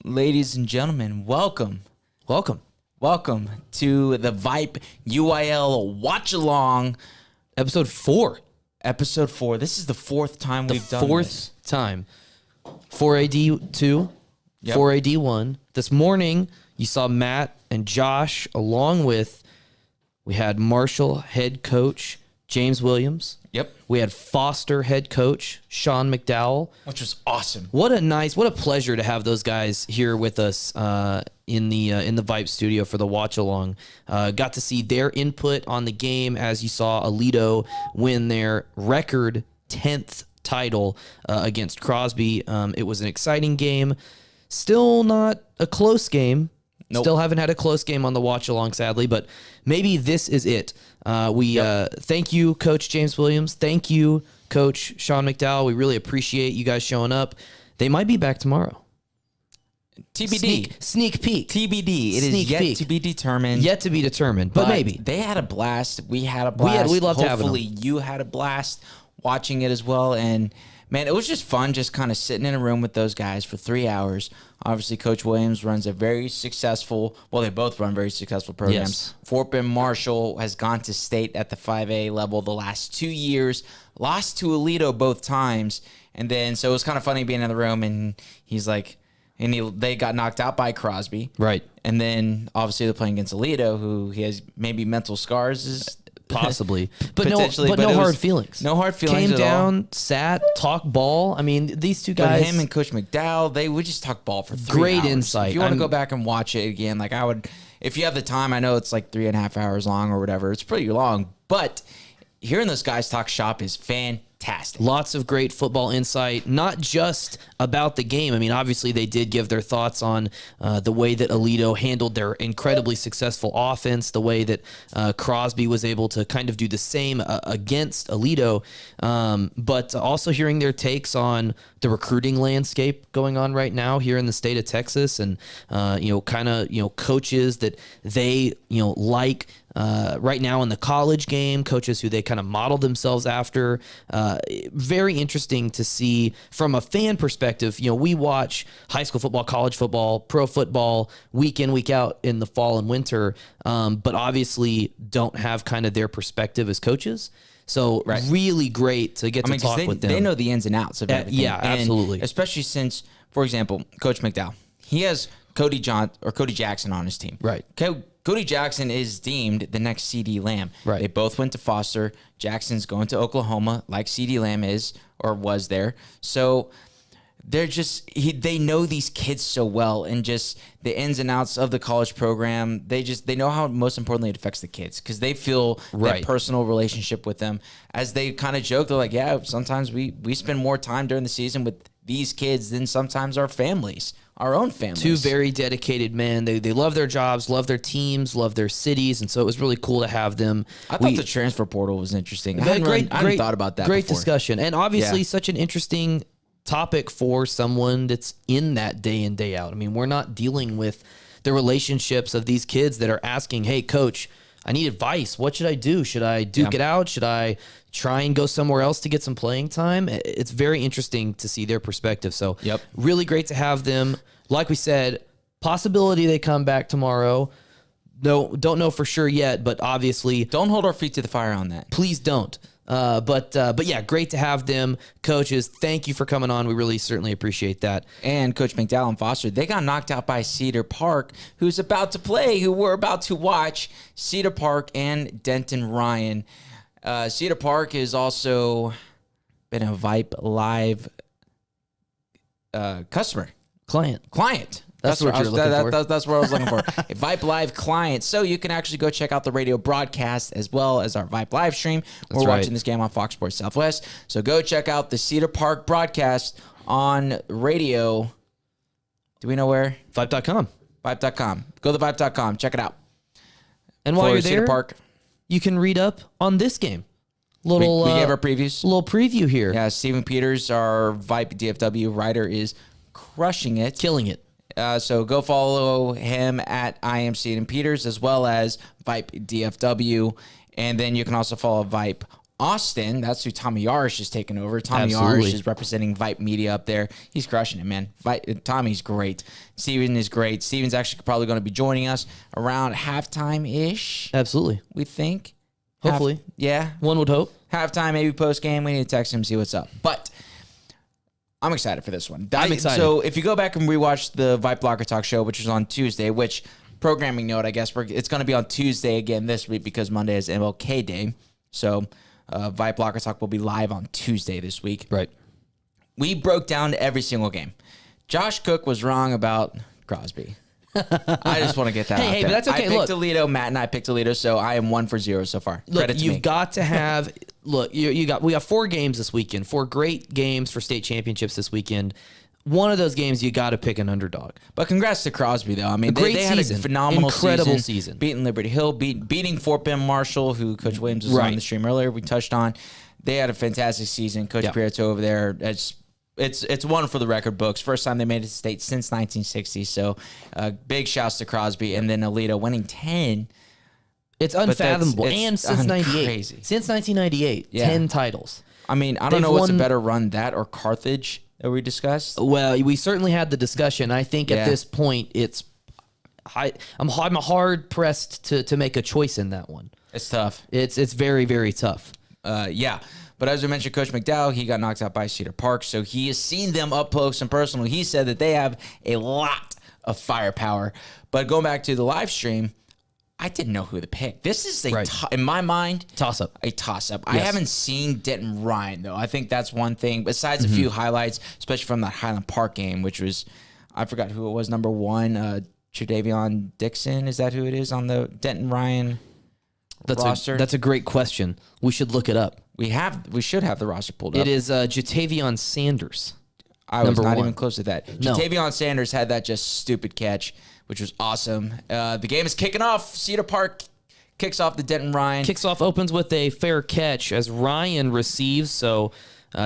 Ladies and gentlemen, welcome to the VYPE UIL Watch Along, Episode 4. Episode 4. This is the fourth time we've done this. Fourth time. 4AD2, Yep. 4AD1. This morning, you saw Matt and Josh, along with, we had Marshall head coach James Williams. Yep. We had Foster head coach Sean McDowell. Which was awesome. What a pleasure to have those guys here with us in the VYPE studio for the watch along. Got to see their input on the game as you saw Aledo win their record 10th title against Crosby. It was an exciting game. Still not a close game. Nope. Still haven't had a close game on the watch along, sadly, but maybe this is it. Thank you, Coach James Williams. Thank you, Coach Sean McDowell. We really appreciate you guys showing up. They might be back tomorrow. TBD. Sneak peek. TBD. It is Sneak yet peek. to be determined. Yet to be determined, but maybe. They had a blast. We had a blast. We loved having them. Hopefully you had a blast watching it as well. And, man, it was just fun just kind of sitting in a room with those guys for 3 hours. Obviously, Coach Williams runs a very successful, well, they both run very successful programs. Yes. Fort Bend Marshall has gone to state at the 5A level the last 2 years, lost to Aledo both times. And then, so it was kind of funny being in the room, and he's like, they got knocked out by Crosby. Right. And then, obviously, they're playing against Aledo, who he has maybe mental scars. Possibly. But Potentially, no hard feelings. No hard feelings Came at down, all. sat, talked ball. I mean, these two But guys. him and Coach McDowell, they would just talk ball for 3 Great hours. insight. If you want to go back and watch it again, like I would, if you have the time, I know it's like 3.5 hours long or whatever. It's pretty long, but hearing those guys talk shop is fantastic. Lots of great football insight, not just about the game. I mean, obviously they did give their thoughts on the way that Aledo handled their incredibly successful offense, the way that Crosby was able to kind of do the same against Aledo, but also hearing their takes on the recruiting landscape going on right now here in the state of Texas, and coaches that they like. Right now in the college game, coaches who they kind of model themselves after. Very interesting to see from a fan perspective. We watch high school football, college football, pro football week in, week out in the fall and winter, but obviously don't have kind of their perspective as coaches. So really great to get to talk with them. They know the ins and outs of everything. Yeah, absolutely. And especially since, for example, Coach McDowell, he has Cody Jackson on his team. Right. Cody Jackson is deemed the next CD Lamb. Right. They both went to Foster. Jackson's going to Oklahoma, like CD Lamb is or was there. So they're just they know these kids so well, and just the ins and outs of the college program. They know how, most importantly, it affects the kids, because they feel that personal relationship with them. As they kind of joke, they're like, yeah, sometimes we spend more time during the season with these kids than sometimes our families. Our own families. Two very dedicated men. They love their jobs, love their teams, love their cities, and so it was really cool to have them. I thought the transfer portal was interesting. I hadn't thought about that Great before. discussion, and obviously such an interesting topic for someone that's in that day in, day out. I mean, we're not dealing with the relationships of these kids that are asking, hey, coach, I need advice. What should I do? Should I duke it out? Should I try and go somewhere else to get some playing time? It's very interesting to see their perspective. So really great to have them. Like we said, possibility they come back tomorrow. No, don't know for sure yet, but obviously don't hold our feet to the fire on that. Please don't. But yeah, great to have them. Coaches, thank you for coming on. We really certainly appreciate that. And Coach McDowell and Foster, they got knocked out by Cedar Park, who we're about to watch. Cedar Park and Denton Ryan. Cedar Park has also been a VYPE Live customer. Client. That's what you're looking for. That's what I was looking for. A VYPE Live client. So you can actually go check out the radio broadcast as well as our VYPE live stream. We're watching this game on Fox Sports Southwest. So go check out the Cedar Park broadcast on radio. Do we know where? VYPE.com. VYPE.com. Go to VYPE.com. Check it out. And while you're there, Cedar Park, you can read up on this game. We gave our previews. Little preview here. Yeah, Stephen Peters, our VYPE DFW writer, is crushing it. Killing it. So go follow him at I am Stephen Peters, as well as VYPE DFW. And then you can also follow VYPE Austin. That's who Tommy Yarish is taking over. Tommy Yarish is representing VYPE Media up there. He's crushing it, man. Tommy's great. Steven is great. Steven's actually probably going to be joining us around halftime-ish. Absolutely. We think. Hopefully. Yeah. One would hope. Halftime, maybe post-game. We need to text him, see what's up. But I'm excited for this one. I'm excited. So if you go back and rewatch the VYPE Locker Talk show, which was on Tuesday, which programming note, I guess it's going to be on Tuesday again this week because Monday is MLK Day. So VYPE Locker Talk will be live on Tuesday this week. Right. We broke down every single game. Josh Cook was wrong about Crosby. I just want to get that out there. But that's okay. I picked Toledo. Matt and I picked Toledo, so I am 1 for 0 so far. Credit to me. You've got to have we got 4 games this weekend, 4 great games for state championships this weekend. One of those games you got to pick an underdog. But congrats to Crosby, though. I mean, they had a phenomenal incredible season. Beating Liberty Hill, beating Fort Bend Marshall, who Coach Williams was on the stream earlier. We touched on. They had a fantastic season. Coach Prieto over there. It's one for the record books. First time they made it to state since 1960. So big shouts to Crosby. And then Alito winning 10. It's unfathomable. And since 98. Crazy. Since 1998, 10 titles. I mean, I don't know what's a better run, that or Carthage that we discussed. Well, we certainly had the discussion. I think at this point, I'm hard pressed to make a choice in that one. It's tough. It's very, very tough. Yeah. But as we mentioned, Coach McDowell, he got knocked out by Cedar Park, so he has seen them up close and personal. He said that they have a lot of firepower. But going back to the live stream, I didn't know who to pick. This is in my mind, toss-up. A toss-up. Yes. I haven't seen Denton Ryan, though. I think that's one thing. Besides a few highlights, especially from that Highland Park game, which was, I forgot who it was, number 1, Tredavion Dixon. Is that who it is on the Denton Ryan roster? That's a great question. We should look it up. We should have the roster pulled up. It is Jatavion Sanders. I was not even close to that. No. Jatavion Sanders had that just stupid catch, which was awesome. The game is kicking off. Cedar Park kicks off the Denton Ryan. Kicks off, opens with a fair catch as Ryan receives. So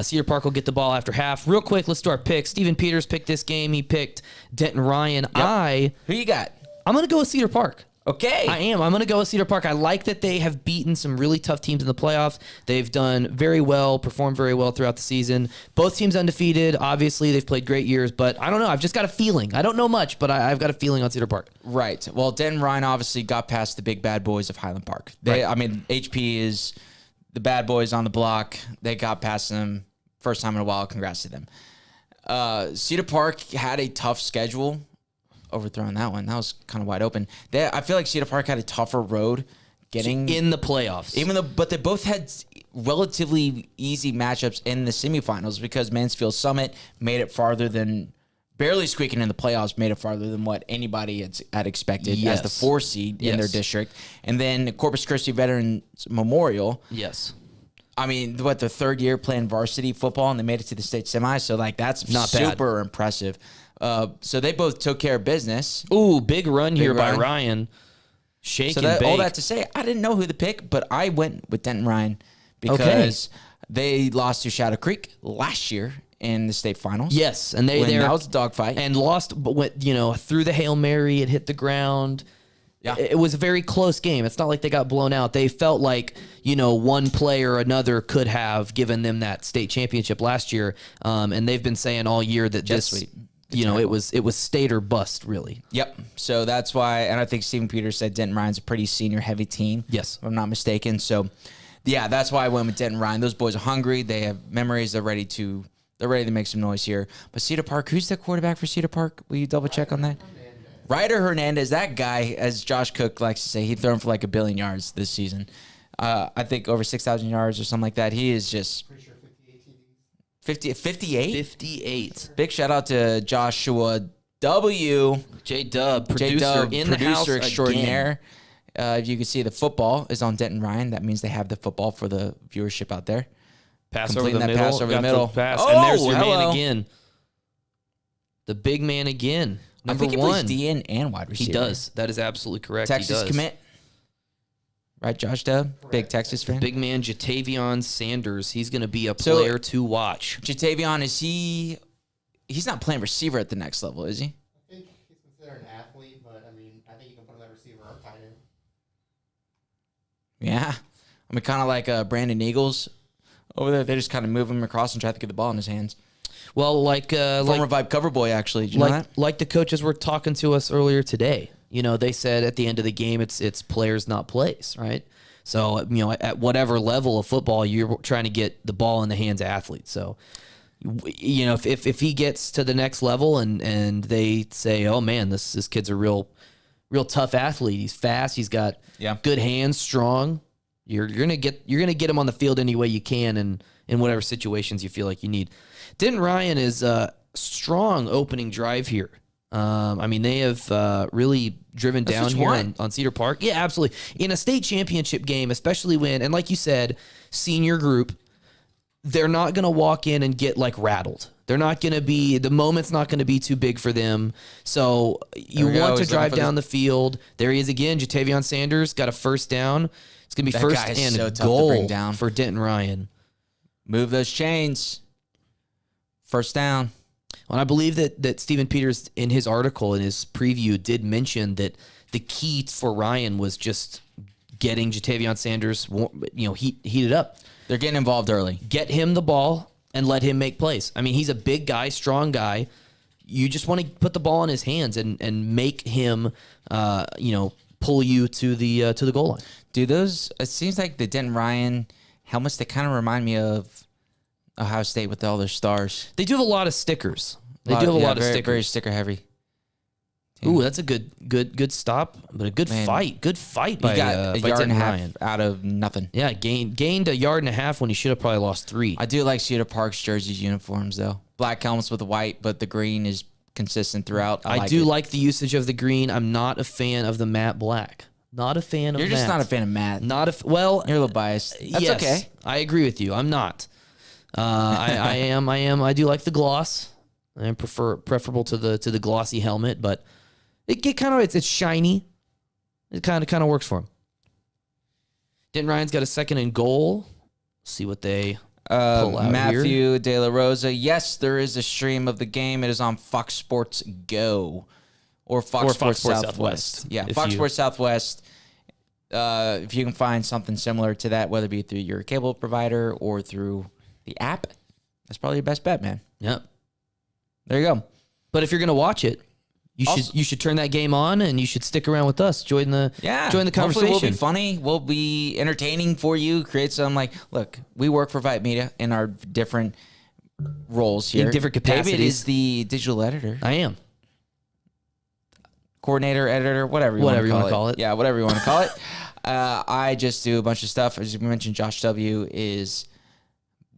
Cedar Park will get the ball after half. Real quick, let's do our picks. Stephen Peters picked this game. He picked Denton Ryan. Yep. Who you got? I'm going to go with Cedar Park. Okay. I am. I'm going to go with Cedar Park. I like that they have beaten some really tough teams in the playoffs. They've done very well, performed very well throughout the season. Both teams undefeated. Obviously, they've played great years, but I don't know. I've just got a feeling. I don't know much, but I've got a feeling on Cedar Park. Right. Well, Denton Ryan obviously got past the big bad boys of Highland Park. I mean, HP is the bad boys on the block. They got past them first time in a while. Congrats to them. Cedar Park had a tough schedule. overthrown that one. That was kind of wide open. I feel like Cedar Park had a tougher road getting in the playoffs. But they both had relatively easy matchups in the semifinals because Mansfield Summit made it farther than barely squeaking in the playoffs, made it farther than what anybody had expected as the 4 seed in their district. And then Corpus Christi Veterans Memorial. Yes. I mean, the third year playing varsity football, and they made it to the state semi. So, like, that's not super impressive. So they both took care of business. Ooh, big run here by Ryan. Shake and bake. All that to say, I didn't know who to pick, but I went with Denton Ryan because they lost to Shadow Creek last year in the state finals. Yes, and that was a dogfight. And lost, but went, through the Hail Mary, it hit the ground. Yeah. It was a very close game. It's not like they got blown out. They felt like, one play or another could have given them that state championship last year. And they've been saying all year that it was state or bust, really. Yep. So that's why, and I think Stephen Peters said Denton Ryan's a pretty senior heavy team. Yes. If I'm not mistaken. So, yeah, that's why I went with Denton Ryan. Those boys are hungry. They have memories. They're ready to make some noise here. But Cedar Park, who's the quarterback for Cedar Park? Will you double check on that? Ryder Hernandez, that guy, as Josh Cook likes to say, he'd thrown for like 1 billion yards this season. I think over 6,000 yards or something like that. He is just... Pretty sure 58 TDs. 58? 58. Big shout out to Joshua W. J-Dub, producer extraordinaire. If you can see, the football is on Denton Ryan. That means they have the football for the viewership out there. Pass over the middle. Pass. And there's your man again. The big man again. Number I think one. He plays DN and wide receiver. He does. That is absolutely correct. Texas commit. Right, Josh Dub? Big Texas fan. Big man, Jatavion Sanders. He's going to be a player to watch. Jatavion, he's not playing receiver at the next level, is he? I think he's considered an athlete, but, I think you can put him at receiver or tight end. Yeah. Kind of like Brandon Eagles over there. They just kind of move him across and try to get the ball in his hands. Well, former VYPE cover boy, actually. Did you know that? Like the coaches were talking to us earlier today. They said at the end of the game, it's players, not plays, right? So, at whatever level of football, you're trying to get the ball in the hands of athletes. So, if he gets to the next level and they say, oh man, this kid's a real tough athlete. He's fast. He's got good hands, strong. You're gonna get him on the field any way you can, and in whatever situations you feel like you need. Denton Ryan is a strong opening drive here. They have really driven down here on Cedar Park. Yeah, absolutely. In a state championship game, especially when, and like you said, senior group, they're not going to walk in and get rattled. They're not going to be, the moment's not going to be too big for them. So you want to drive down the field. There he is again. Jatavion Sanders got a first down. It's going to be first and goal for Denton Ryan. Move those chains. First down. Well, I believe that Stephen Peters, in his article, in his preview, did mention that the key for Ryan was just getting Jatavion Sanders, heated up. They're getting involved early. Get him the ball and let him make plays. He's a big guy, strong guy. You just want to put the ball in his hands and make him, pull you to the goal line. Dude, it seems like the Denton Ryan helmets, they kind of remind me of Ohio State with all their stars. They do have a lot of stickers. They do have a lot of stickers. Very sticker heavy. Ooh, that's a good stop, but a good fight. Good fight by a yard and a half out of nothing. Yeah, gained a yard and a half when he should have probably lost 3. I do like Cedar Park's jerseys uniforms though. Black helmets with the white, but the green is consistent throughout. I do like the usage of the green. I'm not a fan of the matte black. Not a fan of. You're just not a fan of matte. You're a little biased. That's yes, okay. I agree with you. I'm not. I am. I do like the gloss. I preferable to the glossy helmet, but it's shiny. It kind of works for him. Denton Ryan's got a second and goal. See what they pull out Matthew here. De La Rosa. Yes, there is a stream of the game. It is on Fox Sports Go or Fox Sports Southwest. Yeah, Fox Sports Southwest. If you can find something similar to that, whether it be through your cable provider or through the app, that's probably your best bet, man. Yep. There you go. But if you're gonna watch it, you should turn that game on and you should stick around with us. Join the conversation. Hopefully we'll be funny. We'll be entertaining for you. Create some look. We work for VYPE Media in our different roles here, in different capacities. David is the digital editor. I am. coordinator, editor, whatever you want to call it. Yeah, whatever you want to call it. I just do a bunch of stuff. As you mentioned, Josh W. is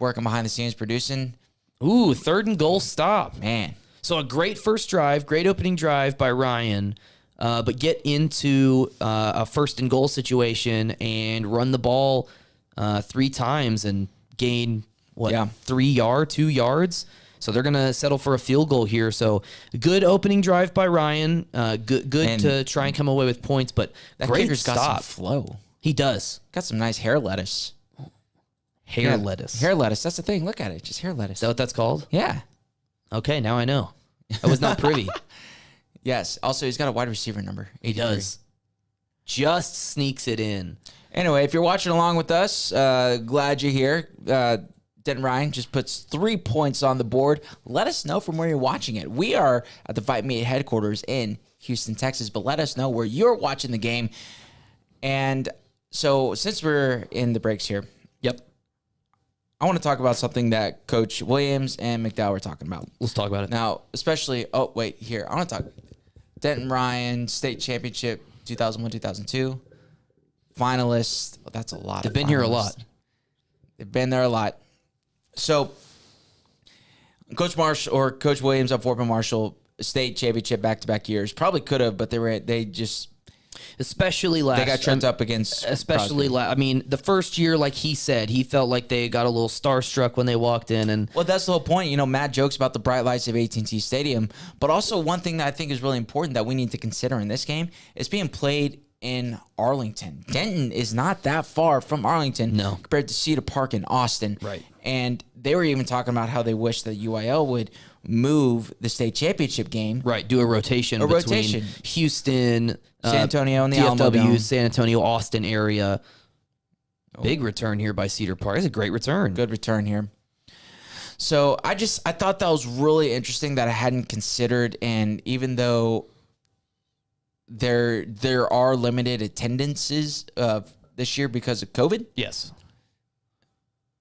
working behind the scenes, producing. Ooh, 3rd and goal stop. Man. So a great first drive, great opening drive by Ryan, but get into a 1st and goal situation and run the ball 3 times and gain, 2 yards? So they're going to settle for a field goal here. So good opening drive by Ryan. Good to try and come away with points, but that great kicker's stop. got some flow. He does. Got some nice hair lettuce. Lettuce. Hair lettuce. That's the thing. Look at it. Just hair lettuce. Is that what that's called? Yeah. Okay, now I know. I was not privy. Yes. Also, he's got a wide receiver number. 83. He does. Just sneaks it in. Anyway, if you're watching along with us, glad you're here. Denton Ryan just puts 3 points on the board. Let us know from where you're watching it. We are at the VYPE headquarters in Houston, Texas, but let us know where you're watching the game. And so since we're in the breaks here, I want to talk about something that Coach Williams and McDowell were talking about. Let's talk about it. Now, especially, I want to talk Denton Ryan, state championship 2001-2002, finalist. Oh, that's a lot. They've been here a lot. They've been there a lot. So, Coach Williams of Fort Bend Marshall, state championship back-to-back years. Probably could have, but they just... Especially last. They got tripped up against. I mean, the first year, like he said, he felt like they got a little starstruck when they walked in, and well, that's the whole point. Matt jokes about the bright lights of AT&T Stadium, but also one thing that I think is really important that we need to consider in this game is being played in Arlington. Denton is not that far from Arlington, compared to Cedar Park in Austin, right? And they were even talking about how they wish that UIL would move the state championship game, right? Do a rotation between Houston, San Antonio, and the DFW, San Antonio, Austin area. Big return here by Cedar Park. It's a great return. Good return here. So I thought that was really interesting that I hadn't considered, and even though there are limited attendances this year because of COVID, yes,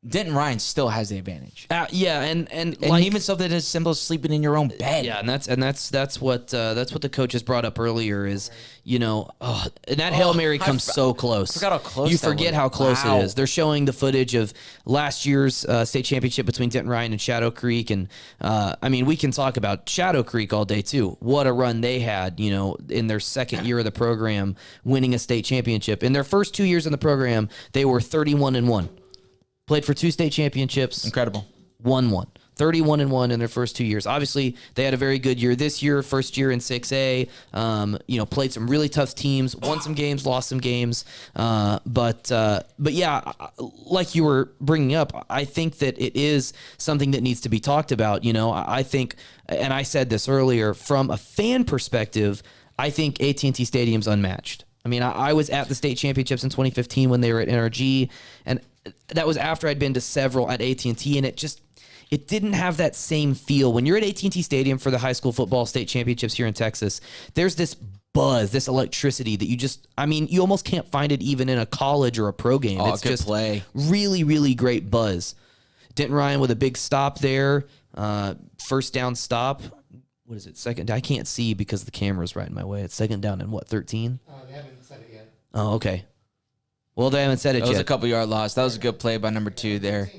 Denton Ryan still has the advantage. And like, even something as simple as sleeping in your own bed. Yeah, and that's what the coaches brought up earlier is, and that Hail Mary comes so close. I forgot how close you forget how close it is. They're showing the footage of last year's state championship between Denton Ryan and Shadow Creek, and we can talk about Shadow Creek all day too. What a run they had, in their second year of the program, winning a state championship. In their first 2 years in the program, they were 31-1. Played for 2 state championships. Incredible. Won one. 31-1 in their first 2 years. Obviously, they had a very good year this year, first year in 6A. Played some really tough teams, won some games, lost some games. But yeah, like you were bringing up, I think that it is something that needs to be talked about. I think, and I said this earlier, from a fan perspective, I think AT&T Stadium's unmatched. I was at the state championships in 2015 when they were at NRG, and that was after I'd been to several at AT&T, and it didn't have that same feel. When you're at AT&T Stadium for the high school football state championships here in Texas, there's this buzz, this electricity that you almost can't find it even in a college or a pro game. It's good just play. Really, really great buzz. Denton Ryan with a big stop there, first down stop. What is it? Second down? I can't see because the camera's right in my way. It's second down and 13? They haven't said it yet. Oh, okay. Well, they haven't said it yet. That was a couple-yard loss. That was a good play by number 2 there.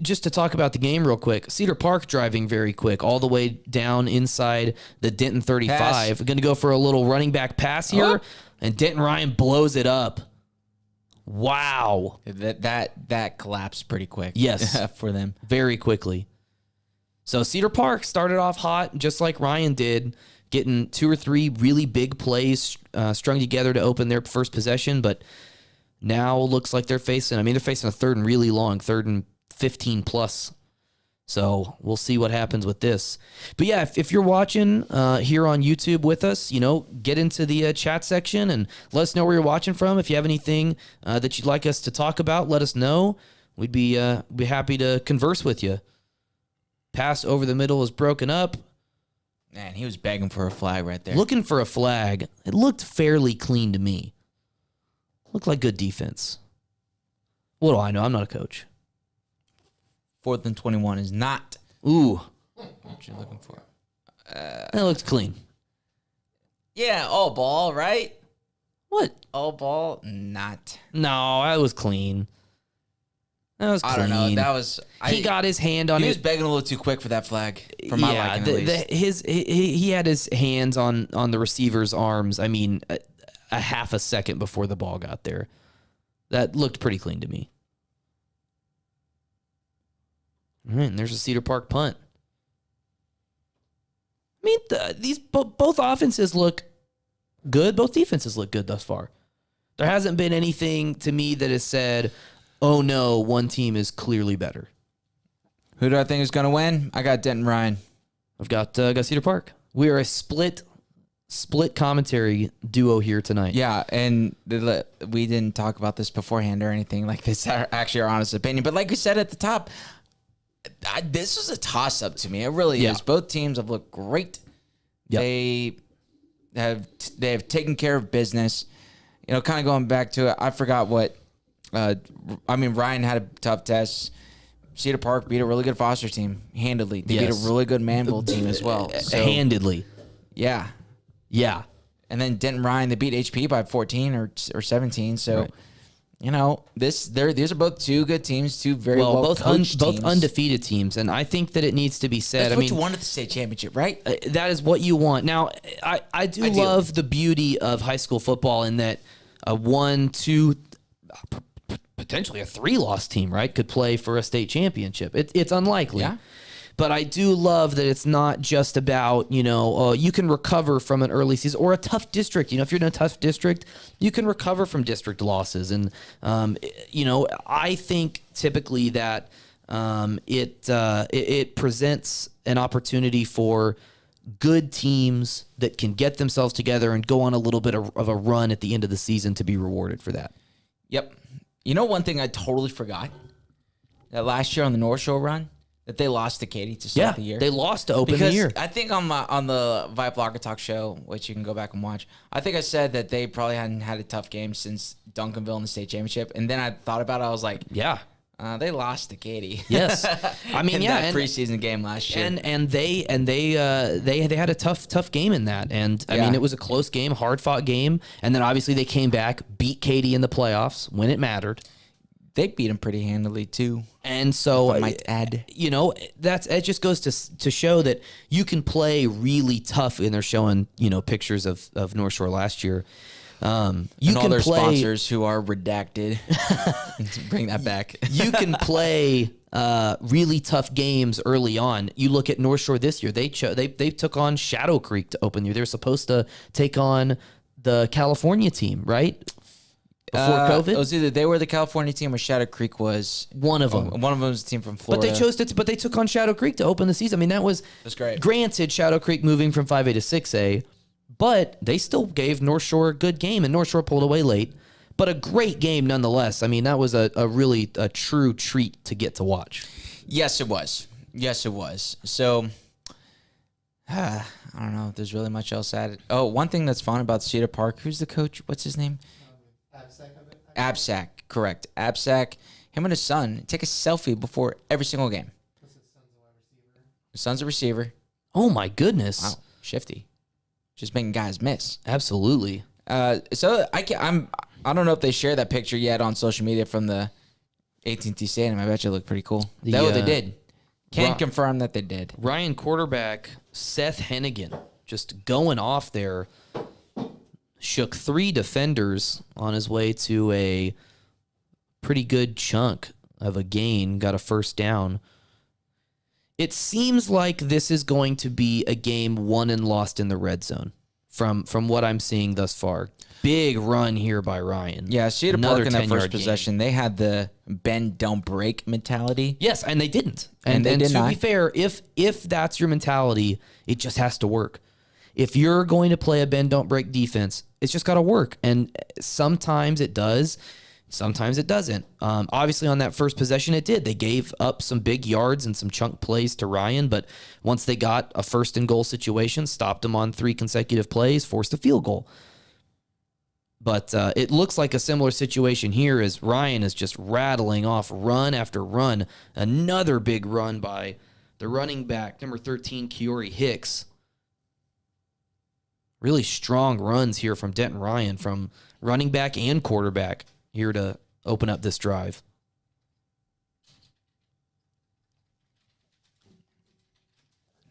Just to talk about the game real quick, Cedar Park driving very quick all the way down inside the Denton 35. We're going to go for a little running back pass here, and Denton Ryan blows it up. Wow. That collapsed pretty quick. Yes. For them. Very quickly. So Cedar Park started off hot, just like Ryan did, getting 2 or 3 really big plays strung together to open their first possession, but now looks like they're facing a 3rd and really long, 3rd and 15 plus. So we'll see what happens with this. But yeah, if you're watching here on YouTube with us, get into the chat section and let us know where you're watching from. If you have anything that you'd like us to talk about, let us know. We'd be happy to converse with you. Pass over the middle is broken up. Man, he was begging for a flag right there. Looking for a flag. It looked fairly clean to me. Looked like good defense. What do I know? I'm not a coach. 4th and 21 is not Ooh. what you're looking for. That looked clean. Yeah, all ball, right? What? All ball, not. No, that was clean. That was clean. I don't know. That was. He got his hand on it. He was begging a little too quick for that flag, for my liking at least. He had his hands on the receiver's arms. I mean, a half a second before the ball got there. That looked pretty clean to me. All right, and there's a Cedar Park punt. I mean, both offenses look good. Both defenses look good thus far. There hasn't been anything to me that has said, oh no, one team is clearly better. Who do I think is going to win? I got Denton Ryan. I've got Cedar Park. We are a split commentary duo here tonight. Yeah, and we didn't talk about this beforehand or anything like this. Actually, our honest opinion. But like we said at the top, this was a toss-up to me. It really is. Both teams have looked great. Yep. They have taken care of business. You know, kind of going back to it, I forgot what. Ryan had a tough test. Cedar Park beat a really good Foster team handedly. They beat a really good Manville team as well. So, handedly. Yeah. Yeah. And then Denton Ryan, they beat HP by 14 or 17. So, right. You know, these are both two good teams, two very well coached teams. Both undefeated teams, and I think that it needs to be said. That's what you want at the state championship, right? That is what you want. Now, I do love the beauty of high school football in that a 1, 2, potentially a 3-loss team, right, could play for a state championship. It's unlikely. Yeah. But I do love that it's not just about, you can recover from an early season or a tough district. You know, if you're in a tough district, you can recover from district losses. And, I think typically that it presents an opportunity for good teams that can get themselves together and go on a little bit of a run at the end of the season to be rewarded for that. Yep. You know, one thing I totally forgot, that last year on the North Shore run, that they lost to Katy to start the year. They lost to open the year. I think on the VYPE Locker Talk show, which you can go back and watch, I think I said that they probably hadn't had a tough game since Duncanville in the state championship. And then I thought about it. I was like, they lost to Katy. Yes, I mean, that preseason game last year, and they had a tough game in that, and I mean, it was a close game, hard fought game, and then obviously they came back, beat Katy in the playoffs when it mattered. They beat him pretty handily too, and so I might add, it just goes to show that you can play really tough. And they're showing pictures of North Shore last year. You and can all their play, sponsors who are redacted. Bring that back. You can play really tough games early on. You look at North Shore this year; they took on Shadow Creek to open the year. They're supposed to take on the California team, right? Before COVID, it was either they were the California team or Shadow Creek was one of them. One of them was a team from Florida. But they took on Shadow Creek to open the season. I mean, that's great. Granted, Shadow Creek moving from 5A to 6A, but they still gave North Shore a good game, and North Shore pulled away late. But a great game nonetheless. I mean, that was a really true treat to get to watch. Yes, it was. So, I don't know if there's really much else added. Oh, one thing that's fun about Cedar Park, who's the coach? What's his name? Absack, correct. Absack, him and his son take a selfie before every single game. His son's a receiver. Oh my goodness! Wow, shifty, just making guys miss. Absolutely. So I don't know if they share that picture yet on social media from the AT&T Stadium. I bet you it looked pretty cool. They did. Can confirm that they did. Ryan quarterback Seth Hennigan just going off there. Shook 3 defenders on his way to a pretty good chunk of a gain, got a first down. It seems like this is going to be a game won and lost in the red zone from what I'm seeing thus far. Big run here by Ryan. Yeah, Cedar Park in that first possession, they had the bend, don't break mentality. Yes, and they didn't. And they did not. To be fair, if that's your mentality, it just has to work. If you're going to play a bend, don't break defense, it's just got to work. And sometimes it does, sometimes it doesn't. Obviously, on that first possession, it did. They gave up some big yards and some chunk plays to Ryan, but once they got a first and goal situation, stopped them on 3 consecutive plays, forced a field goal. But it looks like a similar situation here as Ryan is just rattling off run after run. Another big run by the running back, number 13, Kiori Hicks. really strong runs here from Denton Ryan, from running back and quarterback, here to open up this drive.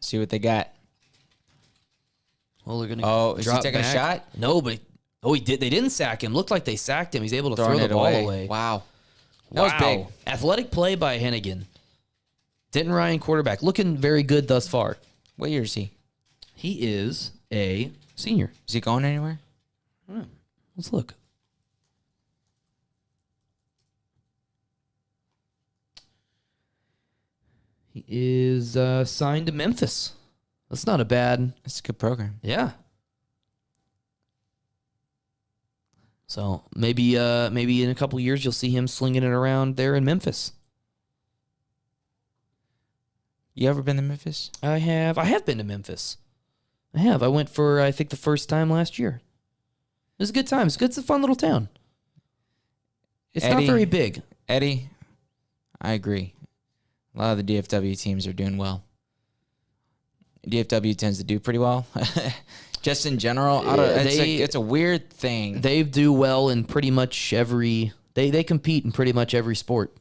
See what they got. Well, they're going Oh, to is he taking a shot? No, but he did. They didn't sack him. Looked like they sacked him. He's able to Throwing throw it the ball away. away. Wow. That was big. Athletic play by Hennigan. Denton Ryan, quarterback, looking very good thus far. What year is he? He is a senior. Is he going anywhere? Let's look. He is signed to Memphis. That's not a bad. It's a good program. Yeah. So maybe in a couple years you'll see him slinging it around there in Memphis. You ever been to Memphis? I have been to Memphis. I have. I went for, I think, the first time last year. It was a good time. It's a fun little town. It's not very big. Eddie, I agree. A lot of the DFW teams are doing well. DFW tends to do pretty well. Just in general, it's a weird thing. They do well in pretty much every. They compete in pretty much every sport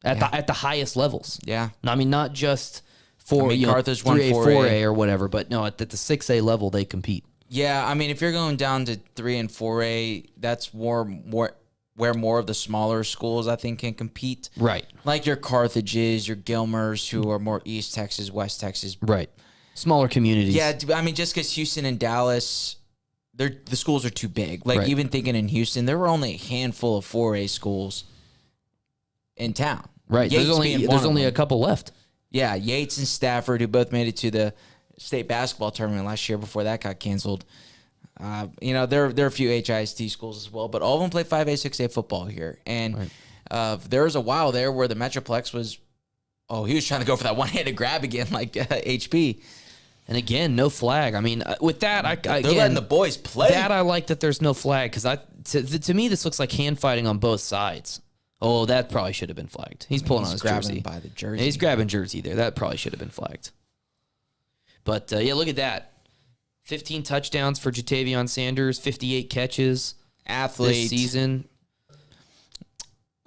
at the highest levels. Yeah, I mean, not just for MacArthur's 3A, 4A. 4A or whatever, but no, at the 6A level they compete. Yeah, I mean, if you're going down to 3 and 4A, that's where more of the smaller schools, I think, can compete. Right. Like your Carthages, your Gilmers, who are more East Texas, West Texas. Right. Smaller communities. Yeah, I mean, just because Houston and Dallas, the schools are too big. Like, even thinking in Houston, there were only a handful of 4A schools in town. Right. Yates There's only a couple left. Yeah, Yates and Stafford, who both made it to the state basketball tournament last year before that got canceled. There are a few HIST schools as well, but all of them play 5A, 6A football here. And there was a while there where the Metroplex was, he was trying to go for that one-handed grab again, like HP. And again, no flag. I mean, with that, they're letting the boys play. That I like that there's no flag, because to me this looks like hand fighting on both sides. Oh, that probably should have been flagged. He's pulling on his jersey. By the jersey. Yeah, he's grabbing jersey there. That probably should have been flagged. But look at that. 15 touchdowns for Jatavion Sanders, 58 catches Athlete. this season.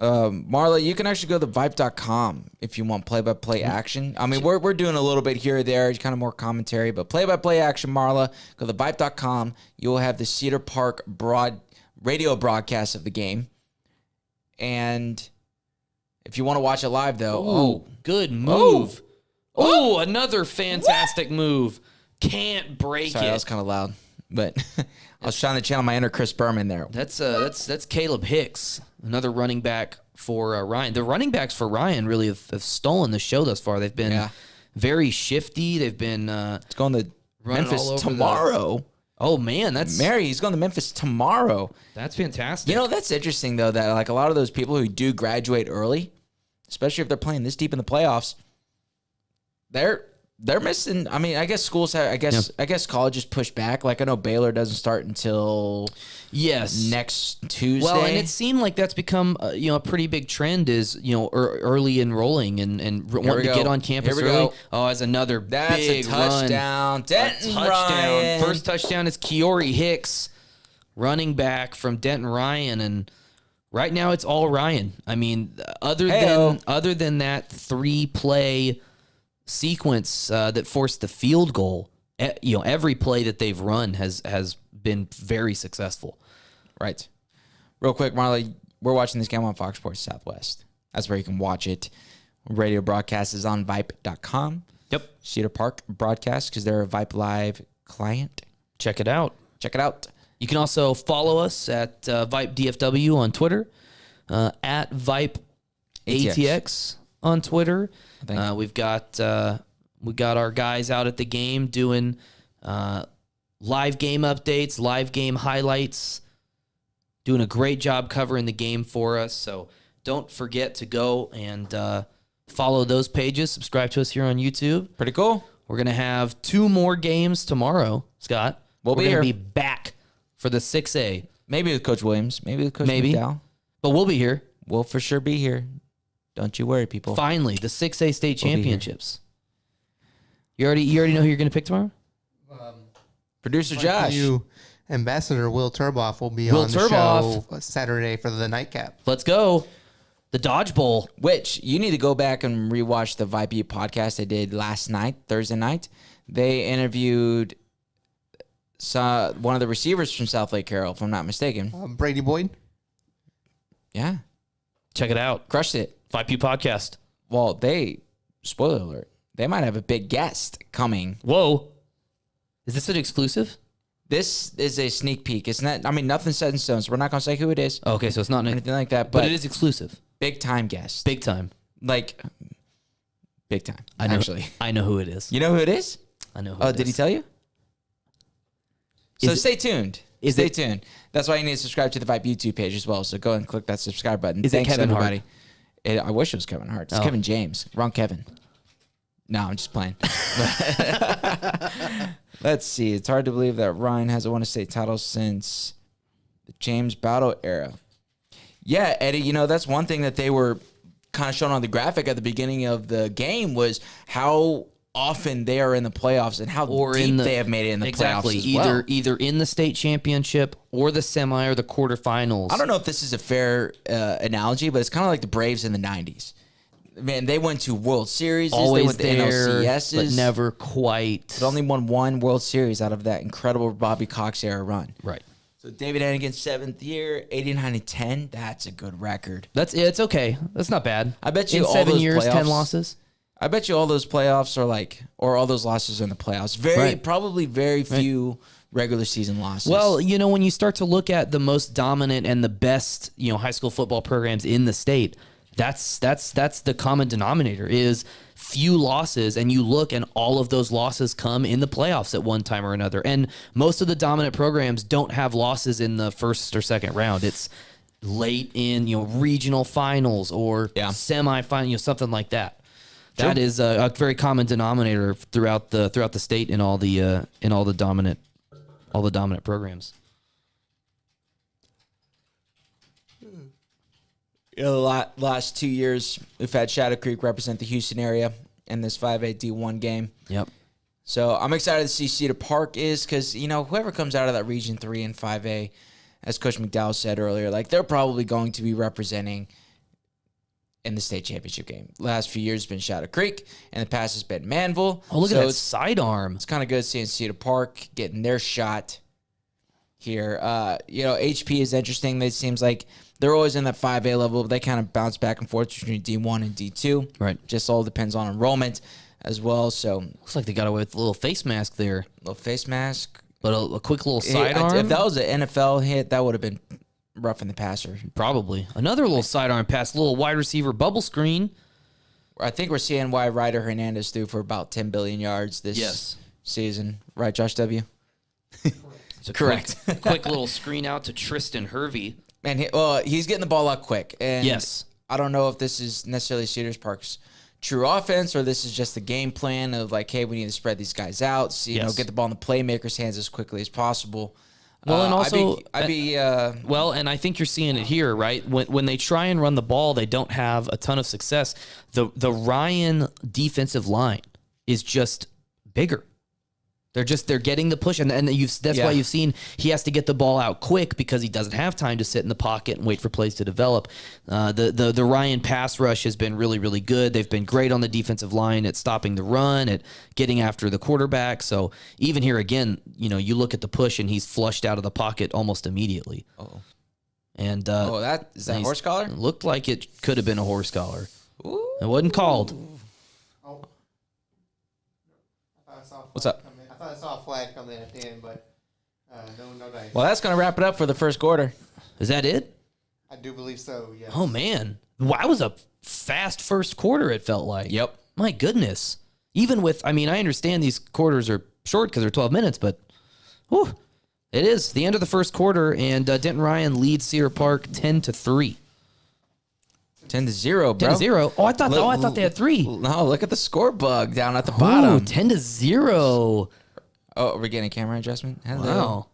Marla, you can actually go to VYPE.com if you want play-by-play action. I mean, we're doing a little bit here or there, kind of more commentary, but play-by-play action, Marla, go to VYPE.com. You will have the Cedar Park radio broadcast of the game. And if you want to watch it live, though, good move. Oh, another fantastic move. Can't break sorry, it. that was kind of loud, but I was trying to channel my inner Chris Berman there. That's Caleb Hicks, another running back for Ryan. The running backs for Ryan really have stolen the show thus far. They've been very shifty. They've been it's going to Memphis tomorrow. Oh man, he's going to Memphis tomorrow. That's fantastic. That's interesting though, that like a lot of those people who do graduate early, especially if they're playing this deep in the playoffs, they're missing. I mean, I guess schools have. I guess colleges push back. Like I know Baylor doesn't start until next Tuesday. Well, and it seemed like that's become a pretty big trend is early enrolling and wanting to get on campus early. Oh, as another big touchdown, Denton Ryan. First touchdown is Kiori Hicks, running back from Denton Ryan, and right now it's all Ryan. I mean, other than that 3-play sequence that forced the field goal, every play that they've run has been very successful. Right. Real quick, Marley, we're watching this game on Fox Sports Southwest. That's where you can watch it. Radio broadcast is on VYPE.com. Yep. Cedar Park broadcast, because they're a VYPE Live client. Check it out. You can also follow us at VYPE DFW on Twitter, at VYPE ATX on Twitter. We've got our guys out at the game doing live game updates, live game highlights, doing a great job covering the game for us. So don't forget to go and follow those pages. Subscribe to us here on YouTube. Pretty cool. We're going to have 2 more games tomorrow, Scott. We're going to be back for the 6A. Maybe with Coach Williams. Maybe with Coach McDowell. But we'll be here. We'll for sure be here. Don't you worry, people. Finally, the 6A state championships. You already know who you're going to pick tomorrow? Producer Josh. You, Ambassador Will Turboff will be Will on the Turboff. show Saturday for the nightcap. Let's go. The Dodge Bowl. Which you need to go back and rewatch the VYPE podcast they did last night, Thursday night. They interviewed one of the receivers from South Lake Carroll, if I'm not mistaken. Brady Boyd. Yeah. Check it out. Crushed it. VYPE podcast. Well, spoiler alert, they might have a big guest coming. Whoa. Is this an exclusive? This is a sneak peek. It's not, I mean, nothing's set in stone, so we're not going to say who it is. Okay, so it's not Anything like that, but it is exclusive. big time guest. Big time. Like, big time, I know, actually. I know who it is. You know who it is? I know who Oh, it did he is. tell you? So Is it- stay tuned. is Stay it- tuned. That's why you need to subscribe to the VYPE YouTube page as well. So go and click that subscribe button. Is it Thanks, Kevin Hart? everybody. I wish it was Kevin Hart. It's Oh. Kevin James. Wrong Kevin. No, I'm just playing. Let's see. It's hard to believe that Ryan hasn't won a state title since the James Battle era. Yeah, Eddie, you know, that's one thing that they were kind of showing on the graphic at the beginning of the game was how often they are in the playoffs and how deep they have made it in the playoffs as well. Either in the state championship or the semi or the quarterfinals. I don't know if this is a fair analogy, but it's kind of like the Braves in the 90s. Man, they went to World Series. Always they went to there, NLCSs. but never quite. But only won one World Series out of that incredible Bobby Cox era run. Right. So David Hennigan's 7th year, 89-10. That's a good record. It's okay. That's not bad. I bet you in all 7 those years, 10 playoffs- losses. I bet you all those playoffs are like, or all those losses are in the playoffs. Probably very few regular season losses. Well, you know, when you start to look at the most dominant and the best, you know, high school football programs in the state, that's the common denominator is few losses, and you look and all of those losses come in the playoffs at one time or another. And most of the dominant programs don't have losses in the first or second round. It's late in, you know, regional finals or semifinal, you know, something like that. Sure. That is a very common denominator throughout the state in all the dominant programs. You know, the last 2 years, we've had Shadow Creek represent the Houston area in this 5A D1 game. Yep. So I'm excited to see Cedar Park is because, you know, whoever comes out of that Region 3 and 5A, as Coach McDowell said earlier, like they're probably going to be representing in the state championship game. Last few years has been Shadow Creek, and the past has been Manville. Oh, look So at that it's sidearm. kind of good seeing Cedar Park getting their shot here. You know, HP is interesting. It seems like they're always in that 5A level, but they kind of bounce back and forth between D1 and D2. Right. Just all depends on enrollment as well. So, Looks like they got away with a little face mask there, little face mask. but a quick little Hey, sidearm. if that was an NFL hit, that would have been rough in the passer. Probably another little sidearm pass, little wide receiver bubble screen. I think we're seeing why Ryder Hernandez threw for about 10 billion yards this season. Right, Josh W.? It's a Correct. quick little screen out to Tristan Hervey. Man, he's getting the ball out quick. And Yes. I don't know if this is necessarily Cedar Park's true offense or this is just the game plan of like, hey, we need to spread these guys out, so, you know, get the ball in the playmaker's hands as quickly as possible. Well, and also, well, and I think you're seeing it here, right? When they try and run the ball, they don't have a ton of success. The Ryan defensive line is just bigger. They're getting the push, and that's why you've seen he has to get the ball out quick because he doesn't have time to sit in the pocket and wait for plays to develop. The Ryan pass rush has been really, really good. They've been great on the defensive line at stopping the run, at getting after the quarterback. So even here again, you know, you look at the push and he's flushed out of the pocket almost immediately. Oh, And that is that horse collar? Looked like it could have been a horse collar. Ooh. It wasn't called. Oh. I thought I saw a flag What's up? come in. I thought I saw a flag come in at the end, but no dice. Well, that's going to wrap it up for the first quarter. Is that it? I do believe so, yes. Oh man, wow, that was a fast first quarter. It felt like. Yep. My goodness. Even with, I mean, I understand these quarters are short because they're 12 minutes, but whew, it is the end of the first quarter, and Denton Ryan leads Cedar Park 10-3. 10-0, bro. 10-0. Oh, I thought they had 3. No, look at the score bug down at the Ooh, bottom. 10-0. Oh, are we getting a camera adjustment? Hello. Wow.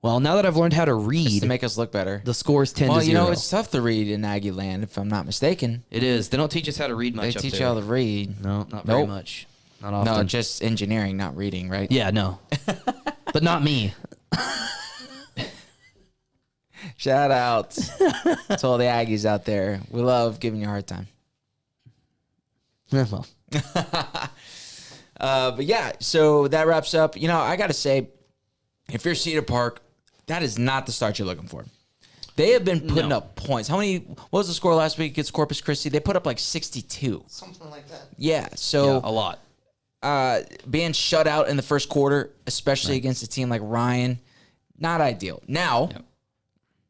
Well, now that I've learned how to Just read, to make us look better. the score's 10-0. Well, you know, it's tough to read in Aggie land, if I'm not mistaken. It is. They don't teach us how to read much They up teach there. you how to read. No, not very Nope. much. Not often. No, just engineering, not reading, right? Yeah, no. But not me. Shout out to all the Aggies out there. We love giving you a hard time. Well. But yeah, so that wraps up. You know, I got to say, if you're Cedar Park, that is not the start you're looking for. They have been putting up points. What was the score last week against Corpus Christi? They put up like 62. Something like that. Yeah, so A lot. being shut out in the first quarter, especially against a team like Ryan, not ideal. Now,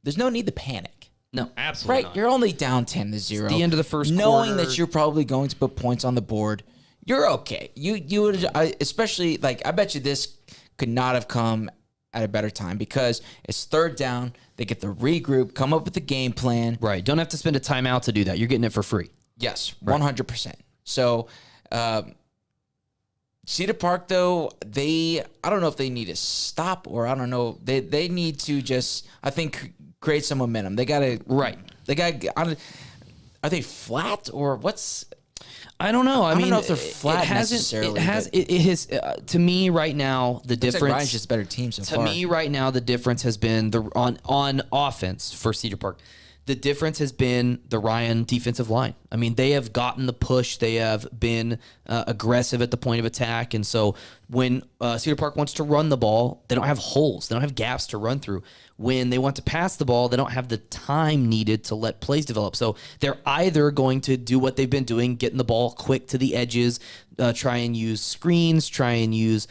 there's no need to panic. No, absolutely Right? You're only down 10-0. It's the end of the first Knowing quarter. that you're probably going to put points on the board, you're okay. You would, especially, like, I bet you this could not have come at a better time because it's third down. They get to regroup, come up with a game plan. Right. Don't have to spend a timeout to do that. You're getting it for free. Yes, 100%. So, Cedar Park, though, I don't know if they need to stop or I don't know. They need to just, I think, create some momentum. They got to, Right. Are they flat or what's? I don't know. I don't mean, know if they're flat necessarily, It has to me right now. The Looks like difference. Ryan's just a better team so far. To me, right now, the difference has been on offense for Cedar Park. The difference has been the Ryan defensive line. I mean, they have gotten the push. They have been aggressive at the point of attack. And so when Cedar Park wants to run the ball, they don't have holes. They don't have gaps to run through. When they want to pass the ball, they don't have the time needed to let plays develop. So they're either going to do what they've been doing, getting the ball quick to the edges, try and use screens, try and use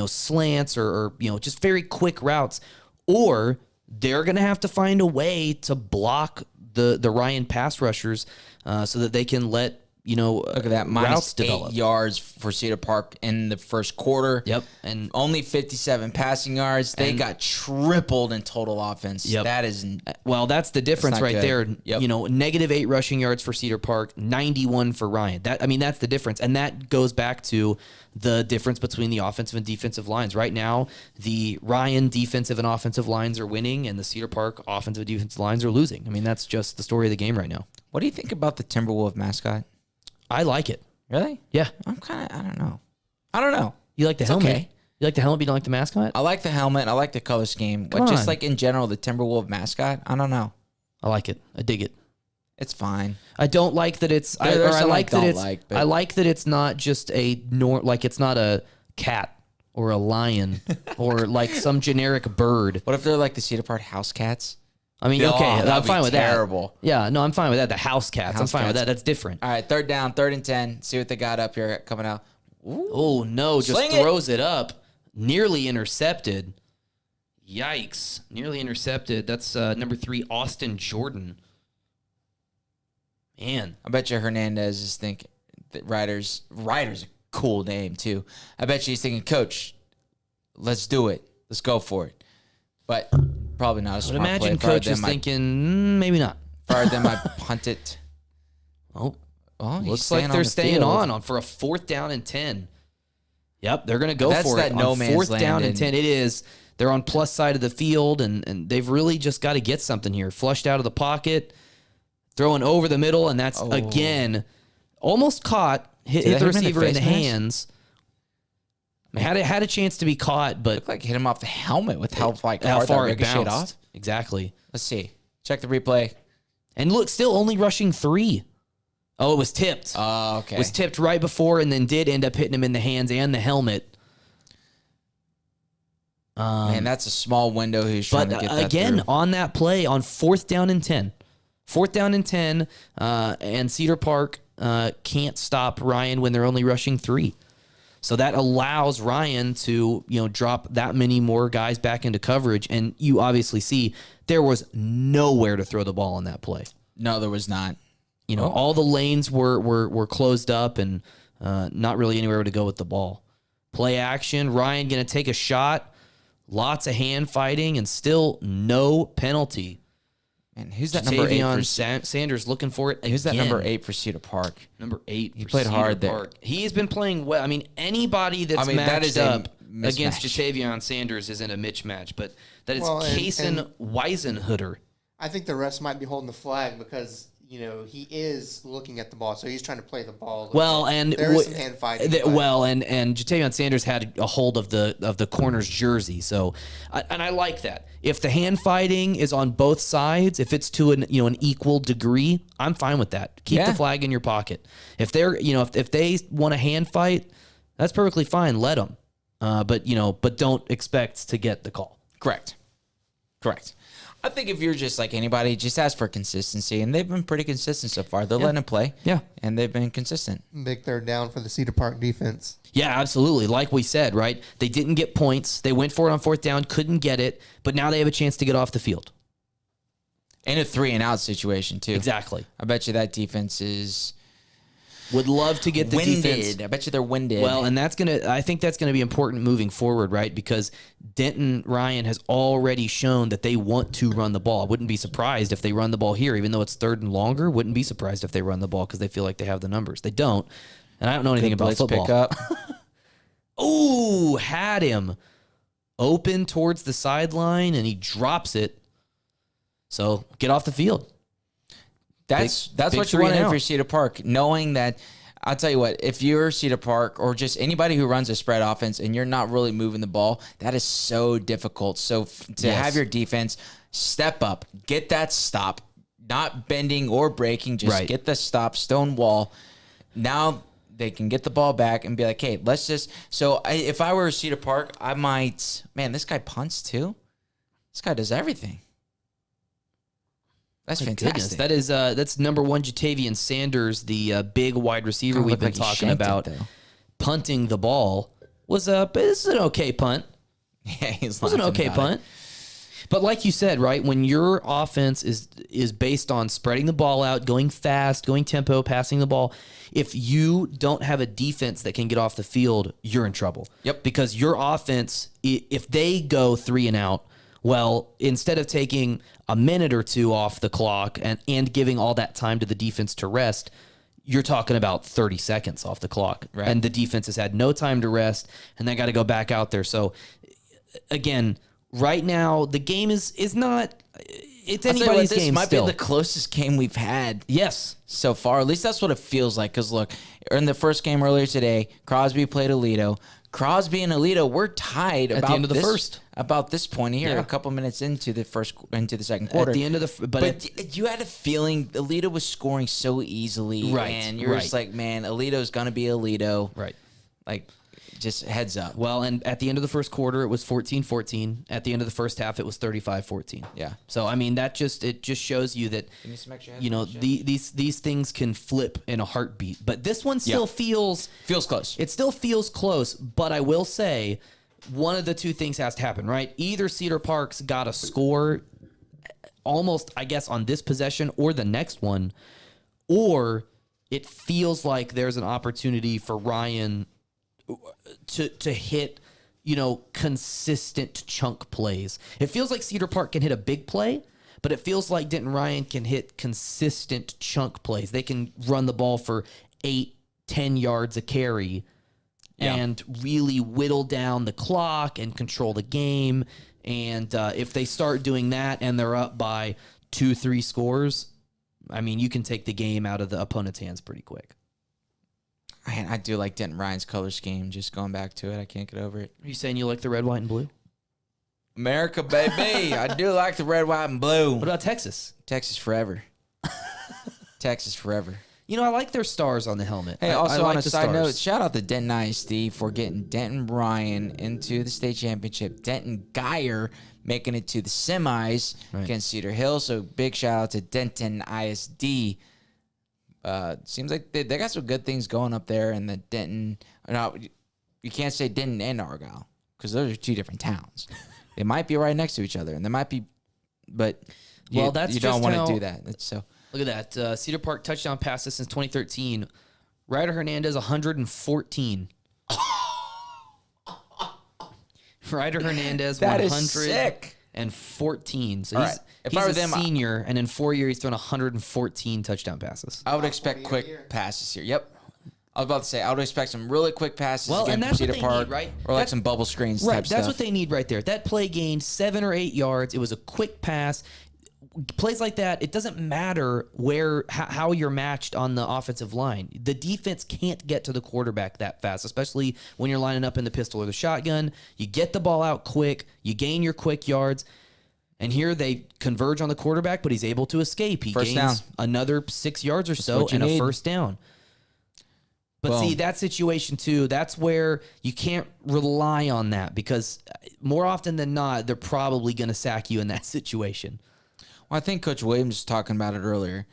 slants or just very quick routes, or they're going to have to find a way to block the Ryan pass rushers so that they can let Look at that, routes -8 develop. yards for Cedar Park in the first quarter. Yep, and only 57 passing yards. They got tripled in total offense. Yep. That is well, that's the difference not right good. there. Yep. -8 rushing yards for Cedar Park, 91 for Ryan. That's the difference, and that goes back to the difference between the offensive and defensive lines. Right now, the Ryan defensive and offensive lines are winning, and the Cedar Park offensive and defensive lines are losing. I mean, that's just the story of the game right now. What do you think about the Timberwolf mascot? I like it. Really? Yeah. I'm kind of, I don't know. You like the It's helmet? okay. You like the helmet, but you don't like the mascot? I like the helmet. I like the color scheme. But Come just on. like in general, the Timberwolf mascot, I don't know. I like it. I dig it. It's fine. I don't like that it's. There's I some like I that don't it's. like, but- I like that it's not just like it's not a cat or a lion or like some generic bird. What if they're like the Cedar Park house cats? I mean, Oh, okay, that'd I'm be fine with terrible. that. Yeah, no, I'm fine with that. The house cats, I'm House fine with cats. that. That's different. All right, third down, 3rd and 10. See what they got up here coming out. Ooh. Oh no, just Sling it. throws it up, nearly intercepted. Yikes! Nearly intercepted. That's number 3, Austin Jordan. Man, I bet you Hernandez is thinking that Ryder's a cool name too. I bet you he's thinking, Coach, let's do it. Let's go for it. But probably not a but smart imagine play. coach is thinking, maybe not. Farther than I punt it. Oh, Well, he's looks like staying they're the staying field. on for a 4th down and 10. Yep, they're going to go That's for that it no on man's 4th down land and 10. It is. They're on plus side of the field, and they've really just got to get something here. Flushed out of the pocket, throwing over the middle, and that's, again, almost caught. Hit Did the that hit him in the receiver in the face mask? hands. Had a chance to be caught, but Looked like hit him off the helmet with how how hard far that it ricocheted bounced. off. Exactly. Let's see. Check the replay. And look, still only rushing 3. Oh, it was tipped. Oh, okay. It was tipped right before and then did end up hitting him in the hands and the helmet. Man, that's a small window. Who's trying But to get that again, through. on that play, on 4th down and 10. 4th down and 10, and Cedar Park can't stop Ryan when they're only rushing 3. So that allows Ryan to, drop that many more guys back into coverage. And you obviously see there was nowhere to throw the ball on that play. No, there was not. All the lanes were closed up and not really anywhere to go with the ball. Play action, Ryan going to take a shot. Lots of hand fighting and still no penalty. And who's that number 8 for Sanders looking for it again. Who's that number 8 for Cedar Park? Number 8. He played hard there. He's been playing well. I mean, anybody that's that matched is a up against mismatch. Jatavion Sanders isn't a mismatch, but that is Well, and Kason Weisenhutter. I think the refs might be holding the flag because he is looking at the ball, so he's trying to play the ball. Well, and there is some hand fighting. And Jatavion Sanders had a hold of the corner's jersey, so and I like that. If the hand fighting is on both sides, if it's to an equal degree, I'm fine with that. Keep the flag in your pocket. If they're if they want a hand fight, that's perfectly fine. Let them, but don't expect to get the call. Correct. I think if you're just like anybody, just ask for consistency, and they've been pretty consistent so far. They're letting them play, and they've been consistent. Big third down for the Cedar Park defense. Yeah, absolutely. Like we said, right? They didn't get points. They went for it on fourth down, couldn't get it, but now they have a chance to get off the field. In a 3-and-out situation too. Exactly. I bet you that defense is would love to get the winded. defense. I bet you they're winded. Well, and I think that's gonna be important moving forward, right? Because Denton Ryan has already shown that they want to run the ball. I wouldn't be surprised if they run the ball here, even though it's third and longer. Wouldn't be surprised if they run the ball because they feel like they have the numbers. They don't, and I don't know anything about football. Pick up. Ooh, had him open towards the sideline, and he drops it. So get off the field. That's big what you three want and for out. Cedar Park, knowing that. I'll tell you what, if you're Cedar Park or just anybody who runs a spread offense and you're not really moving the ball, that is so difficult. So to have your defense step up, get that stop, not bending or breaking, just get the stop, stone wall. Now they can get the ball back and be like, hey, let's just. So if I were Cedar Park, I might, man, this guy punts too. This guy does everything. That's fantastic. Goodness. That's number one, Jatavion Sanders, the big wide receiver we've been talking about. Punting the ball was it's an okay punt. Yeah, it was an okay punt. But like you said, right, when your offense is based on spreading the ball out, going fast, going tempo, passing the ball, if you don't have a defense that can get off the field, you're in trouble. Yep. Because your offense, if they go 3-and-out, well, instead of taking a minute or two off the clock and giving all that time to the defense to rest, you're talking about 30 seconds off the clock. Right. And the defense has had no time to rest, and they got to go back out there. So, again, right now, the game is not – it's anybody's game. This might still be the closest game we've had. Yes. So far. At least that's what it feels like. Because, look, in the first game earlier today, Crosby played Alito. Crosby and Alito were tied at the end of the first. About this point here, a couple minutes into the second quarter. At the end of the, but you had a feeling Alito was scoring so easily, right? And you're just like, man, Alito's gonna be Alito, right? Like, just heads up. Well, and at the end of the first quarter, it was 14-14. At the end of the first half, it was 35-14. Yeah. So I mean, it just shows you that these things can flip in a heartbeat. But this one still feels close. It still feels close. But I will say, one of the two things has to happen, right? Either Cedar Park's got to score almost, I guess, on this possession or the next one, or it feels like there's an opportunity for Ryan to hit, consistent chunk plays. It feels like Cedar Park can hit a big play, but it feels like Denton Ryan can hit consistent chunk plays. They can run the ball for 8-10 yards a carry and really whittle down the clock and control the game. And if they start doing that and they're up by 2-3 scores, I mean, you can take the game out of the opponent's hands pretty quick. I do like Denton Ryan's color scheme. Just going back to it, I can't get over it. Are you saying you like the red, white, and blue? America, baby. I do like the red, white, and blue. What about Texas? Texas forever. Texas forever. I like their stars on the helmet. Hey, I also like on a the side stars. note, shout out to Denton ISD for getting Denton Ryan into the state championship. Denton Geyer making it to the semis against Cedar Hill. So big shout out to Denton ISD. Seems like they got some good things going up there in the Denton. No, you can't say Denton and Argyle because those are two different towns. They might be right next to each other, and they might be, but you don't want to do that. It's so. Look at that. Cedar Park touchdown passes since 2013. Ryder Hernandez, 114. Ryder Hernandez, that 114. So he's a senior, and in 4 years, he's thrown 114 touchdown passes. I would expect quick passes here. Yep. I was about to say, I would expect some really quick passes against Cedar Park, right? Or like some bubble screens type stuff. That's what they need right there. That play gained 7 or 8 yards. It was a quick pass. plays like that, it doesn't matter how you're matched on the offensive line. The defense can't get to the quarterback that fast, especially when you're lining up in the pistol or the shotgun. You get the ball out quick, you gain your quick yards, and here they converge on the quarterback, but he's able to escape. He gains another 6 yards or so and a first down. But see, that situation too, that's where you can't rely on that, because more often than not, they're probably going to sack you in that situation. Well, I think Coach Williams was talking about it earlier.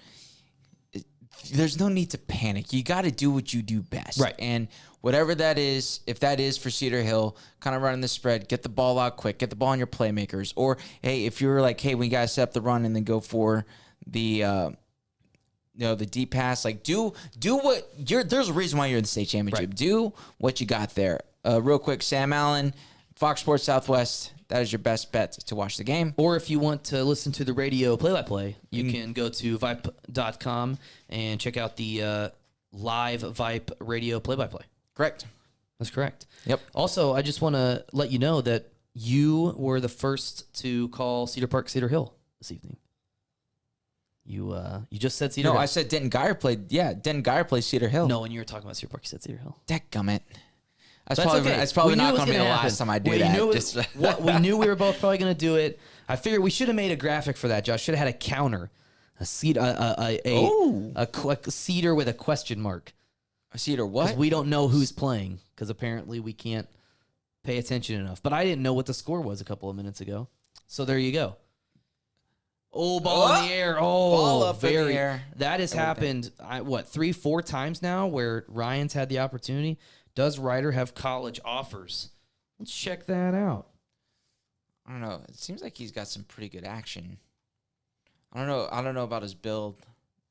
There's no need to panic. You got to do what you do best. Right. And whatever that is, if that is for Cedar Hill, kind of running the spread, get the ball out quick, get the ball on your playmakers. Or, hey, if you're like, hey, we got to set up the run and then go for the the deep pass, like do what there's a reason why you're in the state championship. Right. Do what you got there. Real quick, Sam Allen, Fox Sports Southwest. That is your best bet to watch the game. Or if you want to listen to the radio play-by-play, you can go to VYPE.com and check out the live VYPE radio play-by-play. Correct. That's correct. Yep. Also, I just want to let you know that you were the first to call Cedar Park Cedar Hill this evening. You just said Cedar Hill. No, I said Denton Geyer played. Yeah, Denton Geyer plays Cedar Hill. No, when you were talking about Cedar Park, you said Cedar Hill. Dadgummit. That's probably not going to be the last time I do that. We knew we were both probably going to do it. I figured we should have made a graphic for that, Josh. Should have had a counter, a cedar with a question mark. A cedar what? Because we don't know who's playing, because apparently we can't pay attention enough. But I didn't know what the score was a couple of minutes ago. So there you go. Oh, ball in the air. Oh, ball up in the air. That has happened, 3-4 times now where Ryan's had the opportunity. Does Ryder have college offers? Let's check that out. I don't know. It seems like he's got some pretty good action. I don't know about his build.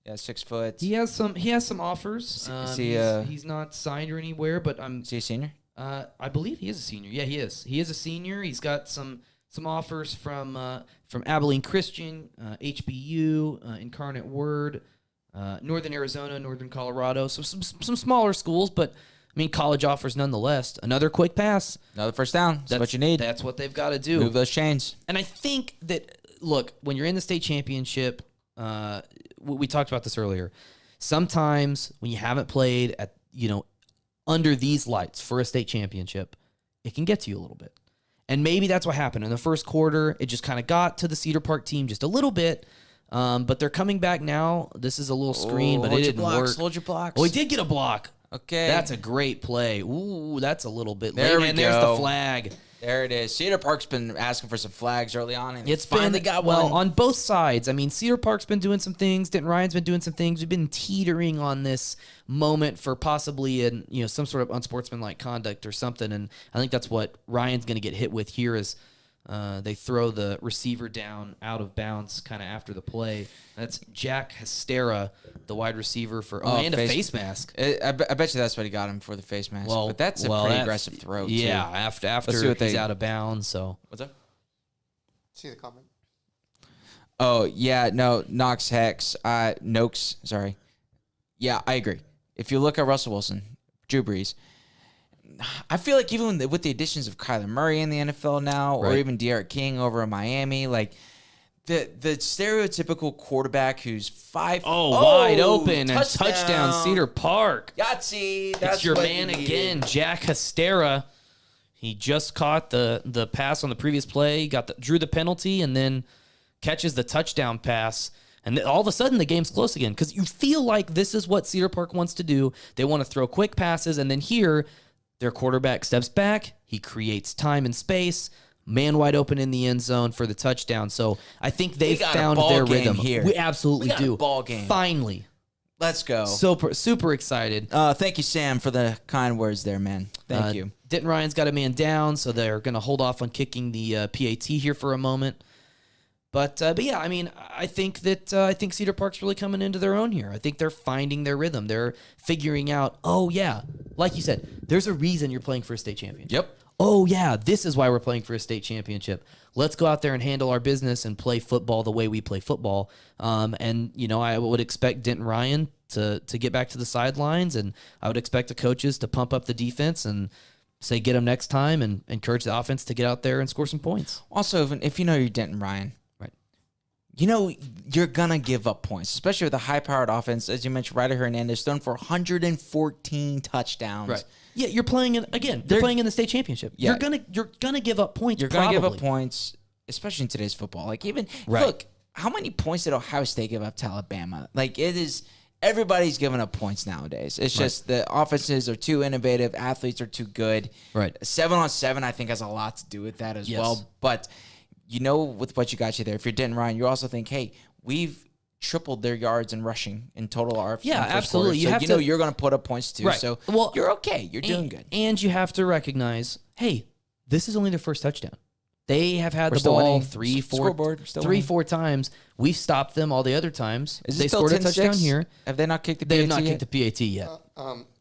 Yeah, 6 foot. He has some offers. He's not signed or anywhere, but is he a senior? I believe he is a senior. Yeah, he is. He is a senior. He's got some offers from Abilene Christian, HBU, Incarnate Word, Northern Arizona, Northern Colorado. So some smaller schools, but I mean, college offers nonetheless. Another quick pass. Another first down. That's what you need. That's what they've got to do. Move those chains. And I think that, look, when you're in the state championship, we talked about this earlier. Sometimes when you haven't played at, under these lights for a state championship, it can get to you a little bit. And maybe that's what happened. In the first quarter, it just kind of got to the Cedar Park team just a little bit. But they're coming back now. This is a little screen, but it didn't work. Hold your blocks. Oh, he did get a block. Okay. That's a great play. Ooh, that's a little bit there late. And there's the flag. There it is. Cedar Park's been asking for some flags early on, and it's finally got one. On both sides. I mean, Cedar Park's been doing some things. Denton Ryan's been doing some things. We've been teetering on this moment for possibly some sort of unsportsmanlike conduct or something, and I think that's what Ryan's going to get hit with here is they throw the receiver down out of bounds kind of after the play. That's Jack Hastera, the wide receiver and a face mask. I bet you that's what he got him for, the face mask. Well, but that's a pretty aggressive throw, yeah, too. after he's out of bounds. So what's up? See the comment. Oh, yeah, no, Noakes, sorry. Yeah, I agree. If you look at Russell Wilson, Drew Brees, I feel like even with the additions of Kyler Murray in the NFL now, or even De'Aaron King over in Miami, like the stereotypical quarterback who's wide open and touchdown Cedar Park. Yahtzee. That's your man again, Jack Hastera. He just caught the pass on the previous play, drew the penalty, and then catches the touchdown pass. And all of a sudden, the game's close again because you feel like this is what Cedar Park wants to do. They want to throw quick passes, and then here, their quarterback steps back. He creates time and space. Man wide open in the end zone for the touchdown. So I think they've found their rhythm. Here. We absolutely do. A ball game. Finally. Let's go. Super excited. Thank you, Sam, for the kind words there, man. Thank you. Denton Ryan's got a man down, so they're going to hold off on kicking the PAT here for a moment. But yeah, I mean, I think Cedar Park's really coming into their own here. I think they're finding their rhythm. They're figuring out, oh yeah, like you said, there's a reason you're playing for a state championship. Yep. Oh yeah, this is why we're playing for a state championship. Let's go out there and handle our business and play football the way we play football. And I would expect Denton Ryan to get back to the sidelines, and I would expect the coaches to pump up the defense and say get them next time, and encourage the offense to get out there and score some points. Also, if you know you're Denton Ryan. you're going to give up points, especially with a high-powered offense. As you mentioned, Ryder Hernandez thrown for 114 touchdowns. Right. Yeah, you're playing they're playing in the state championship. Yeah. You're gonna give up points. You're going to give up points, especially in today's football. Like, even, look, how many points did Ohio State give up to Alabama? Like, everybody's giving up points nowadays. It's just the offenses are too innovative. Athletes are too good. Right. 7-on-7, I think, has a lot to do with that as well. But, with what you got you there, if you're Denton Ryan, you also think, hey, we've tripled their yards in rushing in total RF. Yeah, absolutely. Quarter. So you're going to put up points too. Right. So you're okay. You're doing good. And you have to recognize, hey, this is only their first touchdown. They have had We're the ball winning. 4 times. We've stopped them all the other times. Is they still scored a touchdown 10-6? here. Have they not kicked the PAT They have not yet? kicked the PAT yet.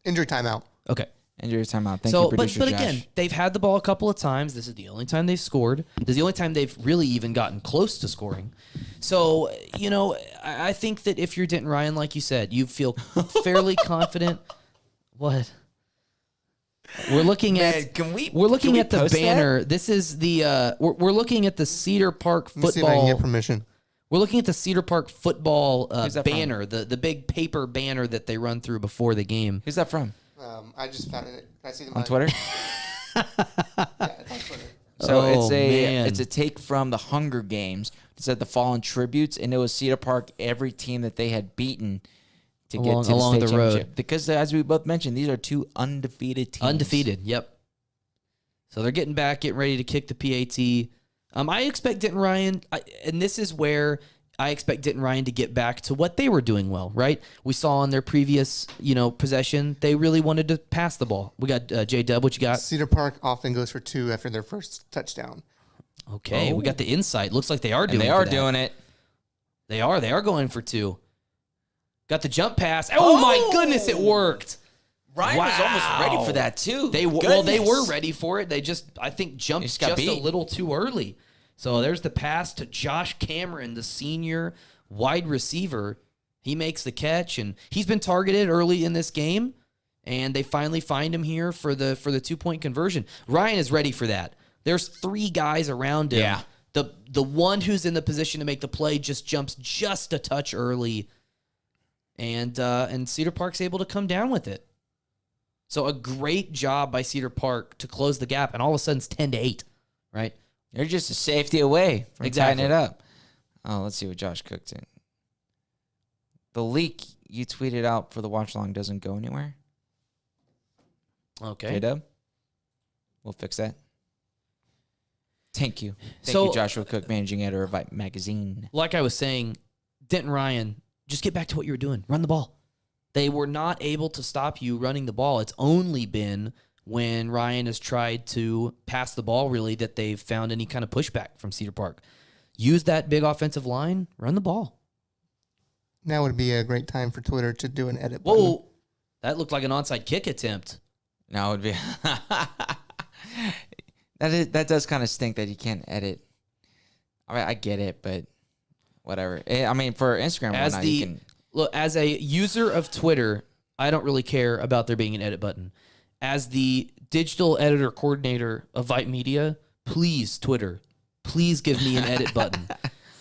Injury timeout. Okay. Injury timeout. Thank you, producer but Josh. again, they've had the ball a couple of times. This is the only time they've scored. This is the only time they've really even gotten close to scoring. So, I think that if you're Denton Ryan, like you said, you feel fairly confident. What? We're looking at the banner. That? This is the we're looking at the Cedar Park Let me see if I can football. get permission. We're looking at the Cedar Park football that banner, the big paper banner that they run through before the game. Who's that from? I just found it. Can I see the On Twitter? Yeah, it's on Twitter. So man. it's a take from the Hunger Games. It said the fallen tributes, and it was Cedar Park, every team that they had beaten to get to along the state the road. championship. Because as we both mentioned, these are two undefeated teams. Undefeated, yep. So they're getting ready to kick the PAT. I expect Denton Ryan, and this is where I expect Denton Ryan to get back to what they were doing well, right? We saw on their previous, possession, they really wanted to pass the ball. We got J-Dub, what you got? Cedar Park often goes for 2 after their first touchdown. Okay, we got the insight. Looks like they are doing And it. they are doing it. They are going for 2. Got the jump pass. Oh my goodness, it worked. Ryan was almost ready for that too. They were ready for it. They I think jumped just beat. a little too early. So there's the pass to Josh Cameron, the senior wide receiver. He makes the catch, and he's been targeted early in this game, and they finally find him here for the 2-point conversion. Ryan is ready for that. There's 3 guys around him. Yeah. The one who's in the position to make the play just jumps just a touch early, and Cedar Park's able to come down with it. So a great job by Cedar Park to close the gap, and all of a sudden it's 10-8, right? They're just a safety away from Exactly. tying it up. Oh, let's see what Josh cooked in. The leak you tweeted out for the watch along doesn't go anywhere. Okay. J-Dub, we'll fix that. Thank you. Thank So- you, Joshua Cook, managing editor of VYPE Magazine. Like I was saying, Denton Ryan, just get back to what you were doing. Run the ball. They were not able to stop you running the ball. It's only been when Ryan has tried to pass the ball, really, that they've found any kind of pushback from Cedar Park. Use that big offensive line, run the ball. Now would be a great time for Twitter to do an edit button. Whoa, that looked like an onside kick attempt. No, it would be. That does kind of stink that you can't edit. I mean, I get it, but whatever. I mean, for Instagram, you can. Look, as a user of Twitter, I don't really care about there being an edit button. As the digital editor coordinator of VYPE Media, please, Twitter, please give me an edit button.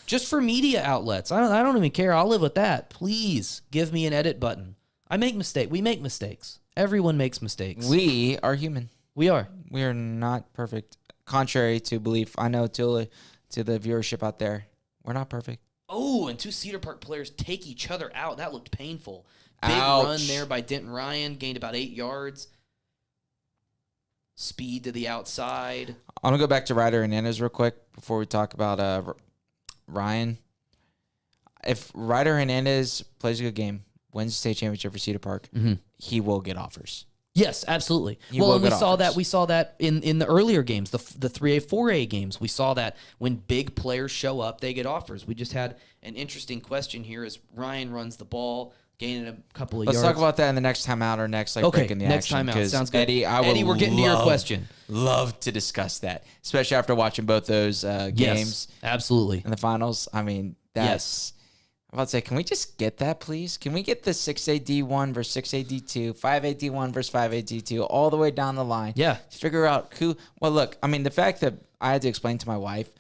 Just for media outlets. I don't even care. I'll live with that. Please give me an edit button. I make mistakes. We make mistakes. Everyone makes mistakes. We are human. We are. We are not perfect. Contrary to belief, I know to the viewership out there, we're not perfect. Oh, and 2 Cedar Park players take each other out. That looked painful. Big Ouch. run there by Denton Ryan. Gained about 8 yards. Speed to the outside. I'm going to go back to Ryder Hernandez real quick before we talk about Ryan. If Ryder Hernandez plays a good game, wins the state championship for Cedar Park, he will get offers. Yes, absolutely. He Well, will and we get saw offers. that. We saw that in the earlier games, the 3A, 4A games. We saw that when big players show up, they get offers. We just had an interesting question here as Ryan runs the ball, gaining a couple of Let's yards. talk about that in the next timeout or next Okay, break in the next action. timeout. 'Cause Sounds good. Eddie, Eddie, we're getting to your question. Love to discuss that, especially after watching both those games Yes, absolutely. in the finals. I mean, that's. I'm about to say, can we just get that, please? Can we get the 6A D1 versus 6A D2, 5A D1 versus 5A D2, all the way down the line? Yeah. To figure out who. Well, look, I mean, the fact that I had to explain to my wife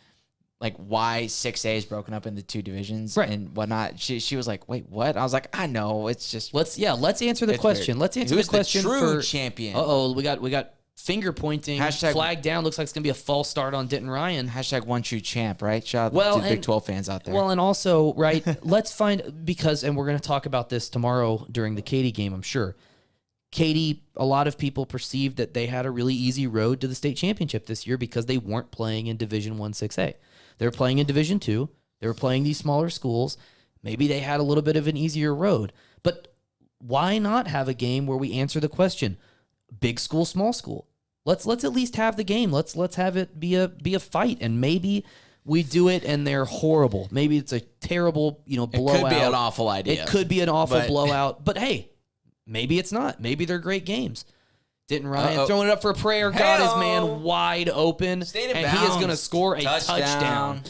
like why 6A is broken up into 2 divisions Right. and whatnot. She was like, wait, what? I was like, I know. It's just Let's answer the it's question. weird. Let's answer Who's the question the true for champion. We got finger pointing, Hashtag- flag down. Looks like it's gonna be a false start on Denton Ryan. Hashtag one true champ, right? Shout out Well, to the Big and- 12 fans out there. Well, and also, right, let's find, because, and we're going to talk about this tomorrow during the Katy game, I'm sure. Katy, a lot of people perceived that they had a really easy road to the state championship this year because they weren't playing in Division 1 6A. They were playing in Division 2. They were playing these smaller schools. Maybe they had a little bit of an easier road. But why not have a game where we answer the question, big school, small school? Let's at least have the game. Let's have it be a fight, and maybe we do it and they're horrible. Maybe it's a terrible, blowout. It could be an awful idea. It could be an awful But- blowout. But hey, maybe it's not. Maybe they're great games. Denton Ryan throwing it up for a prayer. Got his man wide open, Stayed in and he is bounds. going to score a touchdown.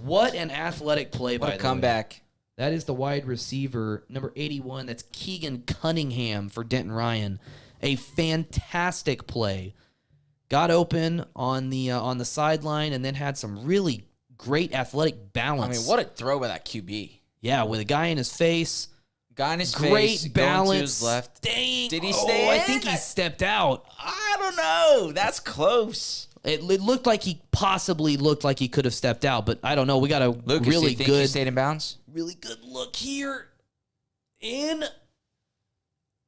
What an athletic play by What a the comeback. way. That is the wide receiver, number 81. That's Keegan Cunningham for Denton Ryan. A fantastic play. Got open on the sideline and then had some really great athletic balance. I mean, what a throw by that QB. Yeah, with a guy in his face. Guy in his Great face, balance. going to his left. Dang. Did he Oh, stay I in? think he stepped out. I don't know. That's close. It looked like he possibly looked like he could have stepped out, but I don't know. We got a Lucas, do really you think he good, stayed in bounds? really good look here. In.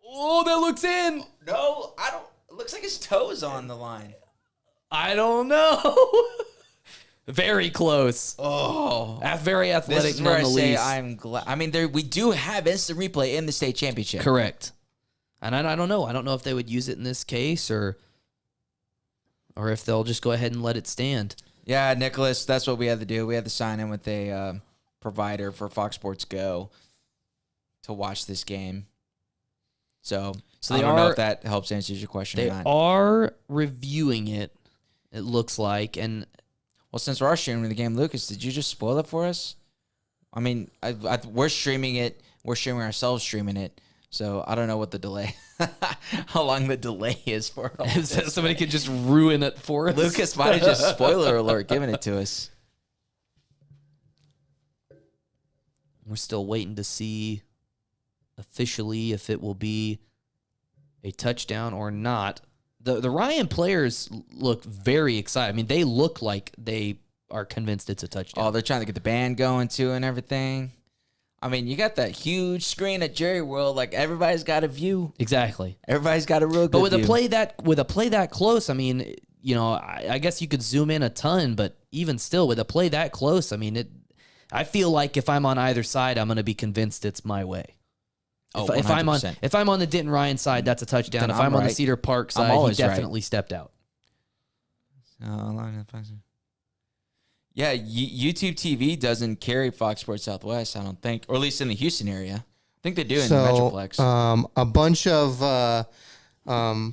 Oh, that looks in. No, I don't. It looks like his toes on the line. I don't know. Very close. Oh, Very athletic. this is where I say nonetheless. I'm glad. I mean, we do have instant replay in the state championship. Correct. And I don't know. I don't know if they would use it in this case or if they'll just go ahead and let it stand. Yeah, Nicholas, that's what we had to do. We had to sign in with a provider for Fox Sports Go to watch this game. So I they don't know are- if that helps answer your question They or not. are reviewing it, it looks like. And Well, since we are streaming the game, Lucas, did you just spoil it for us? I mean, we're streaming it. We're streaming ourselves streaming it. So I don't know what the delay, how long the delay is for all this. somebody could just ruin it for us. Lucas might have just spoiler alert giving it to us. We're still waiting to see officially if it will be a touchdown or not. The Ryan players look very excited. I mean, they look like they are convinced it's a touchdown. Oh, they're trying to get the band going too and everything. I mean, you got that huge screen at Jerry World. Like, everybody's got a view. Exactly. Everybody's got a real good But with view. a play that close, I mean, I guess you could zoom in a ton, but even still, with a play that close, I mean, I feel like if I'm on either side, I'm going to be convinced it's my way. Oh, If I'm on the Denton Ryan side, that's a touchdown. Then If I'm on the right. Cedar Park I'm side, he always right. definitely stepped out. Yeah, YouTube TV doesn't carry Fox Sports Southwest, I don't think, or at least in the Houston area. I think they do in the Metroplex. A bunch of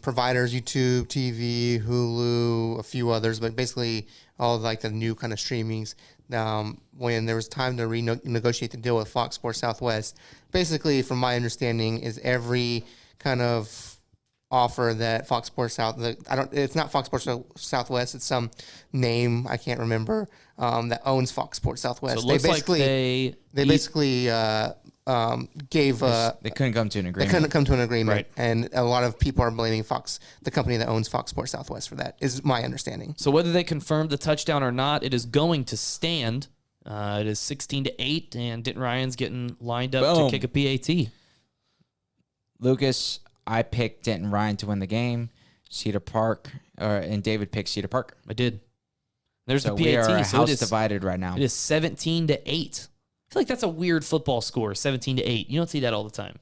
providers, YouTube, TV, Hulu, a few others, but basically all of like the new kind of streamings. When there was time to renegotiate the deal with Fox Sports Southwest, basically, from my understanding, is every kind of offer that Fox Sports South, it's not Fox Sports Southwest, it's some name I can't remember that owns Fox Sports Southwest. So it looks like they basically gave they couldn't come to an they agreement. couldn't come to an agreement, Right. and a lot of people are blaming Fox, the company that owns Fox Sports Southwest, for that. Is my understanding. So whether they confirmed the touchdown or not, it is going to stand. It is 16-8, and Denton Ryan's getting lined up Boom. to kick a PAT. Lucas, I picked Denton Ryan to win the game. Cedar Park, and David picked Cedar Park. I did. There's So the we are PAT. house So it is divided right now. It is 17-8. I feel like that's a weird football score, 17-8. You don't see that all the time,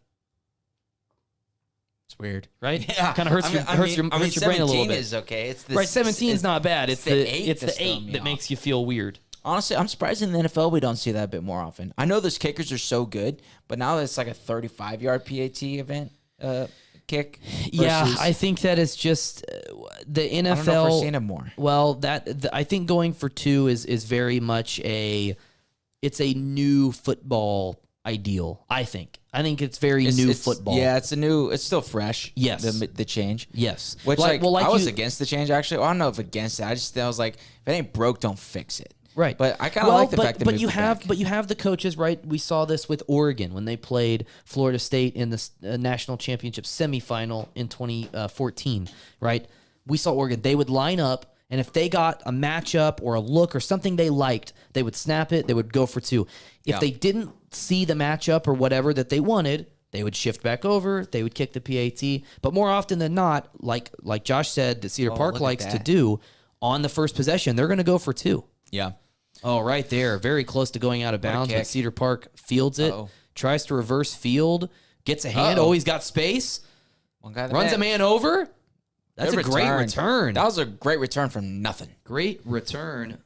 It's weird, right? Yeah, Kind of hurts your brain a little 17 bit. is okay. It's the Right, 17 is not bad. It's the 8 that's throwing me that off. makes you feel weird. Honestly, I'm surprised in the NFL we don't see that a bit more often. I know those kickers are so good, but now it's like a 35-yard PAT event kick. Yeah, versus- I think that is just the NFL. I don't know if we're seeing it more. Well, I think going for 2 is very much it's a new football ideal. I think it's very new football. Yeah, it's still fresh. Yes. the change. Yes. Which I was you- against the change actually. Well, I don't know if against it. I was like, if it ain't broke, don't fix it. Right. But I kind of like the fact that you have the coaches, right? We saw this with Oregon when they played Florida State in the national championship semifinal in 2014, right? We saw Oregon. They would line up, and if they got a matchup or a look or something they liked, they would snap it. They would go for two. If they didn't see the matchup or whatever that they wanted, they would shift back over. They would kick the PAT. But more often than not, like Josh said, that Cedar Park likes to do on the first possession, they're going to go for two. Yeah. Oh, right there. Very close to going out of bounds, but Cedar Park fields it, tries to reverse field, gets a hand. Oh, he's got space. Runs a man over. That's a great return. That was a great return from nothing. Great return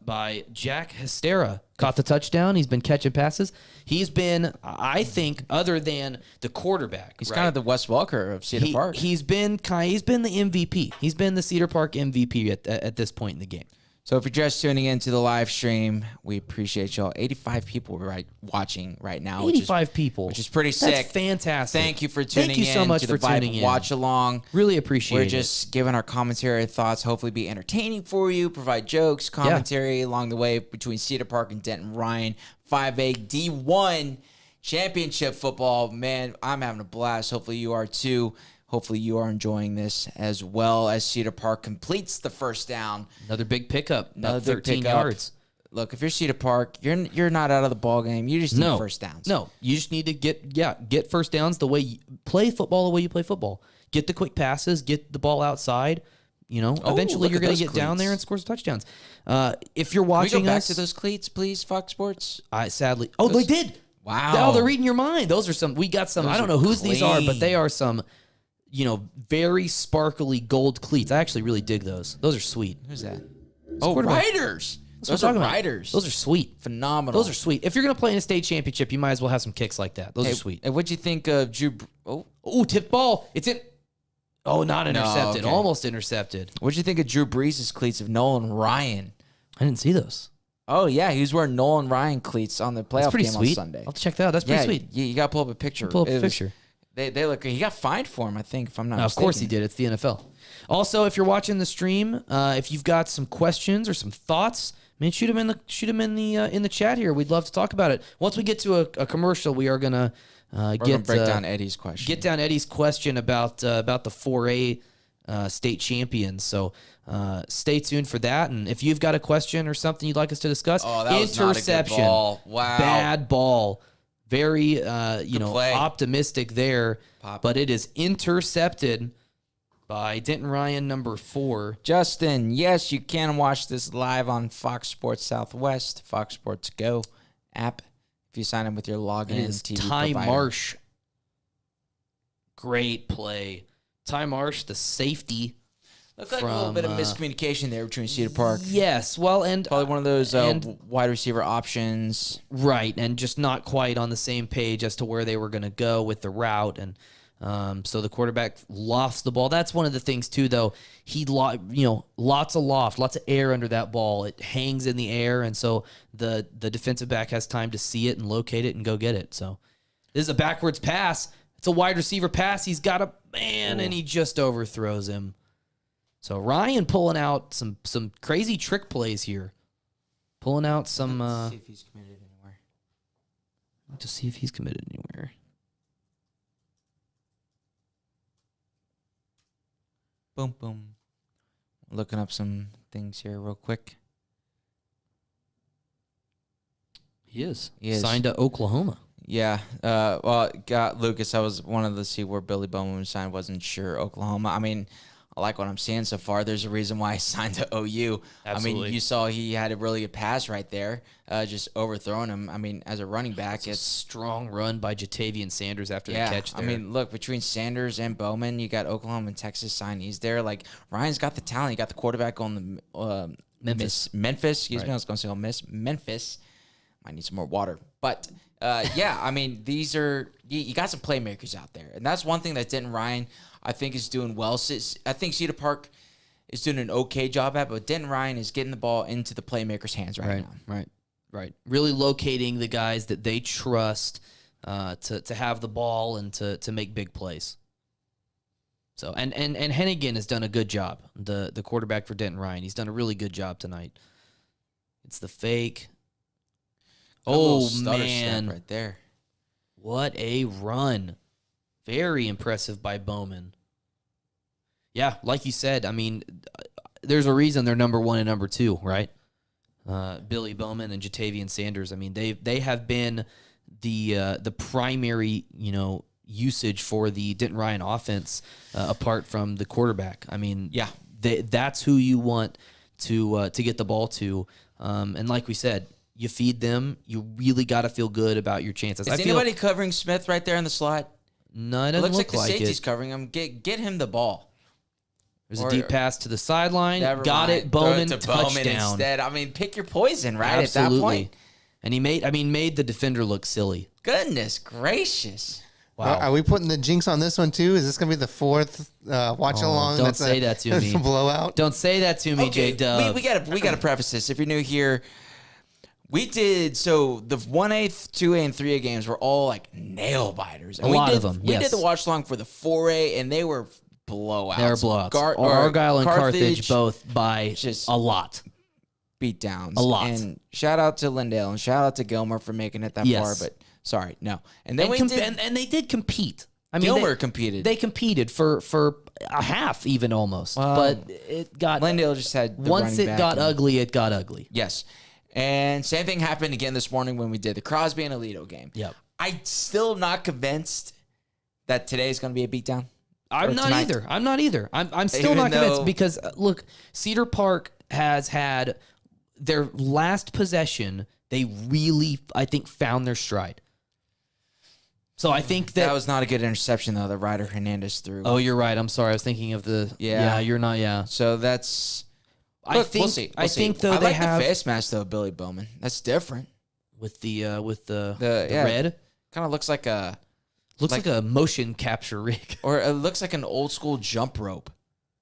by Jack Hestera. Caught the touchdown. He's been catching passes. He's been, I think, other than the quarterback. He's kind of the Wes Welker of Cedar Park. He's been the MVP. He's been the Cedar Park MVP at this point in the game. So if you're just tuning into the live stream, we appreciate y'all. 85 people watching right now. 85 people. Which is pretty sick. That's fantastic. Thank you for tuning in. Thank you so much for tuning in. Watch along. Really appreciate it. We're just giving our commentary thoughts, hopefully be entertaining for you, provide jokes, commentary along the way between Cedar Park and Denton Ryan. 5A D1 championship football. Man, I'm having a blast. Hopefully you are too. Hopefully you are enjoying this as well as Cedar Park completes the first down. Another big pickup. Another 13 yards. Look, if you're Cedar Park, you're not out of the ball game. You just need first downs. No, you just need to get first downs the way you play football, the way you play football. Get the quick passes, get the ball outside. Eventually you're going to get down there and score some touchdowns. If you're watching Can we go back to those cleats, please, Fox Sports? Sadly. Oh, they did. Wow. Now they're reading your mind. Those are some. We got some. I don't know whose these are, but they are some. Very sparkly gold cleats. I actually really dig those. Those are sweet. Who's that? Riders. Those are riders. Those are sweet. Phenomenal. Those are sweet. If you're going to play in a state championship, you might as well have some kicks like that. Those are sweet. And what'd you think of Drew? Oh, tip ball. It's in. Oh, not intercepted. No, okay. Almost intercepted. What'd you think of Drew Brees' cleats of Nolan Ryan? I didn't see those. Oh, yeah. He was wearing Nolan Ryan cleats on the playoff game sweet. on Sunday. I'll have to check that out. That's pretty sweet. You got to pull up a picture. They look. He got fined for him, I think, if I'm not mistaken. Of course he did. It's the NFL. Also, if you're watching the stream, if you've got some questions or some thoughts, shoot them in the chat here. We'd love to talk about it. Once we get to a commercial, we are gonna break down Eddie's question. Get down Eddie's question about the 4A state champions. So stay tuned for that. And if you've got a question or something you'd like us to discuss, that was not a good ball. Wow, bad ball. Very, optimistic there, but it is intercepted by Denton Ryan, number 4. Justin, yes, you can watch this live on Fox Sports Southwest, Fox Sports Go app. If you sign in with your login TV Ty provider. Marsh. Great play. Ty Marsh, the safety. Looked like a little bit of miscommunication there between Cedar Park. Yes, well, and probably one of those wide receiver options. Right, and just not quite on the same page as to where they were going to go with the route, and so the quarterback lost the ball. That's one of the things too, though. Lots of loft, lots of air under that ball. It hangs in the air, and so the defensive back has time to see it and locate it and go get it. So this is a backwards pass. It's a wide receiver pass. He's got a man, and he just overthrows him. So Ryan pulling out some crazy trick plays here. Pulling out some... Let's see if he's committed anywhere. To see if he's committed anywhere. Boom, boom. Looking up some things here real quick. He is. Signed to Oklahoma. Yeah. Lucas, I was wanted to see where Billy Bowman signed. Wasn't sure. Oklahoma. I mean... I like what I'm seeing so far. There's a reason why I signed to OU. Absolutely. I mean, you saw he had a really good pass right there, just overthrowing him. I mean, as a running back, it's a strong run by Jatavian Sanders after the catch there. I mean, look, between Sanders and Bowman, you got Oklahoma and Texas signees there. Like, Ryan's got the talent. He got the quarterback on the Memphis. Excuse me, I was going to say Ole Miss. Memphis. Might need some more water. But, I mean, these are you got some playmakers out there. And that's one thing that Denton Ryan, I think, is doing well. I think Cedar Park is doing an okay job at, but Denton Ryan is getting the ball into the playmakers' hands right now. Right. Really locating the guys that they trust to have the ball and to make big plays. So and Hennigan has done a good job. The quarterback for Denton Ryan, he's done a really good job tonight. It's the fake. A little Oh, stutter man. step right there. What a run. Very impressive by Bowman. Yeah, like you said, I mean, there's a reason they're number 1 and number 2, right? Billy Bowman and Jatavian Sanders. I mean, they have been the primary, usage for the Denton Ryan offense apart from the quarterback. I mean, Yeah. that's who you want to get the ball to. And like we said, you feed them, you really got to feel good about your chances. Is anybody covering Smith right there in the slot? No, it It doesn't looks look like the like safety's it. covering him. Get him the ball. There's a Or- deep pass to the sideline. Never Got mind. it. Bowman, Throw it to Bowman touchdown. instead. I mean, pick your poison, right? At that Absolutely. point. And he made the defender look silly. Goodness gracious. Wow. Are we putting the jinx on this one too? Is this going to be the 4th watch along? don't say that to that's me. a blowout. Don't say that to me, Okay, J-Dub. we gotta preface this. If you're new here, we did so the 1A, 2A, and 3A games were all like nail biters. And A lot we did, of them, We yes. did the watch along for the 4A, and they were blowouts. They were blowouts. or Argyle and Carthage both by just a lot. beat downs. A lot. And shout out to Lindale and shout out to Gilmer for making it that Yes. far. But sorry, no. And then And they did compete. I mean, Gilmer competed. They competed for a half, even almost. But it got Lindale just had the once running it back got and- ugly, it got ugly. Yes. And same thing happened again this morning when we did the Crosby and Alito game. Yep. I'm still not convinced that today's going to be a beatdown. I'm Or not tonight. either. I'm still Even not convinced though- because look, Cedar Park has had their last possession. They really, I think, found their stride. So I think that. That was not a good interception, though, that Ryder Hernandez threw. Oh, you're right. I'm sorry. I was thinking of the. Yeah. You're not. Yeah. So that's. I Look, think. we'll see. I think though I they like have the face mask, though, Billy Bowman. That's different. with the yeah. red. Kind of looks like a. Looks like a motion capture rig. Or it looks like an old school jump rope.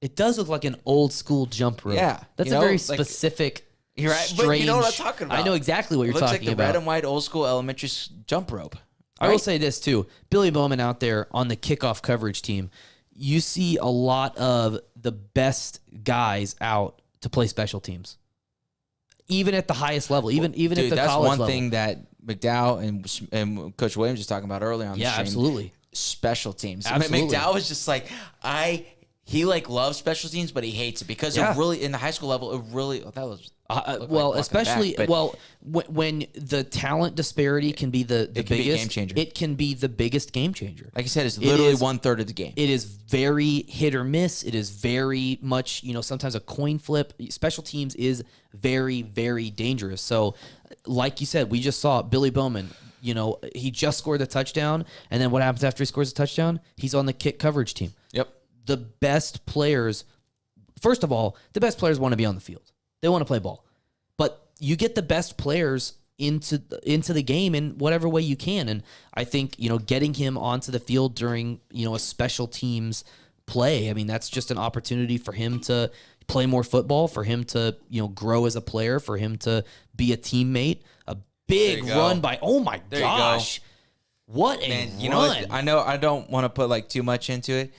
It does look like an old school jump rope. Yeah, That's you a know, very like- specific. You're right, strange, but you know what I'm talking about. I know exactly what It you're looks like talking the about. red and white old school elementary jump rope. I will right? say this too. Billy Bowman out there on the kickoff coverage team, you see a lot of the best guys out to play special teams. Even at the highest level, even Dude, at the that's college one level. thing that McDowell and Coach Williams was talking about earlier on the Yeah, stream. absolutely. Special teams. Absolutely. McDowell was just like, he loves special teams, but he hates it because Yeah. it really, in the high school level, it really, that was. looked Well, like walking especially back, but- when the talent disparity can be the It can be a biggest game changer. It can be the biggest game changer. Like I said, it's literally is- 1/3 of the game. It is very hit or miss. It is very much, sometimes a coin flip. Special teams is very, very dangerous. So, like you said, we just saw Billy Bowman. He just scored a touchdown, and then what happens after he scores a touchdown? He's on the kick coverage team. Yep. The best players, first of all, the best players want to be on the field. They want to play ball. But you get the best players into the game in whatever way you can. And I think, getting him onto the field during, a special teams play, I mean, that's just an opportunity for him to play more football, for him to, grow as a player, for him to be a teammate. A big There you go. run by, oh my There you go. gosh. What a Man, run. you know what? I know I don't want to put like too much into it.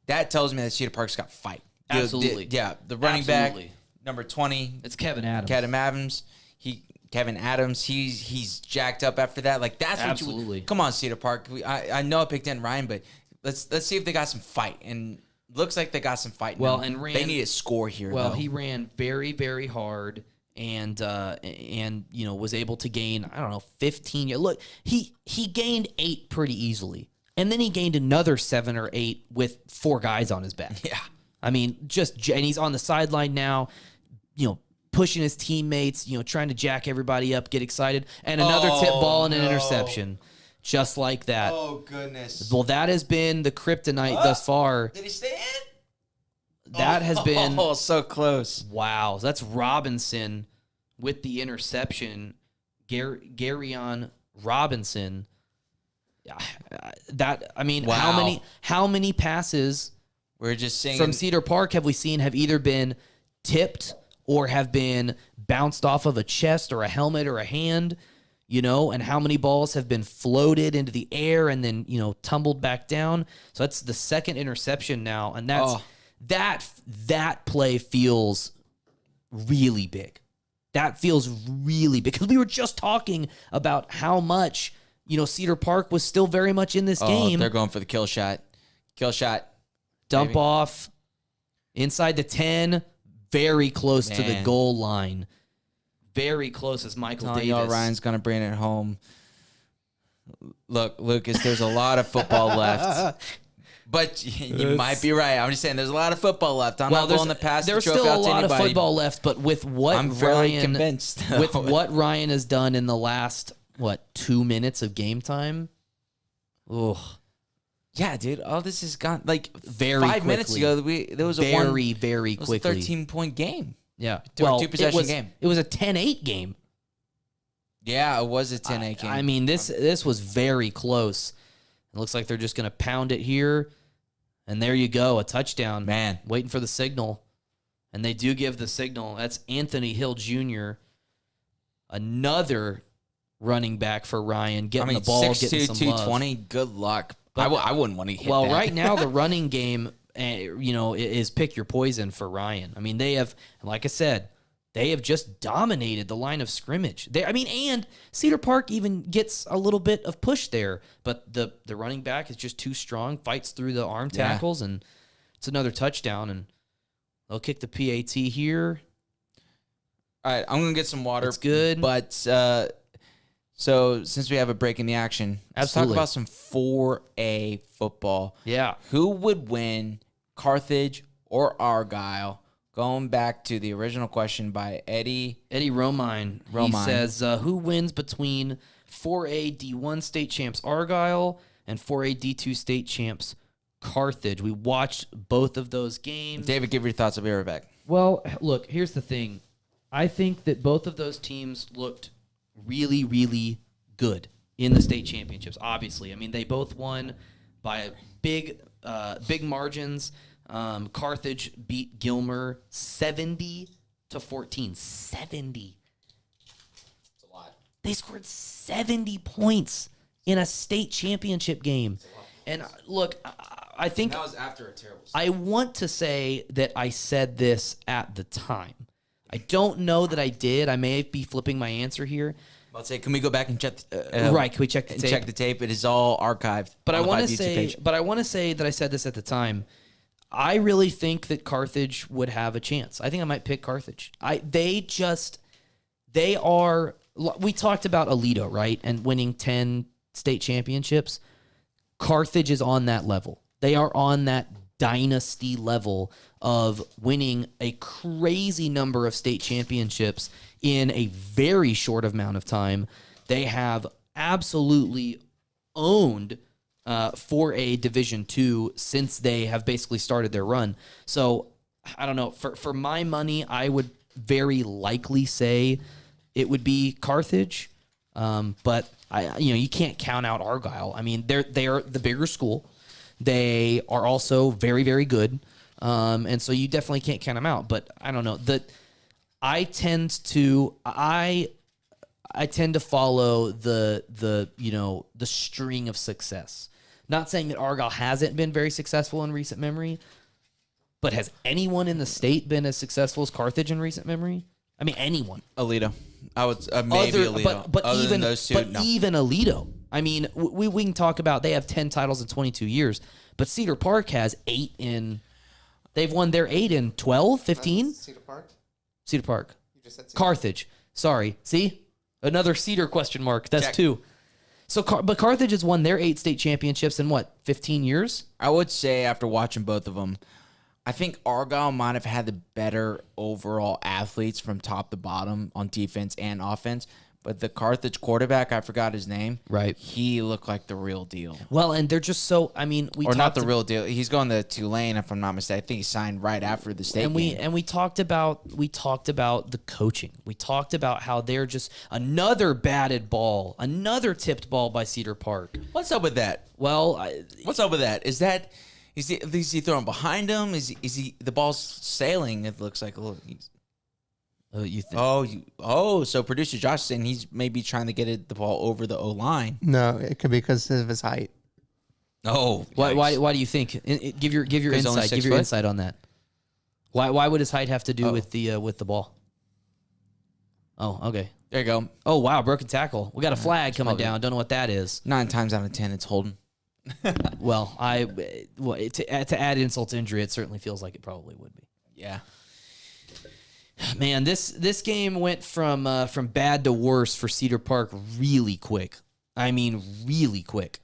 That tells me that Cedar Park's got fight. Absolutely. The running Absolutely. back, number 20, It's Kevin Adams. Kevin Adams, he's jacked up after that. Like that's Absolutely. Come on, Cedar Park. I know I picked in Ryan, but let's see if they got some fight. And looks like they got some fight. Well, now. and ran- they need a score here. Well, though. he ran very, very hard and was able to gain, 15. Look, he gained 8 pretty easily. And then he gained another 7 or 8 with 4 guys on his back. Yeah. I mean, and he's on the sideline now, pushing his teammates, trying to jack everybody up, get excited, and another tip ball and an interception. Just like that. Oh goodness. Well, that has been the kryptonite thus far. Did he stay in? That has been so close. wow. That's Robinson with the interception. Garyon Robinson. Yeah, Wow. how many passes We're just singing. from Cedar Park have we seen have either been tipped or have been bounced off of a chest or a helmet or a hand, and how many balls have been floated into the air and then, tumbled back down. So that's the second interception now. And that's that play feels really big. That feels really, because we were just talking about how much, Cedar Park was still very much in this game. They're going for the kill shot. Kill shot. Dump Maybe. off inside the 10, very close to the goal line. Very close as Michael Davis. Y'all, Ryan's going to bring it home. Look, Lucas, there's a lot of football left. But you might be right. I'm just saying there's a lot of football left. I'm not going to pass the trophy out to anybody. There's still a lot of football left, but with what I'm very convinced. With what Ryan has done in the last, 2 minutes of game time? Ugh. Yeah, dude. All this has gone very 5 quickly. Minutes ago. There was very quickly. It was a 13-point game. Yeah. Two possession game. It was a 10-8 game. Yeah, it was a 10-8 game. I mean, this was very close. It looks like they're just going to pound it here. And there you go, a touchdown. Man. Waiting for the signal. And they do give the signal. That's Anthony Hill Jr., another running back for Ryan, getting the ball, 6'2", getting some 220, love. good luck. I wouldn't want to hit that. Well, right now the running game, is pick your poison for Ryan. I mean, they have, like I said, they have just dominated the line of scrimmage. And Cedar Park even gets a little bit of push there, but the running back is just too strong, fights through the arm tackles, and it's another touchdown, and they'll kick the PAT here. All right, I'm going to get some water. It's good. But so since we have a break in the action, Absolutely. let's talk about some 4A football. Yeah. Who would win, Carthage or Argyle? Going back to the original question by Eddie Romine. He says, who wins between 4A D1 state champs Argyle and 4A D2 state champs Carthage? We watched both of those games. David, give your thoughts. I'll be right back. Well, look, here's the thing. I think that both of those teams looked really, really good in the state championships, obviously. I mean, they both won by big margins. Carthage beat Gilmer 70-14. 70. It's a lot. They scored 70 points in a state championship game. And look, I think that was after a terrible I want to say that I said this at the time. I don't know that I did. I may be flipping my answer here. I'll say, can we go back and check? Right? Can we check the tape? Check the tape. It is all archived. But I want to say, that I said this at the time. I really think that Carthage would have a chance. I think I might pick Carthage. They are. We talked about Alito, right, and winning 10 state championships. Carthage is on that level. They are on that dynasty level of winning a crazy number of state championships in a very short amount of time. They have absolutely owned 4A Division II since they have basically started their run. So, I don't know. For my money, I would very likely say it would be Carthage. But you can't count out Argyle. I mean, they are the bigger school. They are also very, very good. And so you definitely can't count them out. But I don't know. I tend to follow the string of success. Not saying that Argyle hasn't been very successful in recent memory, but has anyone in the state been as successful as Carthage in recent memory? I mean, anyone. Alito. I would maybe Alito. But Other even than those two, no. Even Alito. I mean, we can talk about they have 10 titles in 22 years, but Cedar Park has 8 in. They've won their 8 in 12, 15. Cedar Park. Cedar Park. You just said Cedar. Carthage. Sorry. See, another Cedar question mark. That's Check. 2. So, but Carthage has won their 8 state championships in 15 years? I would say after watching both of them, I think Argyle might have had the better overall athletes from top to bottom on defense and offense. But the Carthage quarterback, I forgot his name. Right. He looked like the real deal. Well, and they're just so. I mean, not the real deal. He's going to Tulane, if I'm not mistaken. I think he signed right after the state game. And we talked about the coaching. We talked about how they're just another batted ball, another tipped ball by Cedar Park. What's up with that? Well, what's up with that? Is he throwing behind him? Is he the ball's sailing? It looks like a little. You think? So producer Josh is saying he's maybe trying to get the ball over the O line. No, it could be because of his height. Oh, why do you think? Give your insight. Give your insight on that. Why would his height have to do with the ball? Oh, okay. There you go. Oh, wow, broken tackle. We got a flag coming down. Don't know what that is. 9 times out of 10, it's holding. Well, to add insult to injury, it certainly feels like it probably would be. Yeah. Man, this game went from bad to worse for Cedar Park really quick. I mean, really quick.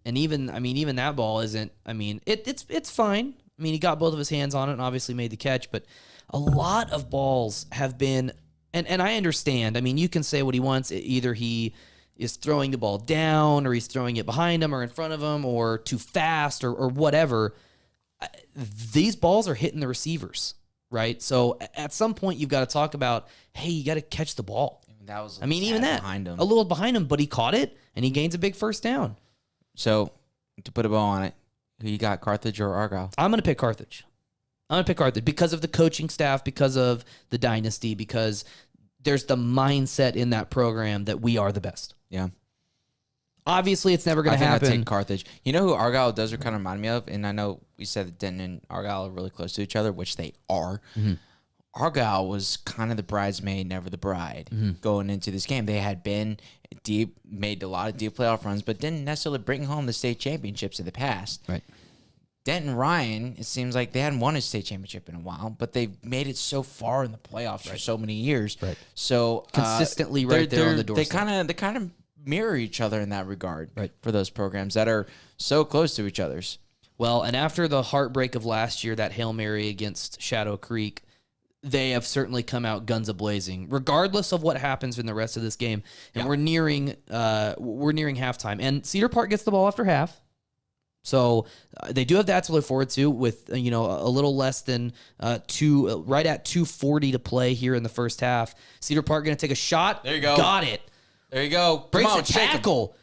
And even that ball isn't. I mean, it's fine. I mean, he got both of his hands on it and obviously made the catch, but a lot of balls have been, and I understand. I mean, you can say what he wants. Either he is throwing the ball down, or he's throwing it behind him or in front of him, or too fast, or whatever. These balls are hitting the receivers, right? So at some point, you've got to talk about, hey, you got to catch the ball. That was, even that, behind him. a little behind him, but he caught it, and he gains a big first down. So, to put a bow on it, who you got, Carthage or Argyle? I'm going to pick Carthage. Because of the coaching staff, because of the dynasty, because there's the mindset in that program that we are the best. Yeah. Obviously, it's never going to happen. I take Carthage. You know who Argyle does kind of remind me of? And I know we said that Denton and Argyle are really close to each other, which they are. Mm-hmm. Argyle was kind of the bridesmaid, never the bride, going into this game. They had been deep, made a lot of deep playoff runs, but didn't necessarily bring home the state championships in the past. Right. Denton Ryan, it seems like they hadn't won a state championship in a while, but they've made it so far in the playoffs for so many years. Right. So consistently right there on the doorstep. They kind of mirror each other in that regard, right, for those programs that are so close to each other's. Well, and after the heartbreak of last year, that Hail Mary against Shadow Creek, they have certainly come out guns a-blazing, regardless of what happens in the rest of this game. And we're nearing halftime. And Cedar Park gets the ball after half. So they do have that to look forward to with, a little less than right at 2:40 to play here in the first half. Cedar Park going to take a shot. There you go. Got it. There you go. Breaks a tackle.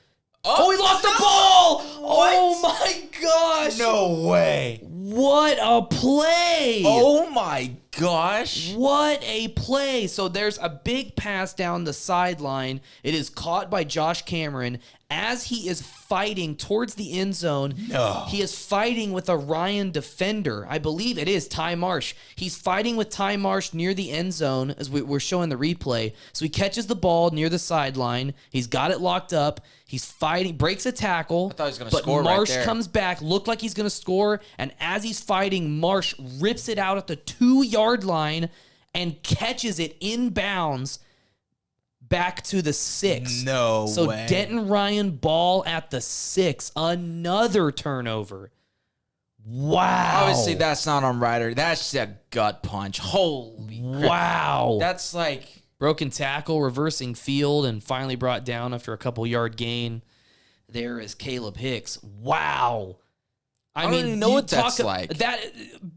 Oh, he lost the ball. What? Oh, my gosh. No way. What a play. Oh, my gosh. What a play. So there's a big pass down the sideline. It is caught by Josh Cameron as he is fighting towards the end zone. No. He is fighting with a Ryan defender. I believe it is Ty Marsh. He's fighting with Ty Marsh near the end zone as we're showing the replay. So he catches the ball near the sideline. He's got it locked up. He's fighting, breaks a tackle. I thought he was going to score Marsh right there. comes back, looked like he's going to score, and as he's fighting, Marsh rips it out at the 2-yard line and catches it inbounds back to the 6. No so way. Denton Ryan ball at the 6. Another turnover. Wow. Obviously, that's not on Ryder. That's a gut punch. Holy crap. Wow. That's like... Broken tackle, reversing field, and finally brought down after a couple-yard gain. There is Caleb Hicks. Wow. I don't even know what that's like.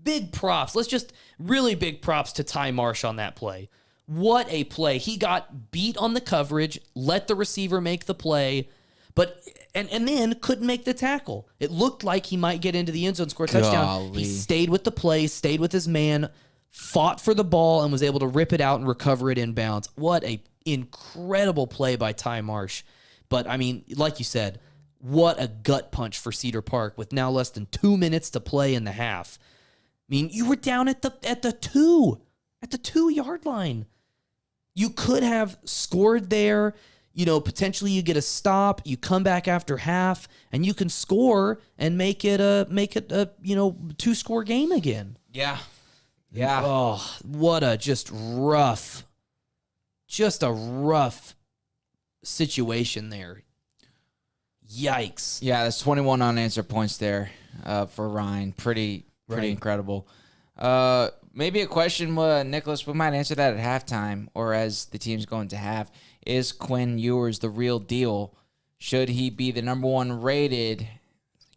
Big props. Let's just really big props to Ty Marsh on that play. What a play. He got beat on the coverage, let the receiver make the play, but and then couldn't make the tackle. It looked like he might get into the end zone, score a touchdown. He stayed with the play, stayed with his man, fought for the ball, and was able to rip it out and recover it inbounds. What a incredible play by Ty Marsh. But, I mean, like you said, what a gut punch for Cedar Park with now less than 2 minutes to play in the half. I mean, you were down at the 2-yard line. You could have scored there. Potentially you get a stop. You come back after half, and you can score and make it a 2-score game again. Yeah. Yeah. Oh, what a rough situation there. Yikes. Yeah, that's 21 unanswered points there for Ryan. Pretty incredible. Maybe a question, Nicholas, we might answer that at halftime or as the team's going to half. Is Quinn Ewers the real deal? Should he be the number 1 rated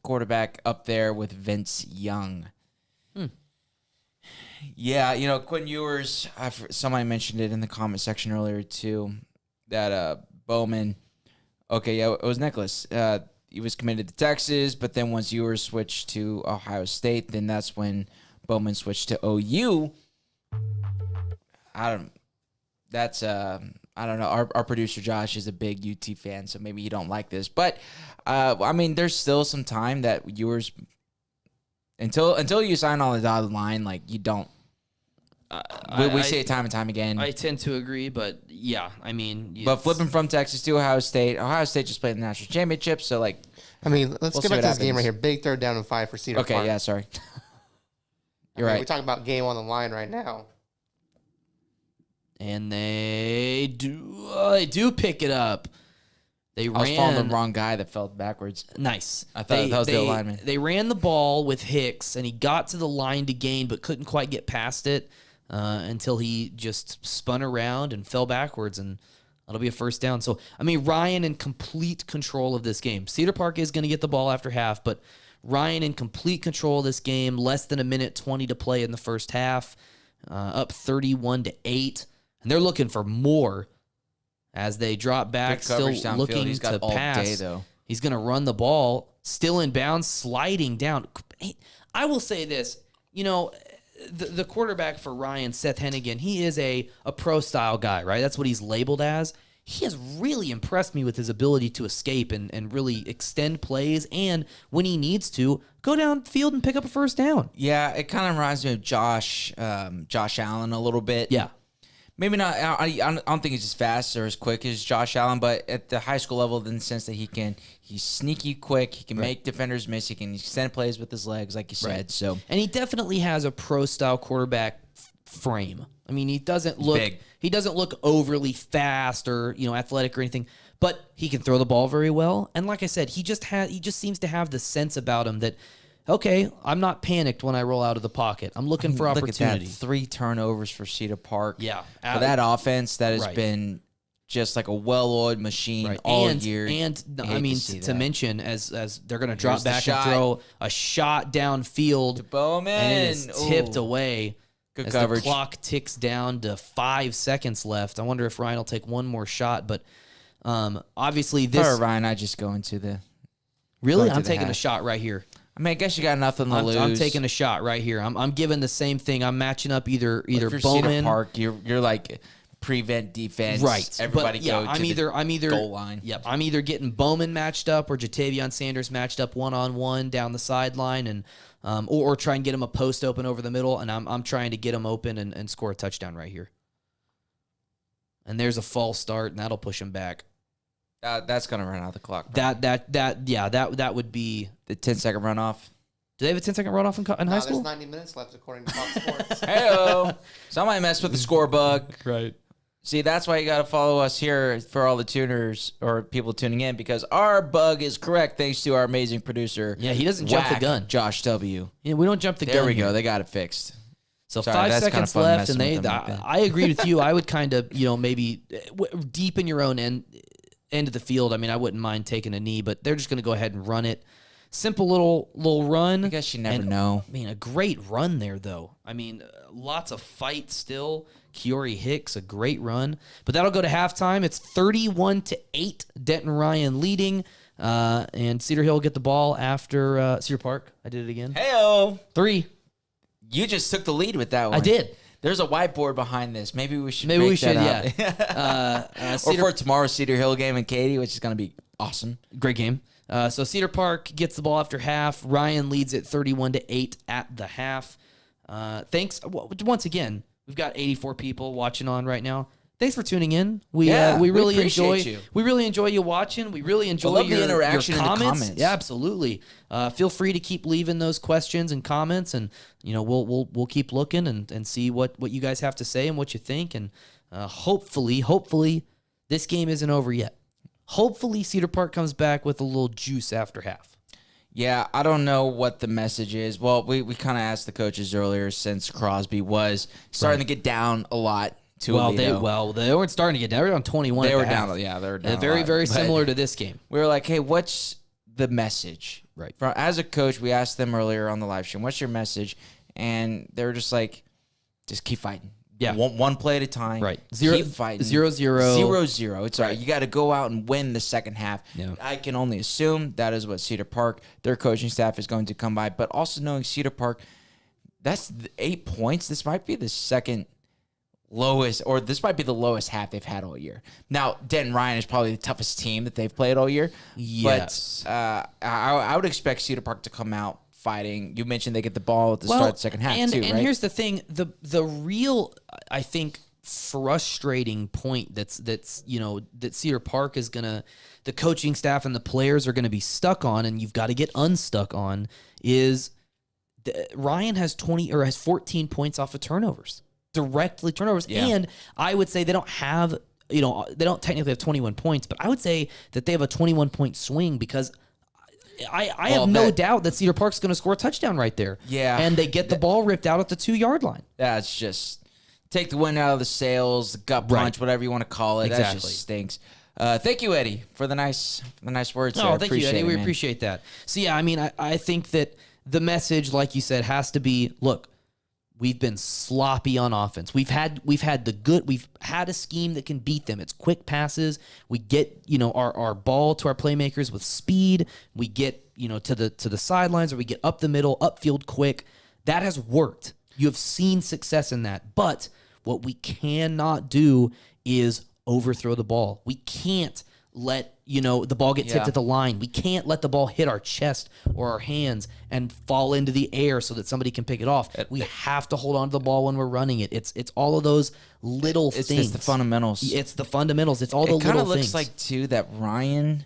quarterback up there with Vince Young? Yeah, Quinn Ewers, somebody mentioned it in the comment section earlier too, that Bowman, it was Nicholas. He was committed to Texas, but then once Ewers switched to Ohio State, then that's when Bowman switched to OU. I don't know. Our producer Josh is a big UT fan, so maybe he don't like this. But there's still some time that Ewers until you sign on the dotted line, like you don't We say it time and time again. I tend to agree, but yeah, I mean, but flipping from Texas to Ohio State just played the national championship, so like. I mean, let's We'll get see back to what this game happens. right here. Big 3rd down and 5 for Cedar Okay, Park. yeah, sorry. You're We're right. talking about game on the line right now. And they do pick it up. I was following the wrong guy that fell backwards. Nice. I thought that was the alignment. They ran the ball with Hicks, and he got to the line to gain, but couldn't quite get past it until he just spun around and fell backwards, and that'll be a first down. So, I mean, Ryan in complete control of this game. Cedar Park is going to get the ball after half, but Ryan in complete control of this game. Less than a minute 20 to play in the first half, up 31-8, and they're looking for more. As they drop back, still looking to pass. Day, though. He's going to run the ball, still in bounds, sliding down. I will say this, the quarterback for Ryan, Seth Hennigan, he is a pro-style guy, right? That's what he's labeled as. He has really impressed me with his ability to escape and really extend plays, and when he needs to, go downfield and pick up a first down. Yeah, it kind of reminds me of Josh Allen a little bit. Yeah. Maybe not. I don't think he's as fast or as quick as Josh Allen, but at the high school level, in the sense that he's sneaky quick. He can make defenders miss. He can extend plays with his legs, like you said. So, and he definitely has a pro-style quarterback frame. I mean, he doesn't look overly fast or athletic or anything, but he can throw the ball very well. And like I said, he just seems to have the sense about him that. Okay, I'm not panicked when I roll out of the pocket. I'm looking for opportunity. Look at that, 3 turnovers for Cedar Park. Yeah. For that offense that has been just like a well-oiled machine all year. And I mean, to mention, as they're going to drop back and throw a shot downfield. To Bowman. And it is tipped away. Good as coverage. The clock ticks down to 5 seconds left. I wonder if Ryan will take one more shot. But obviously this... For Ryan, I just go into the... Really? I'm taking a shot right here. I mean, I guess you got nothing to lose. I'm taking a shot right here. I'm giving the same thing. I'm matching up either Bowman. Cedar Park, you're like prevent defense. Right. Everybody go to the goal line. Yep. I'm either getting Bowman matched up or Jatavion Sanders matched up 1-on-1 down the sideline, and or try and get him a post open over the middle, and I'm trying to get him open and score a touchdown right here. And there's a false start, and that'll push him back. That's gonna run out the clock. That would be the 10-second runoff. Do they have a 10-second runoff in high school? There's 90 minutes left according to Fox Sports. Hey-o. Somebody messed with the score bug. Right. See, that's why you got to follow us here for all the tuners or people tuning in, because our bug is correct thanks to our amazing producer. Yeah, he doesn't jump the gun. Josh W. Yeah, we don't jump the gun. There we go. Here. They got it fixed. So Sorry, 5 seconds left, and I agree with you. I would kind of, maybe deep in your own end of the field. I mean, I wouldn't mind taking a knee, but they're just going to go ahead and run it. Simple little run. I guess you never know. I mean, a great run there, though. I mean, lots of fight still. Kiori Hicks, a great run. But that'll go to halftime. It's 31-8. Denton Ryan leading. And Cedar Hill will get the ball after Cedar Park. I did it again. Hey-o. 3. You just took the lead with that one. I did. There's a whiteboard behind this. Maybe we should yeah. Or for tomorrow's Cedar Hill game in Katy, which is going to be awesome. Great game. So Cedar Park gets the ball after half. Ryan leads it 31-8 at the half. Thanks. Once again, we've got 84 people watching on right now. Thanks for tuning in. We really enjoy you. We really enjoy you watching. We really enjoy the interaction your comments. in the comments. Yeah, absolutely. Feel free to keep leaving those questions and comments, and we'll keep looking and see what you guys have to say and what you think, and hopefully this game isn't over yet. Hopefully Cedar Park comes back with a little juice after half. Yeah, I don't know what the message is. Well, we kind of asked the coaches earlier, since Crosby was starting to get down a lot. They weren't starting to get down. They were down 21. They were down. Yeah, they were down. Very similar to this game. We were like, hey, what's the message? Right. As a coach, we asked them earlier on the live stream, what's your message? And they were just like, just keep fighting. Yeah. One play at a time. Right. Keep fighting. 0-0. 0-0. It's all right. You got to go out and win the second half. Yeah. I can only assume that is what Cedar Park, their coaching staff, is going to come by. But also knowing Cedar Park, that's 8 points. This might be the second lowest, or this might be the lowest half they've had all year. Now, Denton Ryan is probably the toughest team that they've played all year. Yes. But I would expect Cedar Park to come out fighting. You mentioned they get the ball at the start of the second half too, right? And here's the thing: the real, I think, frustrating point that Cedar Park is gonna, the coaching staff and the players are gonna be stuck on, and you've got to get unstuck on, is Ryan has 14 points off of turnovers, directly turnovers, and I would say they don't have. They don't technically have 21 points, but I would say that they have a 21-point swing because I have no doubt that Cedar Park's going to score a touchdown right there. Yeah. And they get the ball ripped out at the 2-yard line. That's just take the wind out of the sails, the gut punch, whatever you want to call it. Exactly. That just stinks. Thank you, Eddie, for the nice words. Oh, thank you, Eddie. We appreciate that. So, yeah, I mean, I think that the message, like you said, has to be, look, we've been sloppy on offense. We've had a scheme that can beat them. It's quick passes. We get, our ball to our playmakers with speed. We get, to the sidelines, or we get up the middle, upfield quick. That has worked. You have seen success in that. But what we cannot do is overthrow the ball. We can't let the ball get tipped at the line. We can't let the ball hit our chest or our hands and fall into the air so that somebody can pick it off. We have to hold on to the ball when we're running it. It's all of those little things. It's the fundamentals. It's the fundamentals. It's all the little things. It kind of looks like too that Ryan,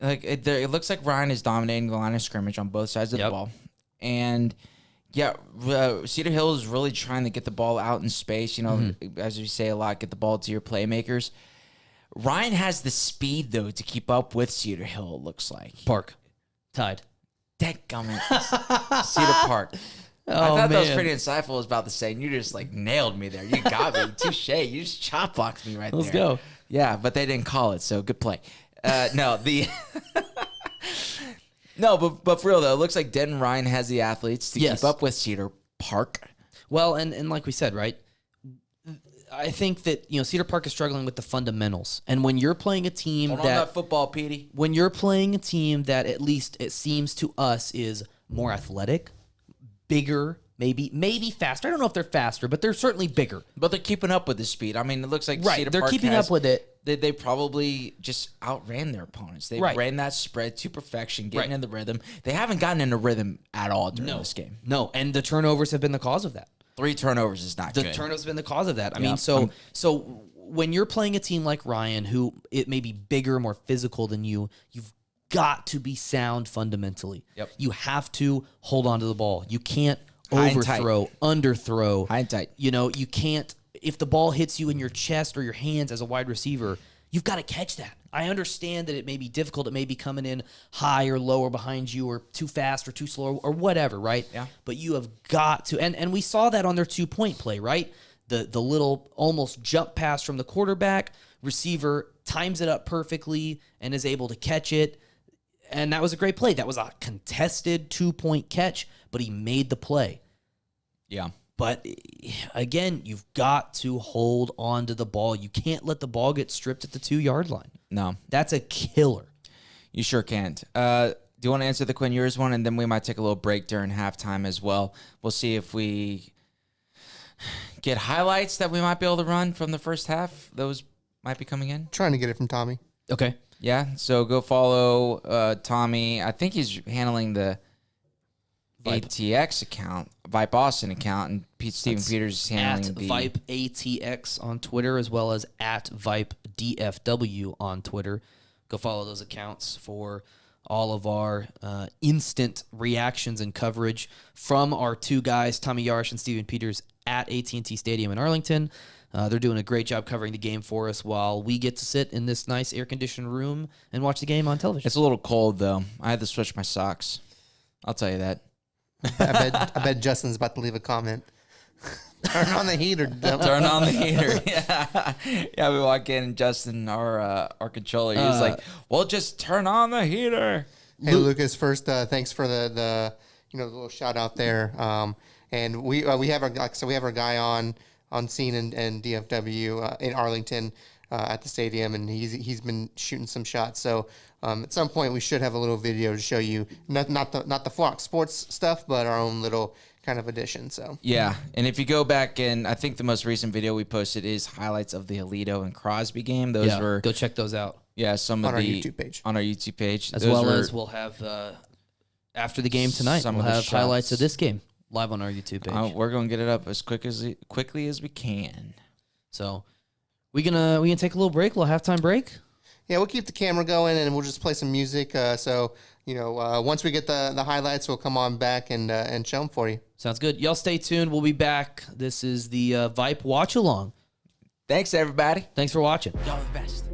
it looks like Ryan is dominating the line of scrimmage on both sides of the ball, and Cedar Hill is really trying to get the ball out in space. As we say a lot, get the ball to your playmakers. Ryan has the speed, though, to keep up with Cedar Hill, it looks like. Park. Tied. Dadgummit. Cedar Park. I thought that was pretty insightful. I was about to say, and you just, nailed me there. You got me. Touche. You just chop-blocked me right there. Let's go. Yeah, but they didn't call it, so good play. No, but for real, though, it looks like Denton Ryan has the athletes to keep up with Cedar Park. Well, and like we said, right, I think that Cedar Park is struggling with the fundamentals, and when you're playing a team that football, Petey. When you're playing a team that, at least it seems to us, is more athletic, bigger, maybe faster. I don't know if they're faster, but they're certainly bigger. But they're keeping up with the speed. I mean, it looks like Cedar they're Park keeping up with it. They probably just outran their opponents. They ran that spread to perfection, getting in the rhythm. They haven't gotten into rhythm at all during this game. No, and the turnovers have been the cause of that. 3 turnovers is not good. The turnovers have been the cause of that. I mean, so when you're playing a team like Ryan, who it may be bigger, more physical than you, you've got to be sound fundamentally. Yep. You have to hold on to the ball. You can't overthrow, underthrow. High and tight. You can't, if the ball hits you in your chest or your hands as a wide receiver, you've got to catch that. I understand that it may be difficult. It may be coming in high or low or behind you, or too fast or too slow or whatever, right? Yeah. But you have got to, and we saw that on their 2-point play, right? The little almost jump pass from the quarterback, receiver times it up perfectly and is able to catch it. And that was a great play. That was a contested 2-point catch, but he made the play. Yeah. But again, you've got to hold on to the ball. You can't let the ball get stripped at the 2-yard line. No. That's a killer. You sure can't. Do you want to answer the Quinn Ewers one? And then we might take a little break during halftime as well. We'll see if we get highlights that we might be able to run from the first half. Those might be coming in. Trying to get it from Tommy. Okay. Yeah, so go follow Tommy. I think he's handling the ATX account, VYPE Austin account, and Steven Peters is handling at the VYPE ATX on Twitter, as well as at VYPE DFW on Twitter. Go follow those accounts for all of our instant reactions and coverage from our 2 guys, Tommy Yarsh and Steven Peters, at AT&T Stadium in Arlington. They're doing a great job covering the game for us while we get to sit in this nice air-conditioned room and watch the game on television. It's a little cold, though. I had to switch my socks. I'll tell you that. I bet Justin's about to leave a comment. Turn on the heater. Turn on the heater. Yeah. We walk in, and Justin, our controller, he was like, "Well, just turn on the heater." Hey, Lucas. First, thanks for the little shout out there. And we have our guy on scene in DFW in Arlington at the stadium, and he's been shooting some shots. So at some point we should have a little video to show you not the Fox Sports stuff, but our own little kind of edition. So yeah, and if you go back, and I think the most recent video we posted is highlights of the Alito and Crosby game. Those were go check those out. Yeah, some on of our the YouTube page. On our YouTube page, as well as we'll have after the game tonight. Some We'll of the have highlights of shots. this game live on our YouTube page. We're gonna get it up as quickly as we can. So we gonna take a little break, a little halftime break. Yeah, we'll keep the camera going and we'll just play some music. So once we get the highlights, we'll come on back and show them for you. Sounds good. Y'all stay tuned. We'll be back. This is the VYPE Watch Along. Thanks, everybody. Thanks for watching. Y'all the best.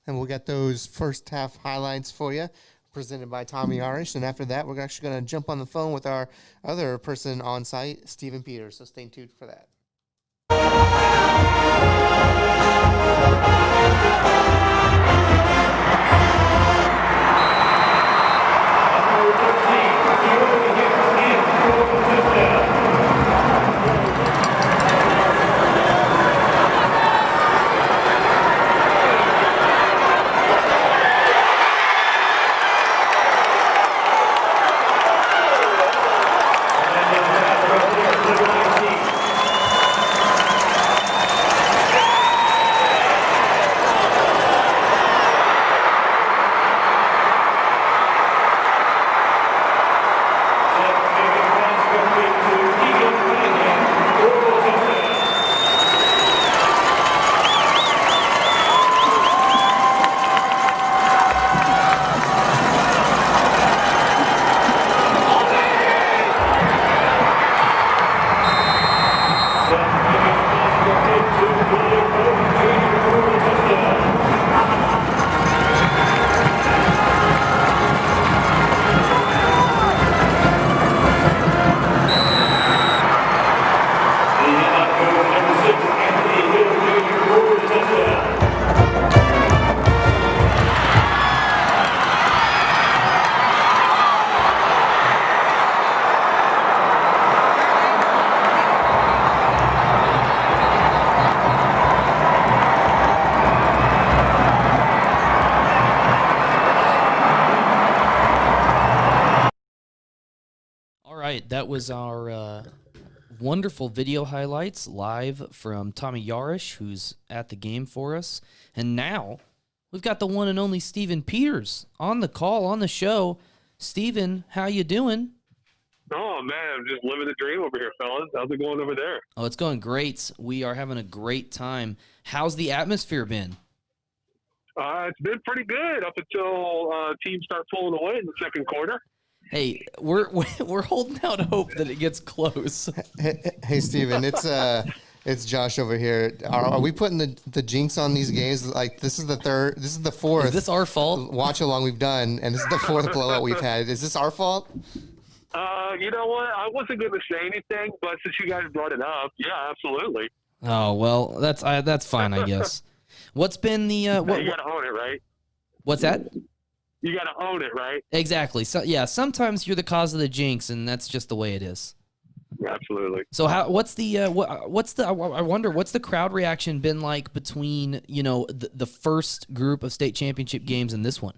and we'll get those first half highlights for you, presented by Tommy Arish. And after that, we're actually going to jump on the phone with our other person on site, Stephen Peters. So stay tuned for that. That was our wonderful video highlights live from Tommy Yarish, who's at the game for us. And now we've got the one and only Stephen Peters on the call, on the show. Stephen, how you doing? Oh, man, I'm just living the dream over here, fellas. How's it going over there? Oh, it's going great. We are having a great time. How's the atmosphere been? It's been pretty good up until teams start pulling away in the second quarter. Hey, we're holding out hope that it gets close. Hey, Steven, it's Josh over here. Are we putting the jinx on these games? Like, this is the fourth. Is this our fault? Watch along we've done, and this is the fourth blowout we've had. Is this our fault? You know what? I wasn't going to say anything, but since you guys brought it up, yeah, absolutely. Oh well, that's fine, I guess. What's been the you got to own it, right? What's that? You got to own it, right? Exactly. So yeah, sometimes you're the cause of the jinx, and that's just the way it is. Absolutely. So I wonder what's the crowd reaction been like between the first group of state championship games and this one?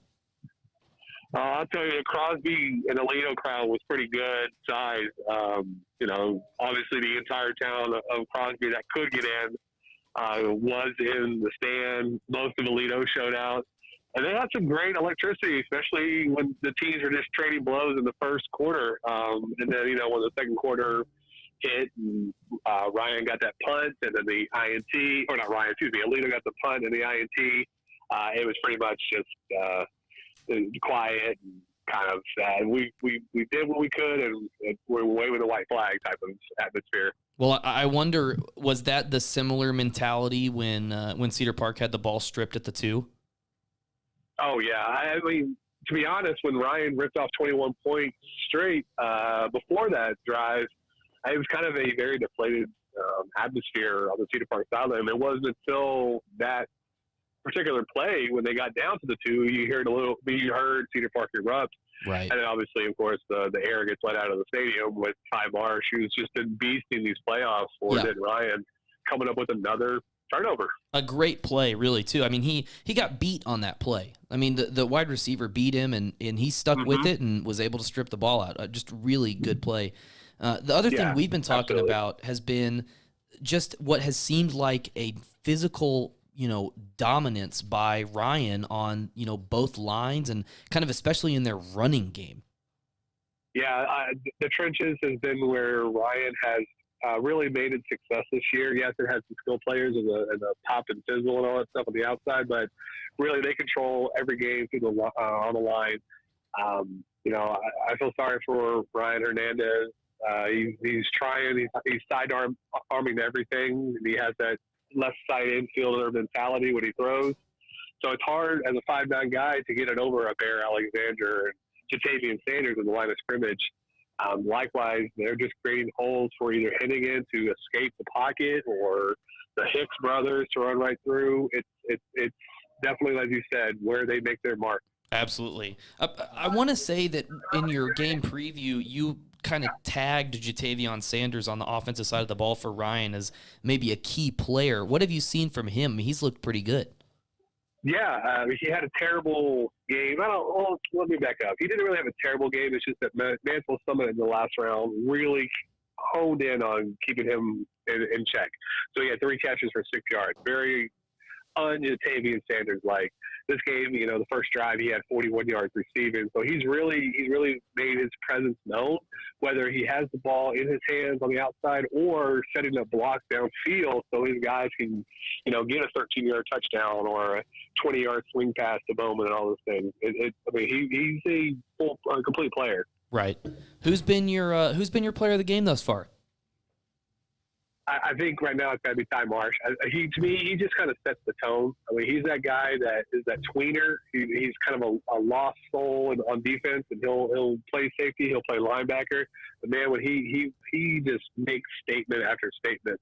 I'll tell you, the Crosby and Alito crowd was pretty good size. Obviously the entire town of Crosby that could get in was in the stand. Most of Alito showed out. And they had some great electricity, especially when the teams were just trading blows in the first quarter. And then, when the second quarter hit and Ryan got that punt and then the INT, or not Ryan, excuse me, Alito got the punt and the INT, it was pretty much just quiet and kind of we did what we could and we're waving the white flag type of atmosphere. Well, I wonder, was that the similar mentality when Cedar Park had the ball stripped at the 2? Oh, yeah. I mean, to be honest, when Ryan ripped off 21 points straight before that drive, it was kind of a very deflated atmosphere on the Cedar Park sideline. It wasn't until that particular play when they got down to the 2, you heard Cedar Park erupt. Right. And then obviously, of course, the air gets let out of the stadium with Ty Marsh, who's just been beasting these playoffs for Ryan, coming up with another turnover. A great play, really, too. I mean, he got beat on that play. I mean, the wide receiver beat him, and he stuck with it and was able to strip the ball out. Just really good play. The other thing we've been talking about has been just what has seemed like a physical, dominance by Ryan on, both lines and kind of especially in their running game. Yeah, the trenches has been where Ryan has really made its success this year. Yes, it has some skill players and the pop and fizzle and all that stuff on the outside, but really they control every game through on the line. I feel sorry for Ryan Hernandez. He's trying. He's arming everything. He has that left side infielder mentality when he throws. So it's hard as a 5'9" guy to get it over a Bear Alexander and Jatavian Sanders in the line of scrimmage. Likewise, they're just creating holes for either hitting in to escape the pocket or the Hicks brothers to run right through. It's definitely, as you said, where they make their mark. Absolutely. I want to say that in your game preview, you kind of tagged Jatavian Sanders on the offensive side of the ball for Ryan as maybe a key player. What have you seen from him? He's looked pretty good. Yeah, he had a terrible game. Let me back up. He didn't really have a terrible game. It's just that Mansell Summit in the last round really honed in on keeping him in check. So he had 3 catches for 6 yards. Very un-Jatavian Sanders-like. This game, the first drive he had 41 yards receiving. So he's really made his presence known, whether he has the ball in his hands on the outside or setting up blocks downfield so his guys can, get a 13-yard touchdown or a 20-yard swing pass to Bowman and all those things. He's a complete player. Right. Who's been your player of the game thus far? I think right now it's got to be Ty Marsh. To me, he just kind of sets the tone. He's that guy that is that tweener. He's kind of a lost soul on defense, and he'll play safety, he'll play linebacker. But man, when he just makes statement after statement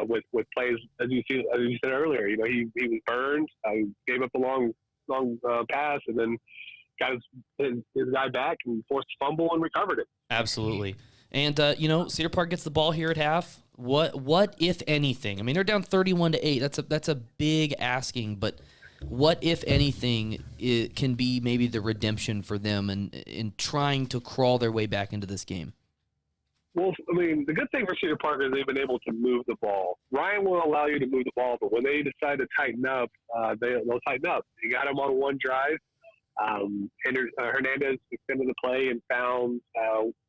with plays, as you said earlier. He was burned, gave up a long pass, and then got his guy back and forced a fumble and recovered it. Absolutely. And Cedar Park gets the ball here at half. What if anything? I mean, they're down 31-8. That's a big asking, but what if anything it can be maybe the redemption for them in trying to crawl their way back into this game? Well, the good thing for Cedar Park is they've been able to move the ball. Ryan will allow you to move the ball, but when they decide to tighten up, they'll tighten up. You got them on one drive. Hernandez extended the play and found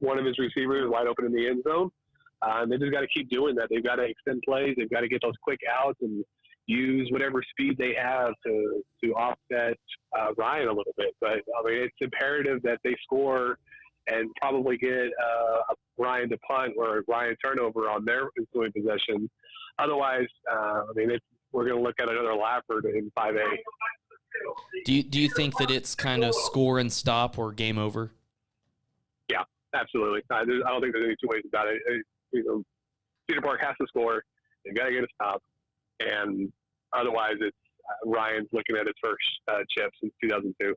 one of his receivers wide open in the end zone. They just got to keep doing that. They've got to extend plays. They've got to get those quick outs and use whatever speed they have to offset Ryan a little bit. But it's imperative that they score and probably get Ryan to punt or Ryan turnover on their ensuing possession. Otherwise, we're going to look at another lapper in 5A. Do you think that it's kind of score and stop or game over? Yeah, absolutely. I don't think there's any two ways about it. Cedar Park has to score. They've got to get a stop, and otherwise, it's Ryan's looking at his first chip since 2002.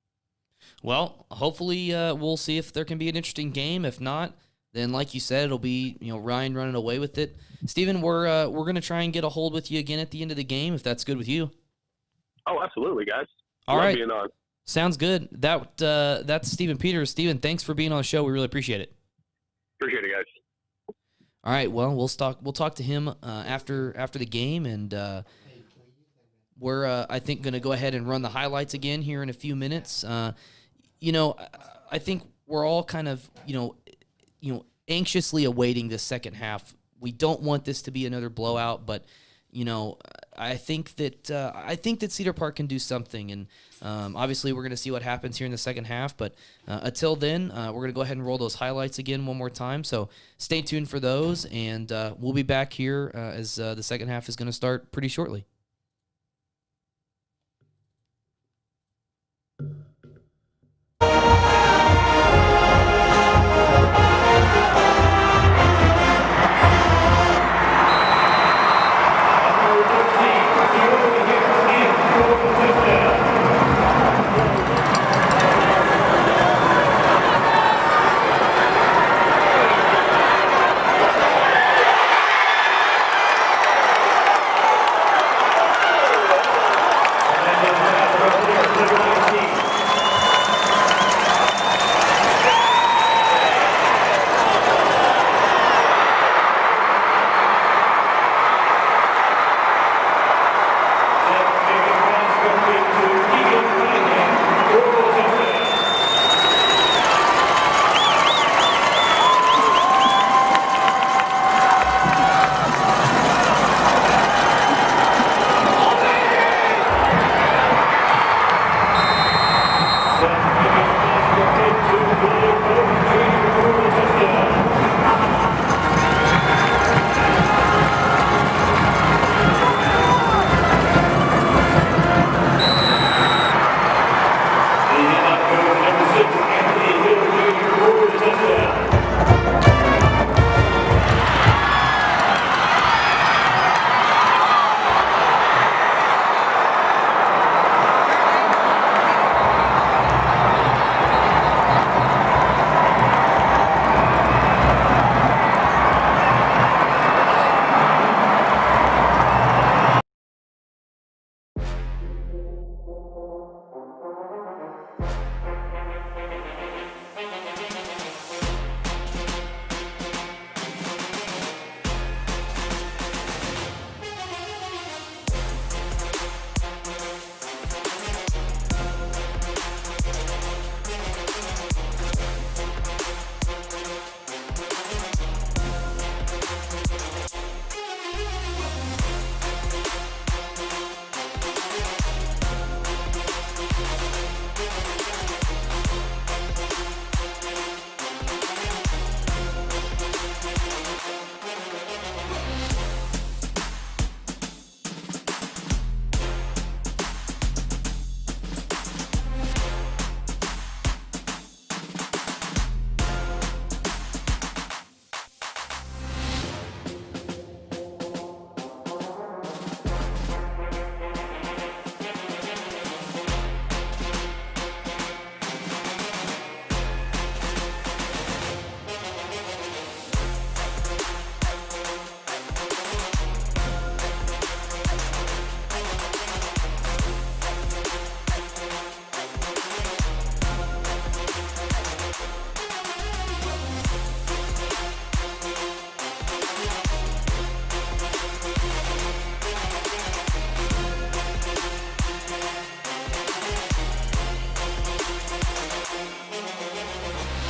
Well, hopefully we'll see if there can be an interesting game. If not, then like you said, it'll be Ryan running away with it. Steven, we're going to try and get a hold with you again at the end of the game, if that's good with you. Oh, absolutely, guys. All Love right. being on. Sounds good. That's Steven Peters. Steven, thanks for being on the show. We really appreciate it. Appreciate it, guys. All right. Well, we'll talk to him after the game, and we're I think going to go ahead and run the highlights again here in a few minutes. I think we're all kind of anxiously awaiting this second half. We don't want this to be another blowout, but I think that Cedar Park can do something, and obviously we're going to see what happens here in the second half. But until then, we're going to go ahead and roll those highlights again one more time. So stay tuned for those, and we'll be back here as the second half is going to start pretty shortly.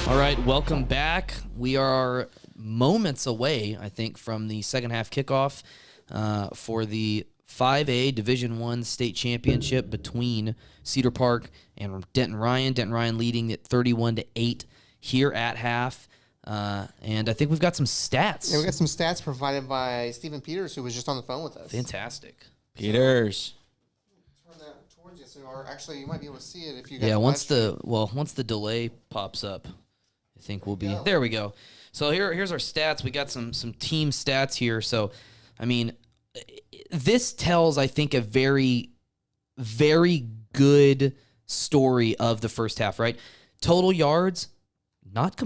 All right, welcome back. We are moments away, I think, from the second half kickoff for the 5A Division I state championship between Cedar Park and Denton Ryan. Denton Ryan leading at 31-8 here at half. And I think we've got some stats. Yeah, we got some stats provided by Stephen Peters, who was just on the phone with us. Fantastic. Peters. Turn that towards you, or actually, you might be able to see it if you got Once the delay pops up, I think we'll be there. We go. So here's our stats. We got some team stats here. So, I mean, this tells, I think, a very, very good story of the first half. Right, total yards. Not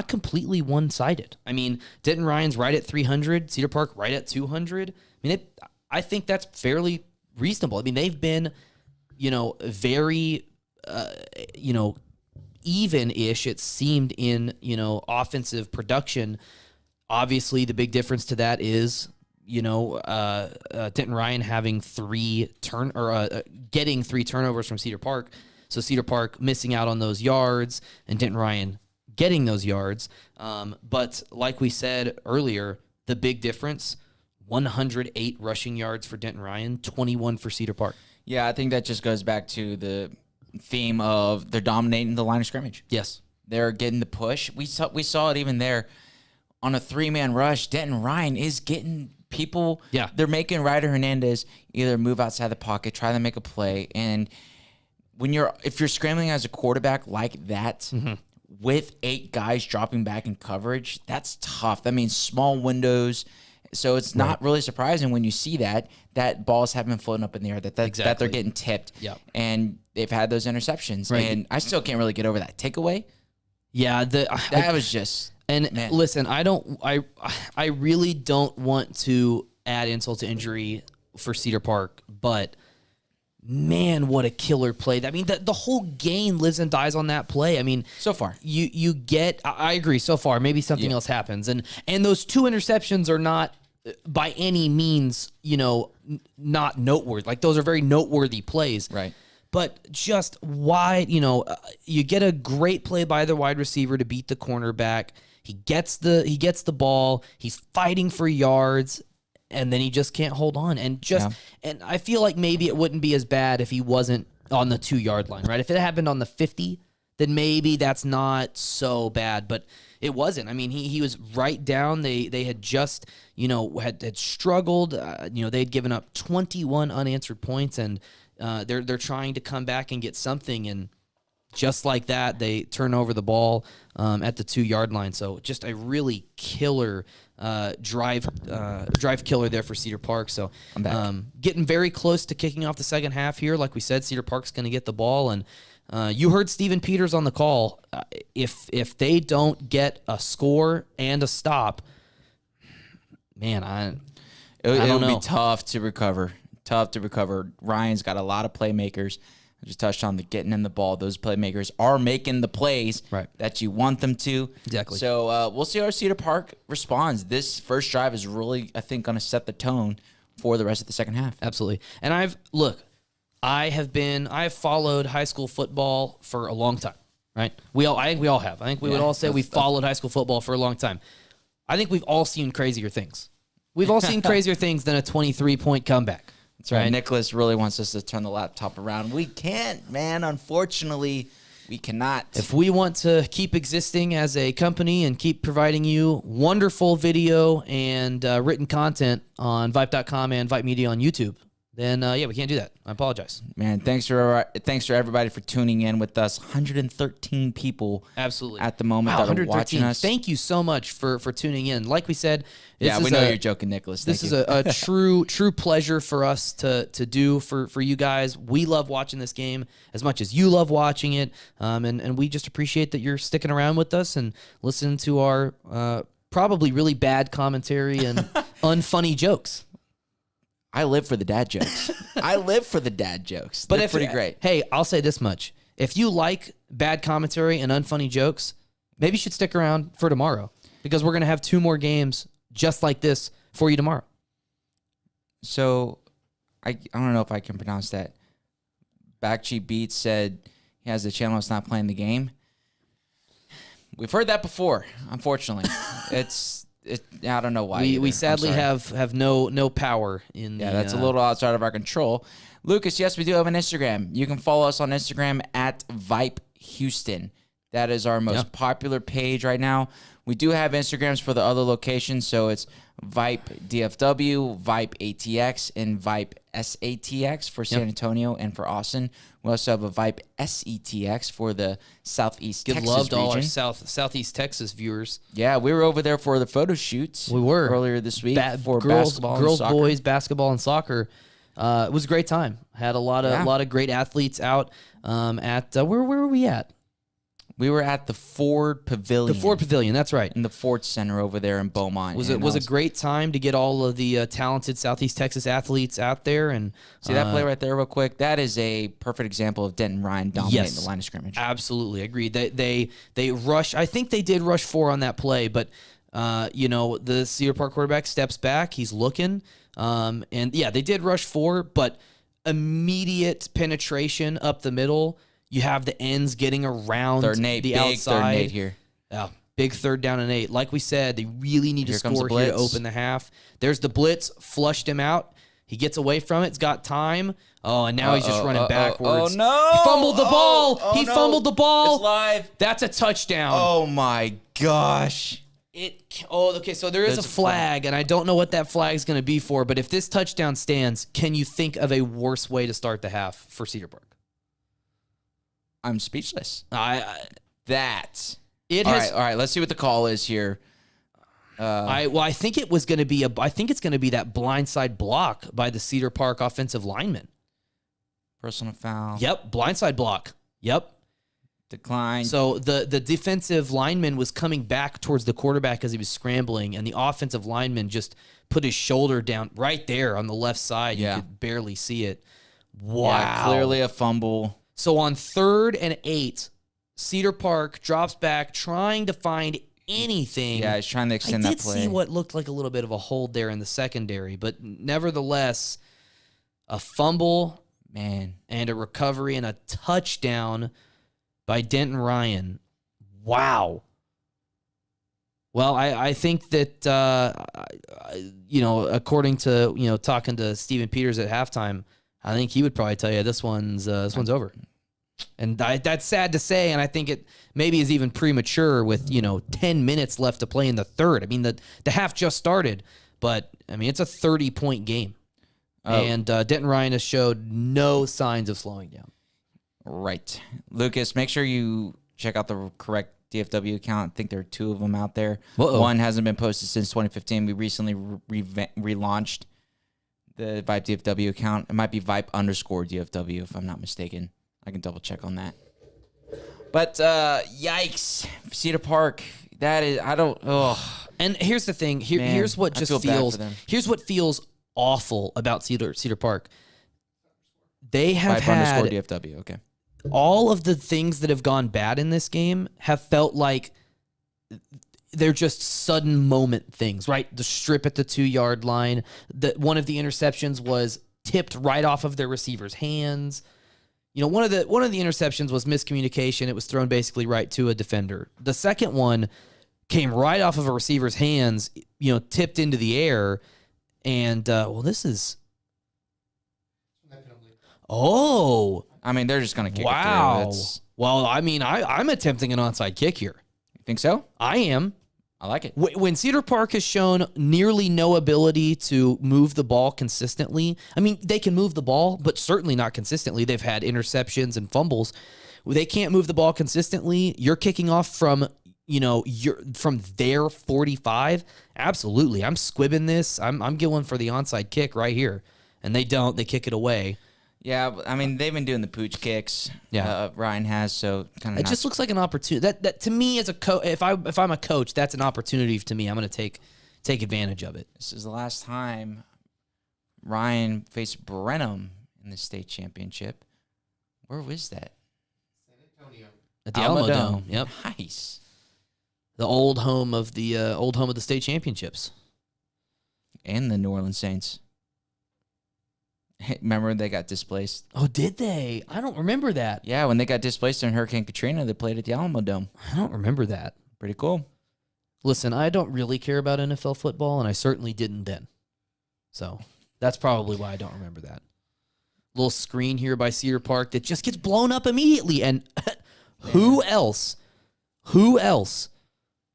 completely one-sided. I mean, Denton Ryan's right at 300, Cedar Park right at 200. I mean, I think that's fairly reasonable. I mean, they've been, very, even-ish, it seemed, in, offensive production. Obviously, the big difference to that is, Denton Ryan having getting 3 turnovers from Cedar Park. So Cedar Park missing out on those yards, and Denton Ryan getting those yards. But like we said earlier, the big difference, 108 rushing yards for Denton Ryan, 21 for Cedar Park. Yeah, I think that just goes back to the theme of they're dominating the line of scrimmage. Yes. They're getting the push. We saw it even there on a 3-man rush. Denton Ryan is getting people. Yeah. They're making Ryder Hernandez either move outside the pocket, try to make a play. And if you're scrambling as a quarterback like that, with 8 guys dropping back in coverage, that's tough. That means small windows. So it's not really surprising when you see that balls have been floating up in the air, that they're getting tipped. Yep. And they've had those interceptions. Right. And I still can't really get over that takeaway. Yeah, that was just... And man. Listen, I really don't want to add insult to injury for Cedar Park, but... man, what a killer play. I mean, the whole game lives and dies on that play. I mean, so far. You get, I agree, so far. Maybe something else happens. And those 2 interceptions are not by any means, not noteworthy. Like, those are very noteworthy plays. Right. But just wide, you get a great play by the wide receiver to beat the cornerback. He gets the ball. He's fighting for yards. And then he just can't hold on. And and I feel like maybe it wouldn't be as bad if he wasn't on the 2-yard line, right? If it happened on the 50, then maybe that's not so bad. But it wasn't. I mean, he was right down. They had just, had struggled. They'd given up 21 unanswered points, and they're trying to come back and get something. And just like that, they turn over the ball at the 2-yard line. So just a really killer drive killer there for Cedar Park. So getting very close to kicking off the second half here. Like we said, Cedar Park's going to get the ball, and you heard Stephen Peters on the call. If they don't get a score and a stop, man, it'll be tough to recover. Ryan's got a lot of playmakers. I just touched on the getting in the ball. Those playmakers are making the plays that you want them to. Exactly. So we'll see how Cedar Park responds. This first drive is really, I think, going to set the tone for the rest of the second half. Absolutely. And I've followed high school football for a long time, right? I think we all have. I think we would all say we followed high school football for a long time. I think we've all seen crazier things. We've all seen crazier things than a 23-point comeback. That's right. Nicholas really wants us to turn the laptop around. We can't, man. Unfortunately, we cannot. If we want to keep existing as a company and keep providing you wonderful video and written content on VYPE.com and VYPE Media on YouTube, then we can't do that. I apologize. Man, thanks for everybody for tuning in with us. 113 people absolutely at the moment that are watching us. Thank you so much for tuning in. Like we said, we know you're joking, Nicholas. This is a true pleasure for us to do for you guys. We love watching this game as much as you love watching it, and we just appreciate that you're sticking around with us and listening to our probably really bad commentary and unfunny jokes. I live for the dad jokes. But they're pretty great. Hey, I'll say this much. If you like bad commentary and unfunny jokes, maybe you should stick around for tomorrow, because we're going to have 2 more games just like this for you tomorrow. So, I don't know if I can pronounce that. Backcheat Beats said he has the channel that's not playing the game. We've heard that before. Unfortunately, I don't know why. We sadly have no power in. That's a little outside of our control. Lucas, yes, we do have an Instagram. You can follow us on Instagram at VYPE Houston. That is our most popular page right now. We do have Instagrams for the other locations, so it's VYPE DFW, VYPE ATX, and VYPE SATX for San Antonio and for Austin. We also have a VYPE SETX for the Southeast Texas region. Give love to all our Southeast Texas viewers. Yeah, we were over there for the photo shoots. We were earlier this week for girls, basketball, boys, basketball, and soccer. It was a great time. Had a lot of great athletes out. At where were we at? We were at the Ford Pavilion. The Ford Pavilion, that's right. In the Ford Center over there in Beaumont. It was a great time to get all of the talented Southeast Texas athletes out there. And see that play right there real quick? That is a perfect example of Denton Ryan dominating the line of scrimmage. Absolutely, agreed. They rush. I think they did rush 4 on that play, but the Cedar Park quarterback steps back. He's looking. They did rush 4, but immediate penetration up the middle. You have the ends getting around the outside. Third and 8 here. Yeah, big 3rd down and 8. Like we said, they really need to score here to open the half. There's the blitz, flushed him out. He gets away from it. It's got time. Oh, and now he's just running backwards. Oh, no. He fumbled the ball. He fumbled the ball. It's live. That's a touchdown. Oh, my gosh. Okay, so there's a flag, and I don't know what that flag is going to be for, but if this touchdown stands, can you think of a worse way to start the half for Cedar Park? I'm speechless. All right, let's see what the call is here. I think it was going to be I think it's going to be that blindside block by the Cedar Park offensive lineman. Personal foul. Yep, blindside block. Yep. Decline. So the defensive lineman was coming back towards the quarterback as he was scrambling, and the offensive lineman just put his shoulder down right there on the left side. You could barely see it. Wow. Yeah, clearly a fumble. So on 3rd and 8, Cedar Park drops back, trying to find anything. Yeah, he's trying to extend that play. I did see what looked like a little bit of a hold there in the secondary, but nevertheless, a fumble, and a recovery and a touchdown by Denton Ryan. Wow. Well, I think that according to talking to Steven Peters at halftime, I think he would probably tell you this one's over. And that's sad to say, and I think it maybe is even premature with 10 minutes left to play in the 3rd. I mean, the half just started, but I mean it's a 30-point game, and Denton Ryan has showed no signs of slowing down. Right, Lucas. Make sure you check out the correct DFW account. I think there are 2 of them out there. One hasn't been posted since 2015. We recently relaunched the VYPE DFW account. It might be VYPE_DFW if I'm not mistaken. I can double check on that. But yikes, Cedar Park. That is, I don't. Oh. And here's the thing. Here's what just feels. Here's what feels awful about Cedar Park. They have had DFW. Okay. All of the things that have gone bad in this game have felt like they're just sudden moment things, right? The strip at the 2-yard line. One of the interceptions was tipped right off of their receiver's hands. One of the interceptions was miscommunication. It was thrown basically right to a defender. The second one came right off of a receiver's hands, tipped into the air. And, this is... Oh. I mean, they're just going to kick it through. Well, I mean, I'm attempting an onside kick here. You think so? I am. I like it. When Cedar Park has shown nearly no ability to move the ball consistently, I mean, they can move the ball, but certainly not consistently. They've had interceptions and fumbles. They can't move the ball consistently. You're kicking off from from their 45. Absolutely. I'm squibbing this. I'm going for the onside kick right here. And they don't. They kick it away. Yeah, I mean, they've been doing the pooch kicks. Yeah, Ryan has, so kind of. It just looks like an opportunity. That to me as a coach, if I'm a coach, that's an opportunity to me. I'm going to take advantage of it. This is the last time Ryan faced Brenham in the state championship. Where was that? San Antonio. At the Alamo Dome. Yep. Nice. The old home of the state championships. And the New Orleans Saints. Remember they got displaced? Oh, did they? I don't remember that. Yeah, when they got displaced in Hurricane Katrina, they played at the Alamo Dome. I don't remember that. Pretty cool. Listen, I don't really care about NFL football, and I certainly didn't then. So that's probably why I don't remember that. Little screen here by Cedar Park that just gets blown up immediately. And who else?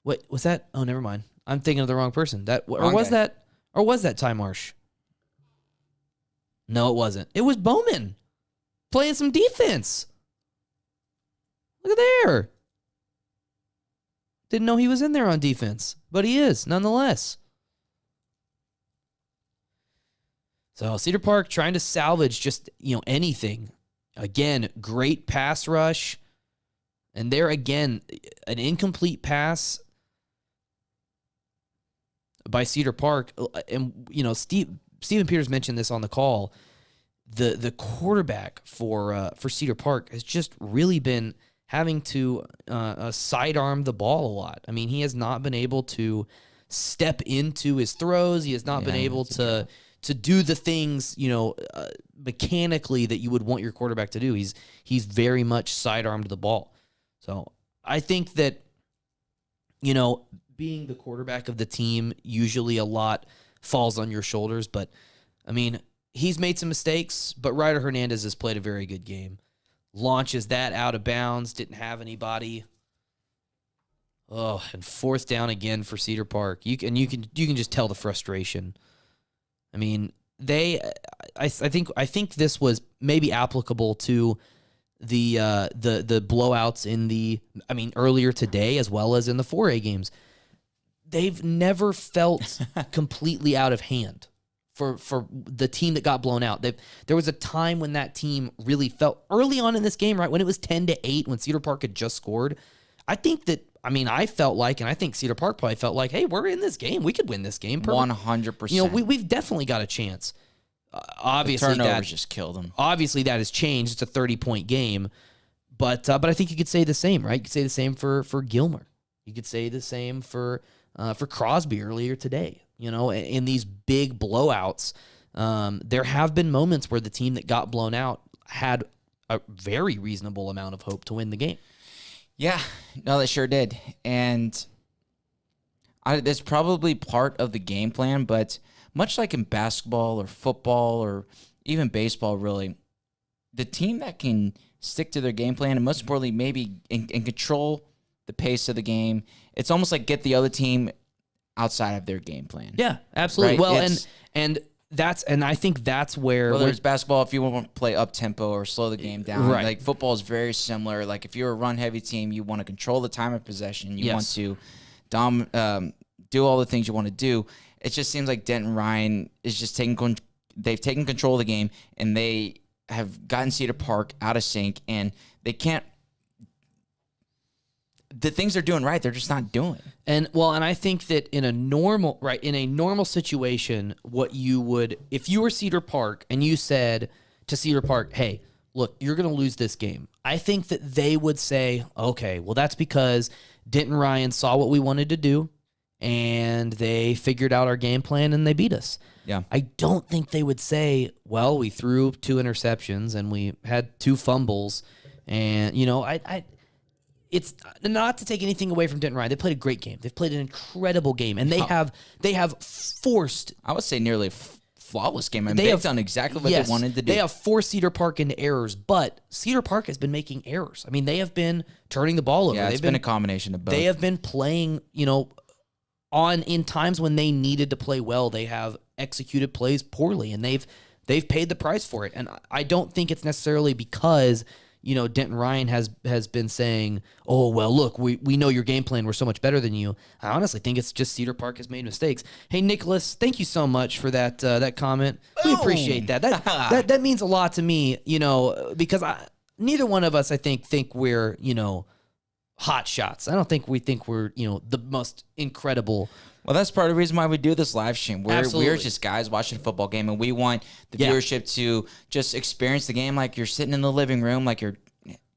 Wait, was that? Oh, never mind. I'm thinking of the wrong person. Was that Ty Marsh? No, it wasn't. It was Bowman playing some defense. Look at there. Didn't know he was in there on defense, but he is nonetheless. So Cedar Park trying to salvage just, anything. Again, great pass rush. And there again, an incomplete pass by Cedar Park. And, Stephen Peters mentioned this on the call. The quarterback for Cedar Park has just really been having to sidearm the ball a lot. I mean, he has not been able to step into his throws. He has not been able to do the things, mechanically that you would want your quarterback to do. He's very much sidearmed the ball. So I think that, being the quarterback of the team, usually a lot falls on your shoulders. But, I mean, he's made some mistakes, but Ryder Hernandez has played a very good game. Launches that out of bounds, didn't have anybody. Oh, and fourth down again for Cedar Park. You can just tell the frustration. I mean, I think this was maybe applicable to the blowouts earlier today as well as in the 4A games. They've never felt completely out of hand for the team that got blown out. There was a time when that team really felt early on in this game, right, when it was 10-8, when Cedar Park had just scored. I think that, I felt like, and I think Cedar Park probably felt like, hey, we're in this game. We could win this game. 100%. We've definitely got a chance. Obviously, the turnovers just killed them. Obviously, that has changed. It's a 30-point game. But I think you could say the same, right? You could say the same for Gilmer. You could say the same for Crosby earlier today. In these big blowouts, there have been moments where the team that got blown out had a very reasonable amount of hope to win the game. Yeah, no, they sure did. And that's probably part of the game plan, but much like in basketball or football or even baseball, really, the team that can stick to their game plan and most importantly, maybe and control the pace of the game, it's almost like get the other team outside of their game plan. Yeah, absolutely. Right? Well, and I think that's where whether it's basketball, if you want to play up tempo or slow the game down, right. Like football is very similar. Like if you're a run heavy team, you want to control the time of possession. You want to do all the things you want to do. It just seems like Denton Ryan is just they've taken control of the game and they have gotten Cedar Park out of sync and they can't. The things they're doing right, they're just not doing. And I think that in a normal situation, what you would, if you were Cedar Park and you said to Cedar Park, hey, look, you're going to lose this game. I think that they would say, okay, well, that's because Denton Ryan saw what we wanted to do and they figured out our game plan and they beat us. Yeah. I don't think they would say, well, we threw 2 interceptions and we had 2 fumbles and, it's not to take anything away from Denton Ryan. They played a great game. They've played an incredible game, and they have forced. I would say nearly a flawless game. They've done exactly what they wanted to do. They have forced Cedar Park into errors, but Cedar Park has been making errors. They have been turning the ball over. Yeah, it's been a combination of both. They have been playing, in times when they needed to play well. They have executed plays poorly, and they've paid the price for it. And I don't think it's necessarily because Denton Ryan has been saying, oh, well, look, we know your game plan. We're so much better than you. I honestly think it's just Cedar Park has made mistakes. Hey, Nicholas, thank you so much for that comment. We appreciate that. That means a lot to me, because neither one of us, I think we're, hot shots. I don't think we're, the most incredible. Well, that's part of the reason why we do this live stream. Absolutely. We're just guys watching a football game, and we want the viewership to just experience the game like you're sitting in the living room, like you're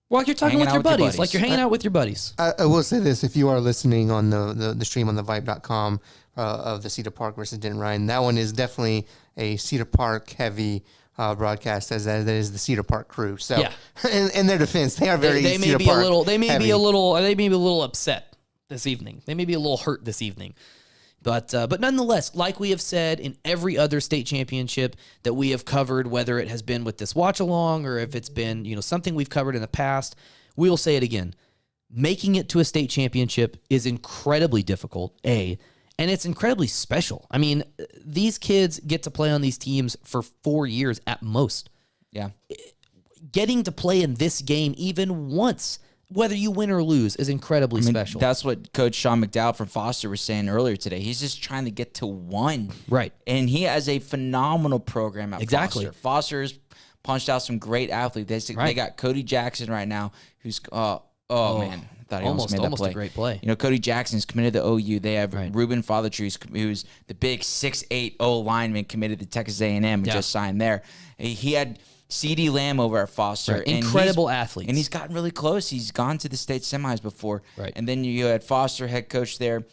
talking with your buddies, like you're hanging out with your buddies. I will say this: if you are listening on the stream on the VYPE.com of the Cedar Park versus Denton Ryan, that one is definitely a Cedar Park heavy broadcast, as that is the Cedar Park crew. So, in their defense, they are very. They may Cedar be Park a little. They may heavy. be a little. They may be a little upset this evening. They may be a little hurt this evening. But nonetheless, like we have said in every other state championship that we have covered, whether it has been with this watch along or if it's been, something we've covered in the past, we will say it again. Making it to a state championship is incredibly difficult, and it's incredibly special. I mean, these kids get to play on these teams for 4 years at most. Yeah. Getting to play in this game even once, whether you win or lose, is incredibly special. That's what Coach Sean McDowell from Foster was saying earlier today. He's just trying to get to one. Right. And he has a phenomenal program at Exactly. Foster. Foster's punched out some great athletes. They got Cody Jackson right now, who's man, I thought he almost made that play. A great play. Cody Jackson's committed to OU. They have Ruben Fathertrees, who's the big 6'8" O lineman, committed to Texas A&M and just signed there. He had C.D. Lamb over at Foster. Right. Incredible athletes. And he's gotten really close. He's gone to the state semis before. Right. And then you had Foster head coach there,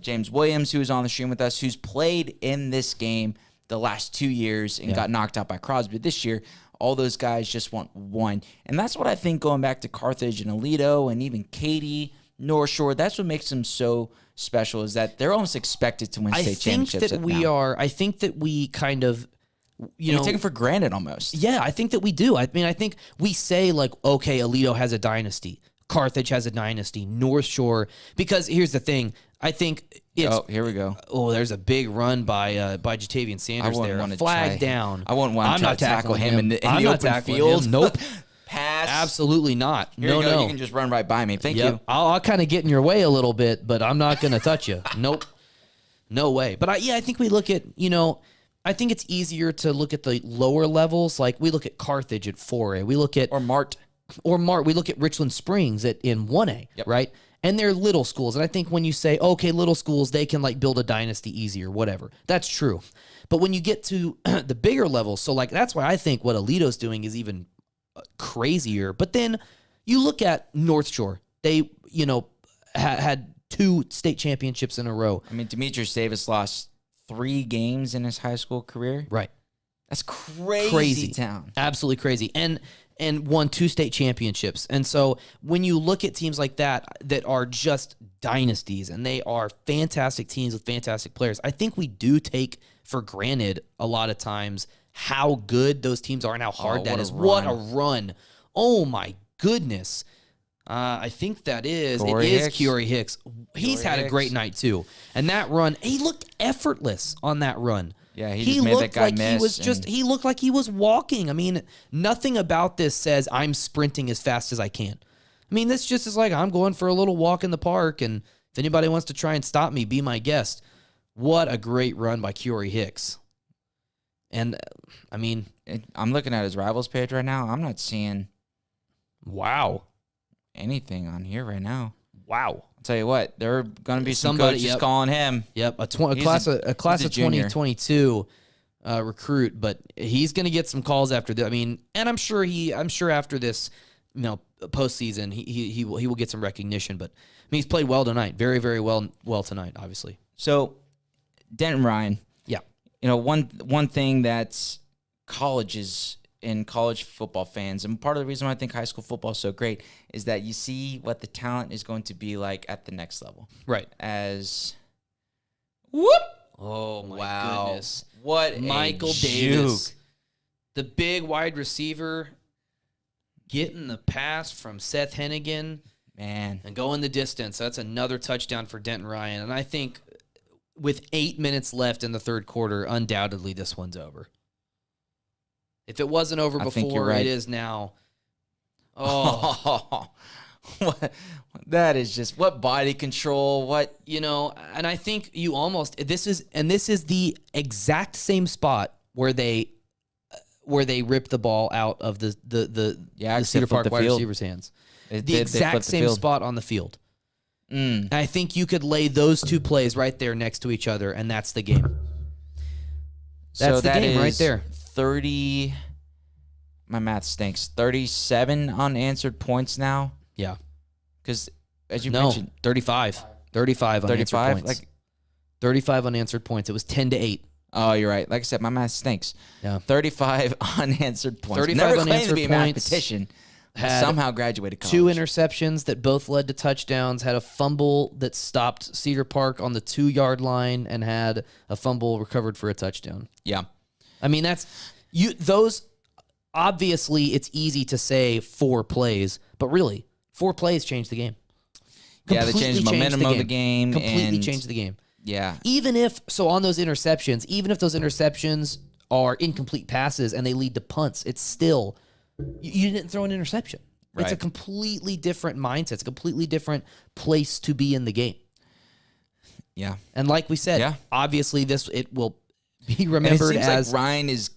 James Williams, who was on the stream with us, who's played in this game the last 2 years and got knocked out by Crosby this year. All those guys just want one. And that's what I think, going back to Carthage and Aledo and even Katy, North Shore, that's what makes them so special, is that they're almost expected to win state championships. I think that we kind of, we take it for granted almost. Yeah, I think that we do. I mean, I think we say, like, okay, Aledo has a dynasty. Carthage has a dynasty. North Shore. Because here's the thing. I think it's... Oh, here we go. Oh, there's a big run by Jatavian Sanders there. Flag down. I wouldn't want to try to tackle him in the open field. Nope. Pass. Absolutely not. Here you go. You can just run right by me. Thank you. I'll kind of get in your way a little bit, but I'm not going to touch you. Nope. No way. But I think we look at, I think it's easier to look at the lower levels. Like, we look at Carthage at 4A. We look at... Or Mart. We look at Richland Springs in 1A, right? And they're little schools. And I think when you say, okay, little schools, they can, like, build a dynasty easier, whatever. That's true. But when you get to the bigger levels, so, like, that's why I think what Aledo's doing is even crazier. But then you look at North Shore. They, had 2 state championships in a row. I mean, Demetrius Davis lost 3 games in his high school career. Right. That's crazy town. Absolutely crazy. And won 2 state championships. And so when you look at teams like that are just dynasties, and they are fantastic teams with fantastic players, I think we do take for granted a lot of times how good those teams are and how hard that is. What a run. Oh my goodness. I think it is Kiori Hicks. He's had a great night too. And that run, he looked effortless on that run. Yeah, he just made that guy miss. He looked like he was walking. I mean, nothing about this says I'm sprinting as fast as I can. I mean, this just is like, I'm going for a little walk in the park, and if anybody wants to try and stop me, be my guest. What a great run by Kiori Hicks. And, I mean... I'm looking at his rivals page right now. I'm not seeing... Wow. Anything on here right now. Wow. I'll tell you what, there are going to be some coaches calling him. Yep, a class of 2022 recruit, but he's going to get some calls after this. I mean, and I'm sure after this, postseason, he will get some recognition. But I mean, he's played well tonight, very, very well tonight, obviously. So, Denton Ryan. Yeah. One thing that's colleges and college football fans, and part of the reason why I think high school football is so great is that you see what the talent is going to be like at the next level. Right. Oh, my goodness. What Michael Davis, the big wide receiver, getting the pass from Seth Hennigan, man, and going the distance. That's another touchdown for Denton Ryan. And I think with 8 minutes left in the third quarter, undoubtedly this one's over. If it wasn't over before, it is now. Oh, that is just what body control. What and I think you almost this is the exact same spot where they ripped the ball out of the Cedar Park wide receiver's hands. The exact same spot on the field. And I think you could lay those 2 plays right there next to each other, and that's the game. That's the game right there. 30, my math stinks, 37 unanswered points now. Yeah. Because, as you mentioned... 35. 35 unanswered points. Like 35 unanswered points. It was 10-8. Oh, you're right. Like I said, my math stinks. Yeah. 35 unanswered points. 35 Never claimed unanswered to be a mathematician, had somehow graduated college. 2 interceptions that both led to touchdowns, had a fumble that stopped Cedar Park on the 2-yard line, and had a fumble recovered for a touchdown. Yeah. I mean, those obviously it's easy to say 4 plays, but really 4 plays changed the game. Yeah, they changed the momentum of the game. Completely and changed the game. Yeah. On those interceptions, even if those interceptions are incomplete passes and they lead to punts, it's still, you didn't throw an interception. It's a Right. completely different mindset. It's a completely different place to be in the game. Yeah. And like we said, Yeah. obviously it will be And it remembered seems as like Ryan is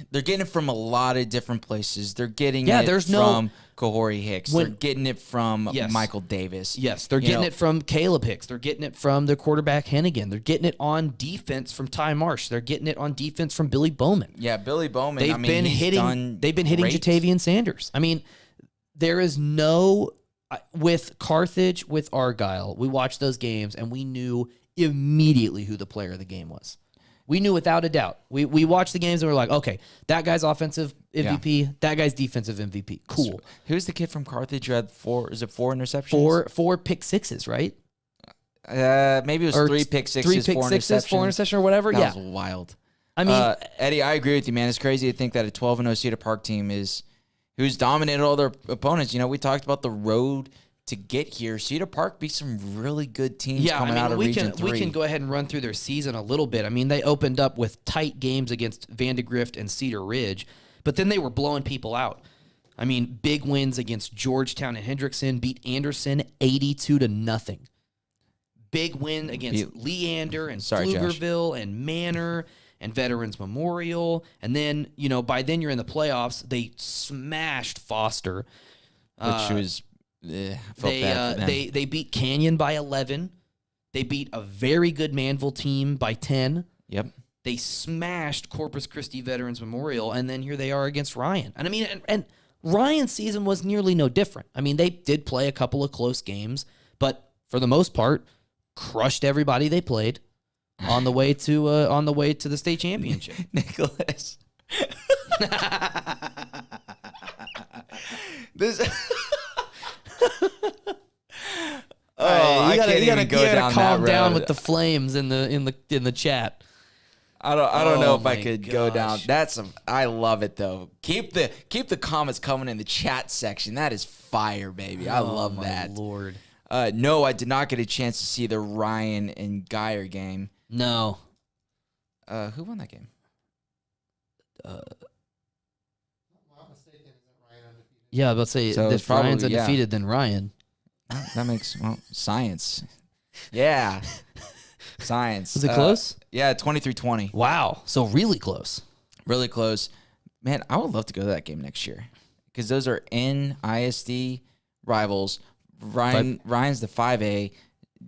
they're getting it from a lot of different places. They're getting Yeah, it there's no- from Kahori Hicks. They're getting it from Yes. Michael Davis. Yes, they're getting it from Caleb Hicks. They're getting it from their quarterback Hennigan. They're getting it on defense from Ty Marsh. They're getting it on defense from Billy Bowman. Yeah, Billy Bowman. They've been hitting great. Jatavian Sanders. I mean, there is no with Carthage, with Argyle. We watched those games and we knew immediately who the player of the game was. We knew without a doubt. We watched the games and we were like, okay, that guy's offensive MVP, that guy's defensive MVP. Cool. Who's the kid from Carthage who had 4 interceptions? Four pick sixes, right? Maybe it was Or 3 pick sixes, 3 pick 4 sixes, 4 interceptions. interceptions or whatever. That Yeah. was wild. I mean, Eddie, I agree with you, man. It's crazy to think that a 12-0 Cedar Park team who's dominated all their opponents. We talked about the road to get here. Cedar Park beat some really good teams coming out of Region 3. We can go ahead and run through their season a little bit. I mean, they opened up with tight games against Vandegrift and Cedar Ridge, but then they were blowing people out. I mean, big wins against Georgetown and Hendrickson, beat Anderson 82-0. Big win against Leander and Pflugerville and Manor and Veterans Memorial. And then, by then you're in the playoffs. They smashed Foster. Which was... I felt bad for them. They beat Canyon by 11. They beat a very good Manville team by 10. Yep. They smashed Corpus Christi Veterans Memorial, and then here they are against Ryan. And I mean, and Ryan's season was nearly no different. I mean, they did play a couple of close games, but for the most part, crushed everybody they played on the way to the state championship. Nicholas. This. You gotta down calm that down road. with the flames in the chat. I don't know if I my could go down. gosh. I love it though. Keep the comments coming in the chat section. That is fire, baby. I love my that. Lord. No, I did not get a chance to see the Ryan and Geyer game. No. Who won that game? Yeah, I was about to say, So it's if Ryan's probably- yeah. undefeated, then Ryan. That makes science. Yeah. Science. Was it close? Yeah, 23-20. Wow. So really close. Really close. Man, I would love to go to that game next year because those are in ISD rivals. Ryan's the 5A,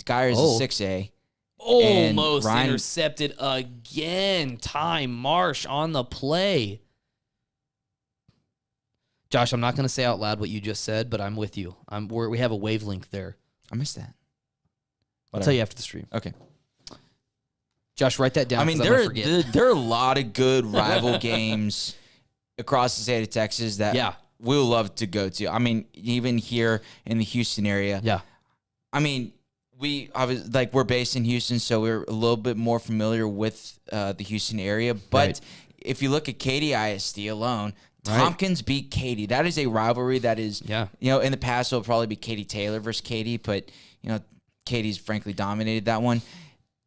Geyer's the 6A. and Almost Ryan- intercepted again. Ty Marsh on the play. Josh, I'm not going to say out loud what you just said, but I'm with you. We have a wavelength there. I missed that. I'll tell you after the stream. Okay. Josh, write that down. I mean, 'cause I'm gonna forget. there are a lot of good rival games across the state of Texas that we'll love to go to. I mean, even here in the Houston area. Yeah. I mean, we're based in Houston, so we're a little bit more familiar with the Houston area. But Right. if you look at Katy ISD alone, Tompkins beat Katy. That is a rivalry that is, in the past it'll probably be Katy Taylor versus Katy, but Katy's frankly dominated that one.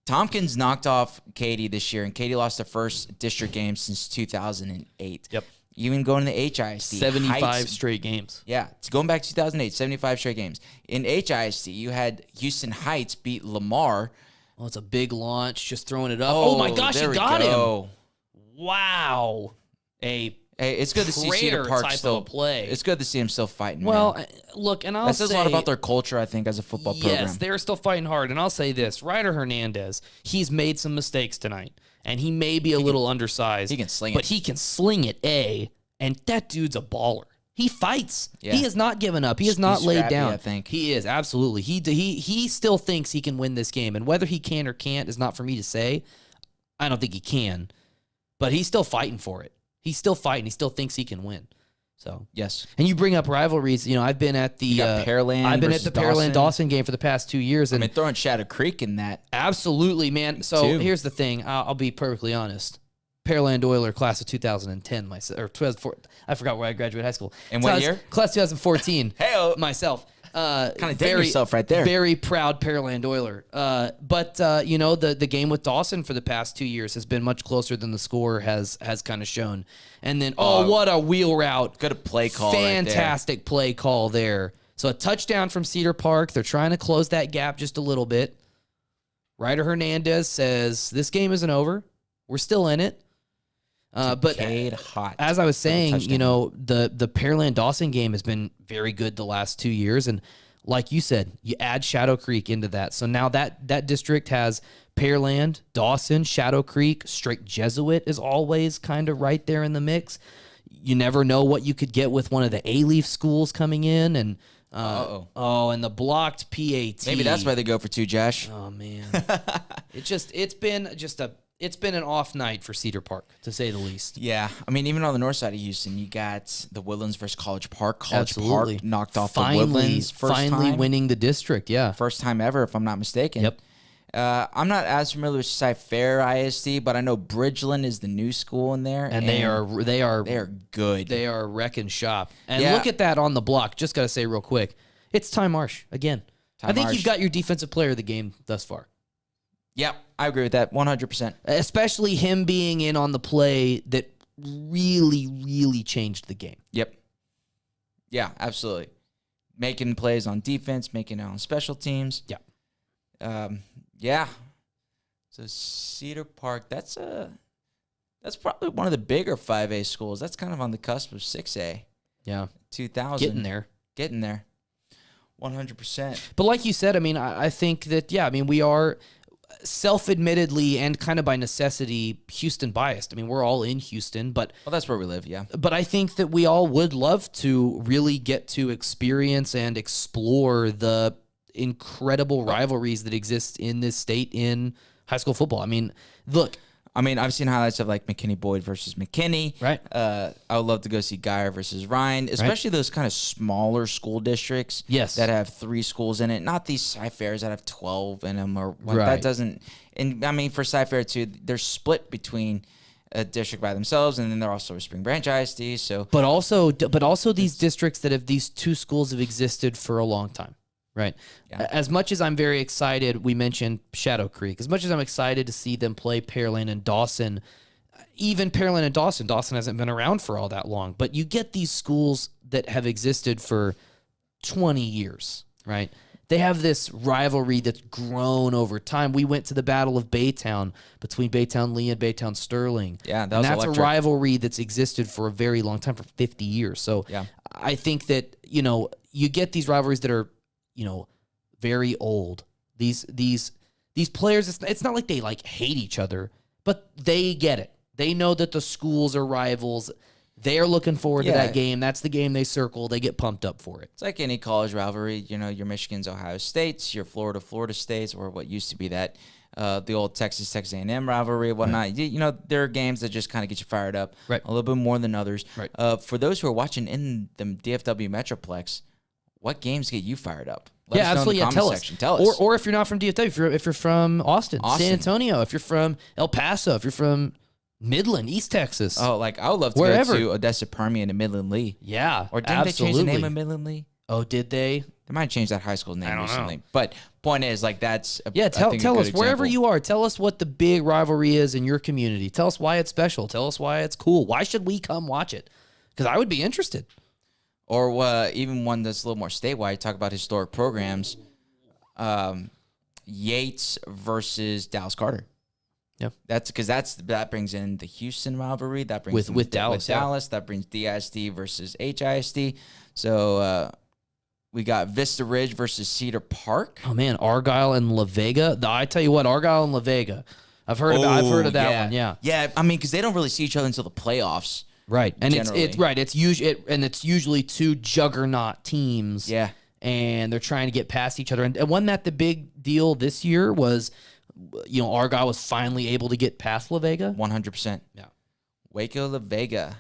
Tompkins knocked off Katy this year, and Katy lost the first district game since 2008. Yep. Even going to HISD. 75 straight games. Yeah, it's going back to 2008, 75 straight games. In HISD, you had Houston Heights beat Lamar. Oh, it's a big launch, just throwing it up. Oh my gosh, he got him. Wow. Hey, it's good to see Cedar Park still play. It's good to see him still fighting. Well, look, and I'll say that says a lot about their culture, I think, as a football program. Yes, they're still fighting hard. And I'll say this: Ryder Hernandez, he's made some mistakes tonight, and he may be a little undersized. He can sling it, but he can sling it. And that dude's a baller. He fights. Yeah. He has not given up. He has not laid down. I think he is absolutely. He still thinks he can win this game, and whether he can or can't is not for me to say. I don't think he can, but he's still fighting for it. He's still fighting. He still thinks he can win. So Yes. and you bring up rivalries. I've been at the Pearland I've been at versus the Pearland Dawson. Dawson game for the past 2 years, and Throwing Shadow Creek in that. absolutely, man. So too. here's the thing. I'll be perfectly honest. Pearland Oiler, class of 2010, myself, or 2004. I forgot where I graduated high school. In what year? Class 2014. Hey-o. Myself. Kind of date yourself right there. Very proud Pearland Oiler. But the game with Dawson for the past 2 years has been much closer than the score has kind of shown. And then, what a wheel route. Good play call. Fantastic play call there. So a touchdown from Cedar Park. They're trying to close that gap just a little bit. Ryder Hernandez says, this game isn't over. We're still in it. But hot. as I was saying, the Pearland Dawson game has been very good the last 2 years, and like you said, you add Shadow Creek into that. So now that district has Pearland, Dawson, Shadow Creek, Straight Jesuit is always kind of right there in the mix. You never know what you could get with one of the A-Leaf schools coming in, and and the blocked PAT. Maybe that's why they go for 2, Josh. Oh man, it's been an off night for Cedar Park, to say the least. Yeah. I mean, even on the north side of Houston, you got the Woodlands versus College Park. Absolutely. Park knocked off Finally, the Woodlands first time. winning the district, yeah. First time ever, if I'm not mistaken. Yep. I'm not as familiar with Cy-Fair ISD, but I know Bridgeland is the new school in there. And they are good. They are wrecking shop. And Yeah. look at that on the block. Just got to say real quick, it's Ty Marsh again. I think you've got your defensive player of the game thus far. Yep, I agree with that 100%. Especially him being in on the play that really, really changed the game. Yep. Yeah, absolutely. Making plays on defense, making it on special teams. Yeah. Yeah. So Cedar Park, that's probably one of the bigger 5A schools. That's kind of on the cusp of 6A. Yeah. 2000. Getting there. 100%. But like you said, I mean, I think that, we are self-admittedly and kind of by necessity Houston biased. I mean, we're all in Houston, but that's where we live, yeah. But I think that we all would love to really get to experience and explore the incredible rivalries that exist in this state in high school football. I mean, look. I've seen highlights of like McKinney Boyd versus McKinney. Right. I would love to go see Geyer versus Ryan, especially those kind of smaller school districts. Yes. That have 3 schools in it. Not these Cy-Fairs that have 12 in them or Right. that doesn't. And I mean, for Cy-Fair too, they're split between a district by themselves, and then they're also a Spring Branch ISD. So, but also these districts that have these 2 schools have existed for a long time. Right. Yeah. As much as I'm very excited, we mentioned Shadow Creek. As much as I'm excited to see them play Pearland and Dawson, even Pearland and Dawson hasn't been around for all that long. But you get these schools that have existed for 20 years, right? They have this rivalry that's grown over time. We went to the Battle of Baytown between Baytown Lee and Baytown Sterling. Yeah, that's electric. a rivalry that's existed for a very long time, for 50 years. So yeah. I think that, you get these rivalries that are, very old. These players, it's not like they hate each other, but they get it. They know that the schools are rivals. They're looking forward to that game. That's the game they circle. They get pumped up for it. It's like any college rivalry. Your Michigan's Ohio States, your Florida States, or what used to be that the old Texas A&M rivalry, whatnot. Right. There are games that just kind of get you fired up a little bit more than others. Right. For those who are watching in the DFW Metroplex, what games get you fired up? Let us know absolutely. in the comment section. Tell us. Or if you're not from DFW, if you're from Austin, San Antonio, if you're from El Paso, if you're from Midland, East Texas. Oh, I would love to go to Odessa Permian and Midland Lee. Yeah, or didn't they change the name of Midland Lee? Oh, did they? They might have changed that high school name I don't recently. know. But point is, that's tell us wherever you are. Tell us what the big rivalry is in your community. Tell us why it's special. Tell us why it's cool. Why should we come watch it? Because I would be interested. Or even one that's a little more statewide. Talk about historic programs. Yates versus Dallas Carter. Yeah, that brings in the Houston rivalry. That brings with Dallas. That brings DISD versus HISD. So we got Vista Ridge versus Cedar Park. Oh man, Argyle and La Vega. I tell you what, Argyle and La Vega. I've heard of that one. Yeah, yeah. I mean, because they don't really see each other until the playoffs. Right, and generally. it's usually 2 juggernaut teams. Yeah, and they're trying to get past each other. And wasn't that the big deal this year? Was Argyle was finally able to get past La Vega? 100%. Yeah, Waco La Vega.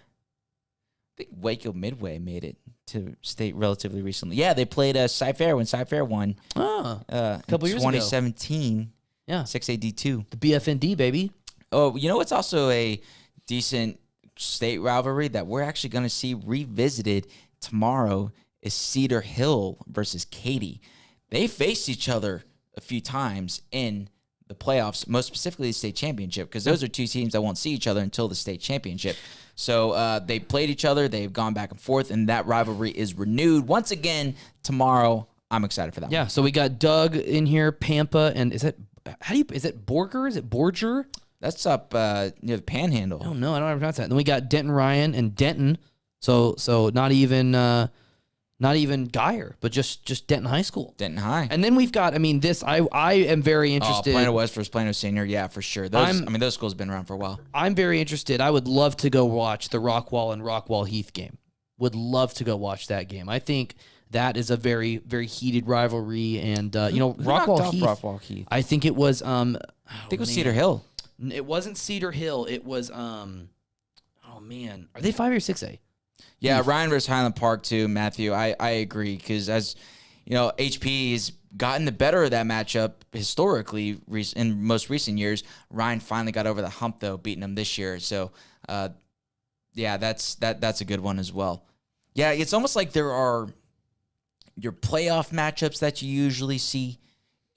think Waco Midway made it to state relatively recently. Yeah, they played Cy-Fair when Cy-Fair won. A couple years ago. 2017. Yeah. 6AD2. The BFND, baby. Oh, you know what's also a decent state rivalry that we're actually going to see revisited tomorrow is Cedar Hill versus Katy. They faced each other a few times in the playoffs, most specifically the state championship, because those are two teams that won't see each other until the state championship. So they played each other. They've gone back and forth, and that rivalry is renewed once again tomorrow. I'm excited for that. Yeah, so we got Doug in here, Pampa, and is it Borger? Is it Borger? That's up near the Panhandle. Oh no, I don't know how to pronounce that. And then we got Denton Ryan and Denton. So not even Geyer, but just Denton High School. Denton High. And then we've got, I am very interested. Plano West versus Plano Senior, yeah, for sure. Those schools have been around for a while. I'm very interested. I would love to go watch the Rockwall and Rockwall Heath game. Would love to go watch that game. I think that is a very, very heated rivalry. And, Rockwall Heath. I think it was, I think it was Cedar Hill. It wasn't Cedar Hill. It was, are they 5A or 6A? Yeah, Ryan versus Highland Park too, Matthew. I agree because as you know, HP has gotten the better of that matchup historically in most recent years. Ryan finally got over the hump though, beating them this year. So, that's a good one as well. Yeah, it's almost like there are your playoff matchups that you usually see,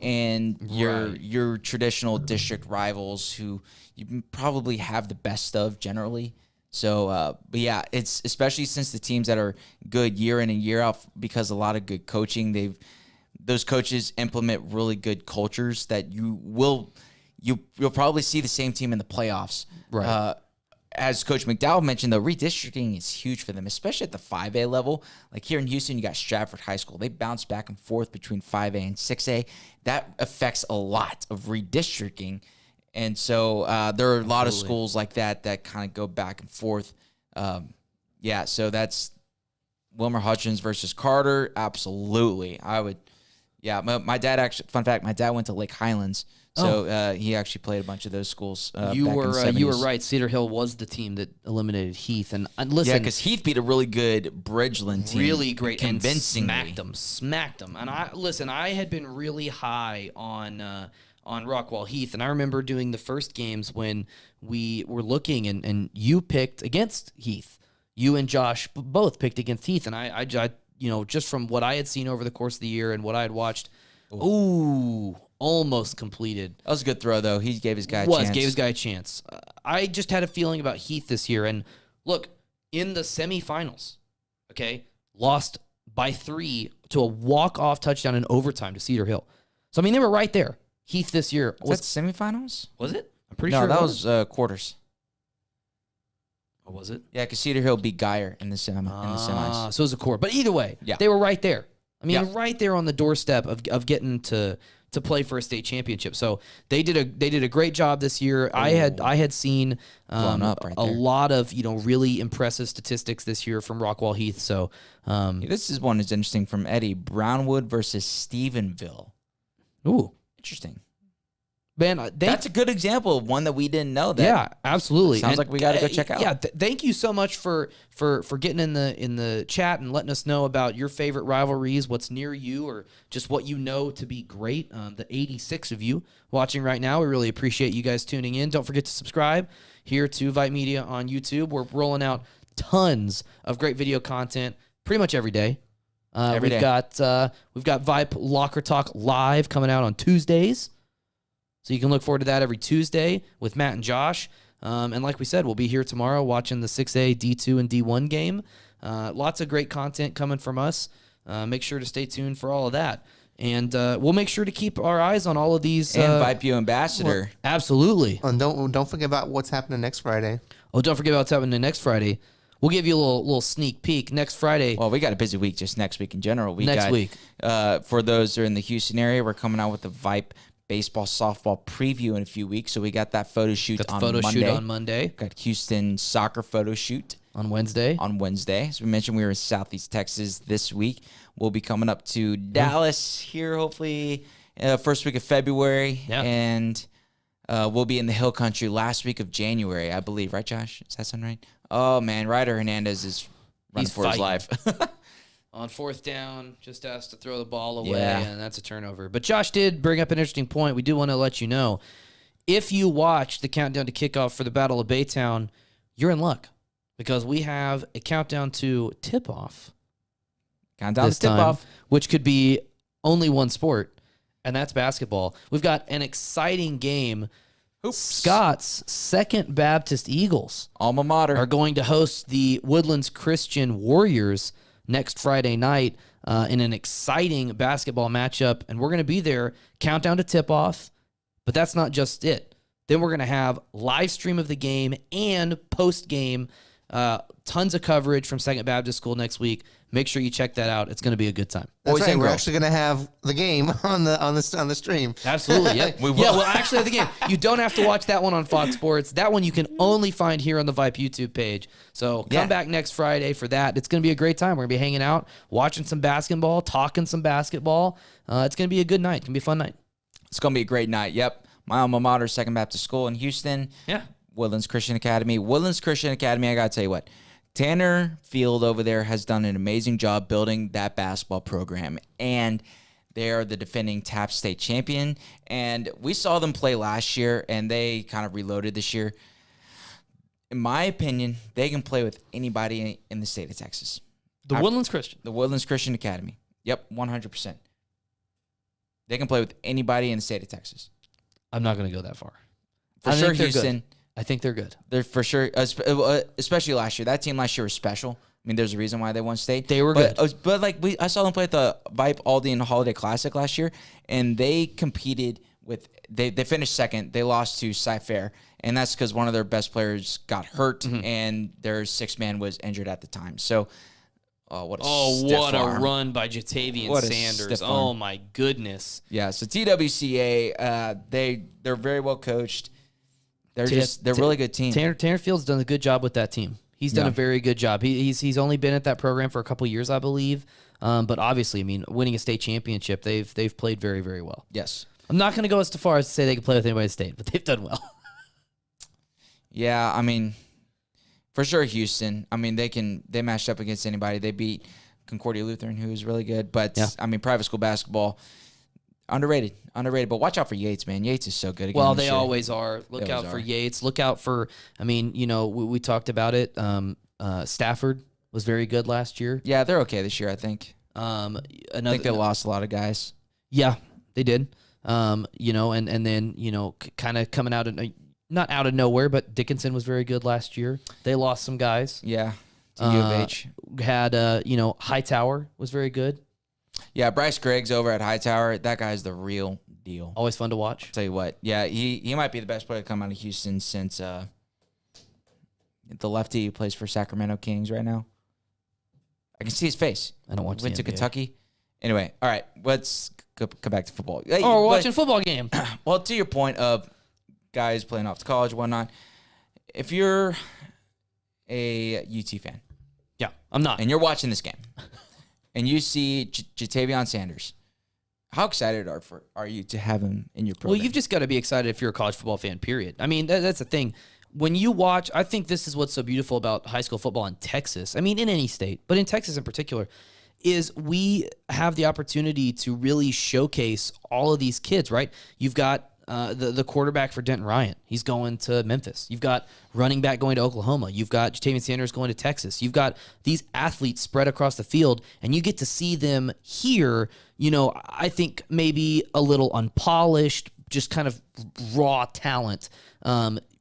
and your traditional district rivals who you probably have the best of generally. So, but yeah, it's especially since the teams that are good year in and year out because a lot of good coaching. Those coaches implement really good cultures that you'll probably see the same team in the playoffs. Right. As Coach McDowell mentioned, though, redistricting is huge for them, especially at the 5A level. Like here in Houston, you got Stratford High School. They bounce back and forth between 5A and 6A. That affects a lot of redistricting. And so there are a lot of schools like that kind of go back and forth. So that's Wilmer Hutchins versus Carter. Absolutely. I would. Yeah, my dad actually, fun fact, my dad went to Lake Highlands. So he actually played a bunch of those schools. You were right. Cedar Hill was the team that eliminated Heath. And listen. Yeah, because Heath beat a really good Bridgeland team. Really great. Convincingly. And smacked them. And I had been really high on Rockwall Heath. And I remember doing the first games when we were looking and you picked against Heath. You and Josh both picked against Heath. And I just from what I had seen over the course of the year and what I had watched, almost completed. That was a good throw, though. He gave his guy a chance. Gave his guy a chance. I just had a feeling about Heath this year. And look, in the semifinals, lost by 3 to a walk-off touchdown in overtime to Cedar Hill. So, they were right there. Heath this year. Was that semifinals? Was it? I'm pretty sure. No, that was quarters. Oh, was it? Yeah, because Cedar Hill beat Geyer in the semis. So it was a quarter. But either way, they were right there. Right there on the doorstep of getting to play for a state championship. So they did a great job this year. I had seen a lot of really impressive statistics this year from Rockwall Heath. So this is one that's interesting from Eddie. Brownwood versus Stephenville. Ooh, interesting. Man, that's a good example of one that we didn't know. Yeah, absolutely. Sounds like we got to go check out. Yeah, thank you so much for getting in the chat and letting us know about your favorite rivalries, what's near you, or just what you know to be great. The 86 of you watching right now, we really appreciate you guys tuning in. Don't forget to subscribe here to VYPE Media on YouTube. We're rolling out tons of great video content pretty much every day. We've got VYPE Locker Talk Live coming out on Tuesdays. So you can look forward to that every Tuesday with Matt and Josh. And like we said, we'll be here tomorrow watching the 6A, D2, and D1 game. Lots of great content coming from us. Make sure to stay tuned for all of that. And we'll make sure to keep our eyes on all of these. And VYPE Ambassador. Well, absolutely. And don't forget about what's happening next Friday. Oh, don't forget about what's happening next Friday. We'll give you a little sneak peek next Friday. Well, we got a busy week just next week in general. Next week. For those who are in the Houston area, we're coming out with the VYPE baseball, softball preview in a few weeks. So we got that photo shoot on Monday. Got Houston soccer photo shoot on Wednesday. As we mentioned, we were in Southeast Texas this week. We'll be coming up to Dallas here, hopefully, first week of February. Yeah. And we'll be in the Hill Country last week of January, I believe. Right, Josh? Does that sound right? Oh, man. Ryder Hernandez is running for his life. On fourth down, just asked to throw the ball away, Yeah. and that's a turnover. But Josh did bring up an interesting point. We do want to let you know, if you watch the countdown to kickoff for the Battle of Baytown, you're in luck because we have a countdown to tip-off Countdown this to tip time, off. which could be only one sport, and that's basketball. We've got an exciting game. Hoops. Scott's Second Baptist Eagles Alma mater. are going to host the Woodlands Christian Warriors next Friday night in an exciting basketball matchup, and we're going to be there. Countdown to tip-off, but that's not just it. Then we're going to have live stream of the game and post-game, tons of coverage from Second Baptist School next week. Make sure you check that out. It's going to be a good time. That's Boys right. and We're girls. actually going to have the game on the stream. Absolutely, yeah. We will. Yeah, we'll actually have the game. You don't have to watch that one on Fox Sports. That one you can only find here on the VYPE YouTube page. So come back next Friday for that. It's going to be a great time. We're going to be hanging out, watching some basketball, talking some basketball. It's going to be a good night. It's going to be a fun night. It's going to be a great night. Yep. My alma mater, Second Baptist School in Houston. Yeah. Woodlands Christian Academy. Woodlands Christian Academy, I got to tell you what. Tanner Field over there has done an amazing job building that basketball program. And they are the defending TAP state champion. And we saw them play last year, and they kind of reloaded this year. In my opinion, they can play with anybody in the state of Texas. The Woodlands Christian. The Woodlands Christian Academy. Yep, 100%. They can play with anybody in the state of Texas. I'm not going to go that far. For I sure, think they're Houston. good. I think they're good. They're for sure, especially last year. That team last year was special. I mean, there's a reason why they won state. They were good. good. But like I saw them play at the VYPE Aldi and Holiday Classic last year, and they competed with. They finished second. They lost to Cy-Fair, and that's because one of their best players got hurt, and their sixth man was injured at the time. So, what a run by Jatavian What a Sanders. stiff arm. Oh my goodness. Yeah, so TWCA, they're very well coached. They're a really good team. Tanner Field's done a good job with that team. He's done a very good job. He's only been at that program for a couple years, I believe. But obviously, I mean, winning a state championship, they've played very, very well. Yes. I'm not going to go as far as to say they can play with anybody in the state, but they've done well. Yeah, I mean, for sure, Houston. I mean, they matched up against anybody. They beat Concordia Lutheran, who is really good. But I mean, private school basketball, underrated. But watch out for Yates, man. Yates is so good again. Well, this they year. always are. Look out for Yates. Look out for, I mean, you know, we talked about it. Stafford was very good last year. Yeah, they're okay this year, I think. I think they lost a lot of guys. Yeah, they did. You know, and then, you know, kind of coming out of, not out of nowhere, but Dickinson was very good last year. They lost some guys. Yeah, to U of H. Had, you know, Hightower was very good. Yeah, Bryce Griggs over at Hightower. That guy's the real deal. Always fun to watch. Tell you what. Yeah, he might be the best player to come out of Houston since the lefty who plays for Sacramento Kings right now. I can see his face. I don't watch Went the to NBA. Kentucky. Anyway, all right, let's come back to football. Hey, Oh, we're but- watching a football game. Well, to your point of guys playing off to college and whatnot, if you're a UT fan Yeah, I'm not. and you're watching this game and you see Jatavion Sanders, how excited are you to have him in your program? Well, you've just got to be excited if you're a college football fan, period. I mean, that's the thing. When you watch, I think this is what's so beautiful about high school football in Texas. I mean, in any state, but in Texas in particular, is we have the opportunity to really showcase all of these kids, right? You've got the quarterback for Denton Ryan. He's going to Memphis. You've got running back going to Oklahoma. You've got Jatavian Sanders going to Texas. You've got these athletes spread across the field, and you get to see them here, you know, I think maybe a little unpolished, just kind of raw talent,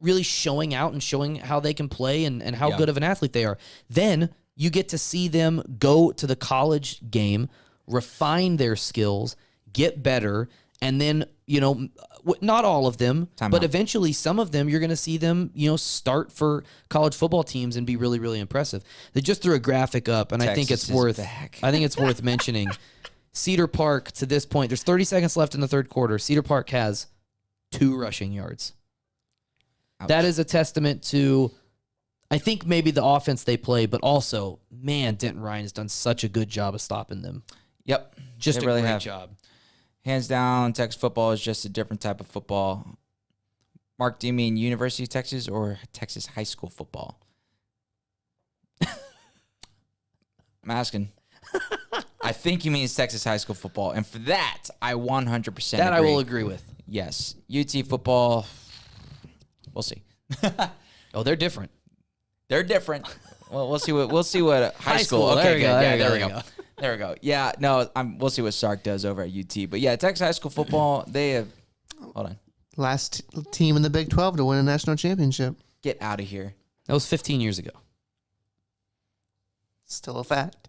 really showing out and showing how they can play and how good of an athlete they are. Then you get to see them go to the college game, refine their skills, get better, and then, you know, not all of them, but eventually some of them, you're going to see them, you know, start for college football teams and be really, really impressive. They just threw a graphic up, and I think it's worth mentioning. Cedar Park, to this point, there's 30 seconds left in the third quarter. Cedar Park has 2 rushing yards. Ouch. That is a testament to, I think, maybe the offense they play, but also, man, Denton Ryan has done such a good job of stopping them. Yep. Just they a really great have. job. Hands down, Texas football is just a different type of football. Mark, do you mean University of Texas or Texas high school football? I'm asking. I think he means Texas high school football. And for that, I 100% That agree. I will agree with. Yes. UT football, we'll see. Oh, they're different. They're different. Well, we'll see what high school. Okay, There we good. go. Yeah, There we go. There we go. Yeah, no, we'll see what Sark does over at UT. But yeah, Texas high school football, they have. Hold on. Last team in the Big 12 to win a national championship. Get out of here. That was 15 years ago. Still a fact.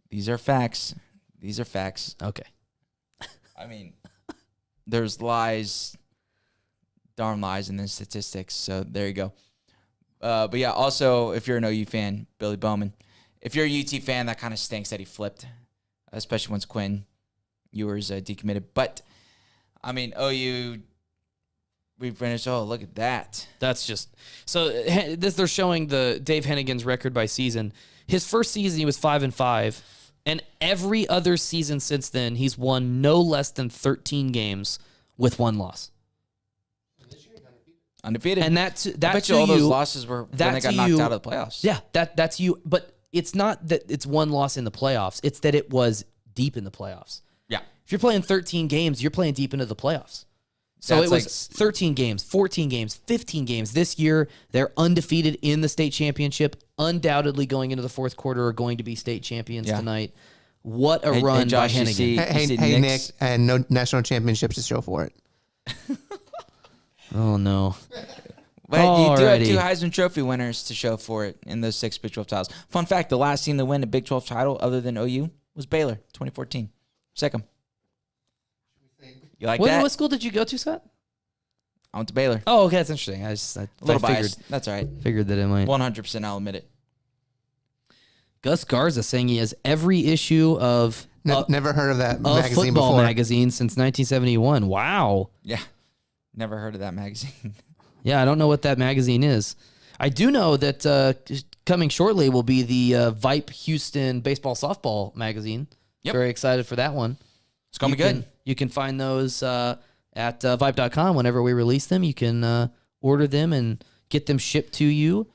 These are facts. These are facts. Okay. I mean, there's lies, darn lies in the statistics. So there you go. But yeah, also, if you're an OU fan, Billy Bowman. If you're a UT fan, that kind of stinks that he flipped, especially once Quinn Ewers decommitted. But, I mean, OU, we finished. Oh, look at that. That's just so. They're showing the Dave Hennigan's record by season. His first season, he was 5-5, and every other season since then, he's won no less than 13 games with one loss. Undefeated. And that's I bet you all those losses were when they got knocked out of the playoffs. Yeah, that's you. But it's not that it's one loss in the playoffs. It's that it was deep in the playoffs. Yeah. If you're playing 13 games, you're playing deep into the playoffs. So That's it was 13 games, 14 games, 15 games. This year, they're undefeated in the state championship, undoubtedly going into the fourth quarter are going to be state champions tonight. What a run Josh, by Hennigan. Hey, Nick, and no national championships to show for it. Oh, no. But you do have Alrighty. 2 Heisman Trophy winners to show for it in those 6 Big 12 titles. Fun fact, the last team to win a Big 12 title other than OU was Baylor, 2014. Second. You like that? What school did you go to, Scott? I went to Baylor. Oh, okay, that's interesting. I A little figured, biased. That's all right. figured that it might. 100% I'll admit it. Gus Garza saying he has every issue of Never heard of that a magazine football before. magazine since 1971. Wow. Yeah. Never heard of that magazine. Yeah, I don't know what that magazine is. I do know that coming shortly will be the VYPE Houston Baseball Softball magazine. Yep. Very excited for that one. It's going to be good. You can find those at VYPE.com whenever we release them. You can order them and get them shipped to you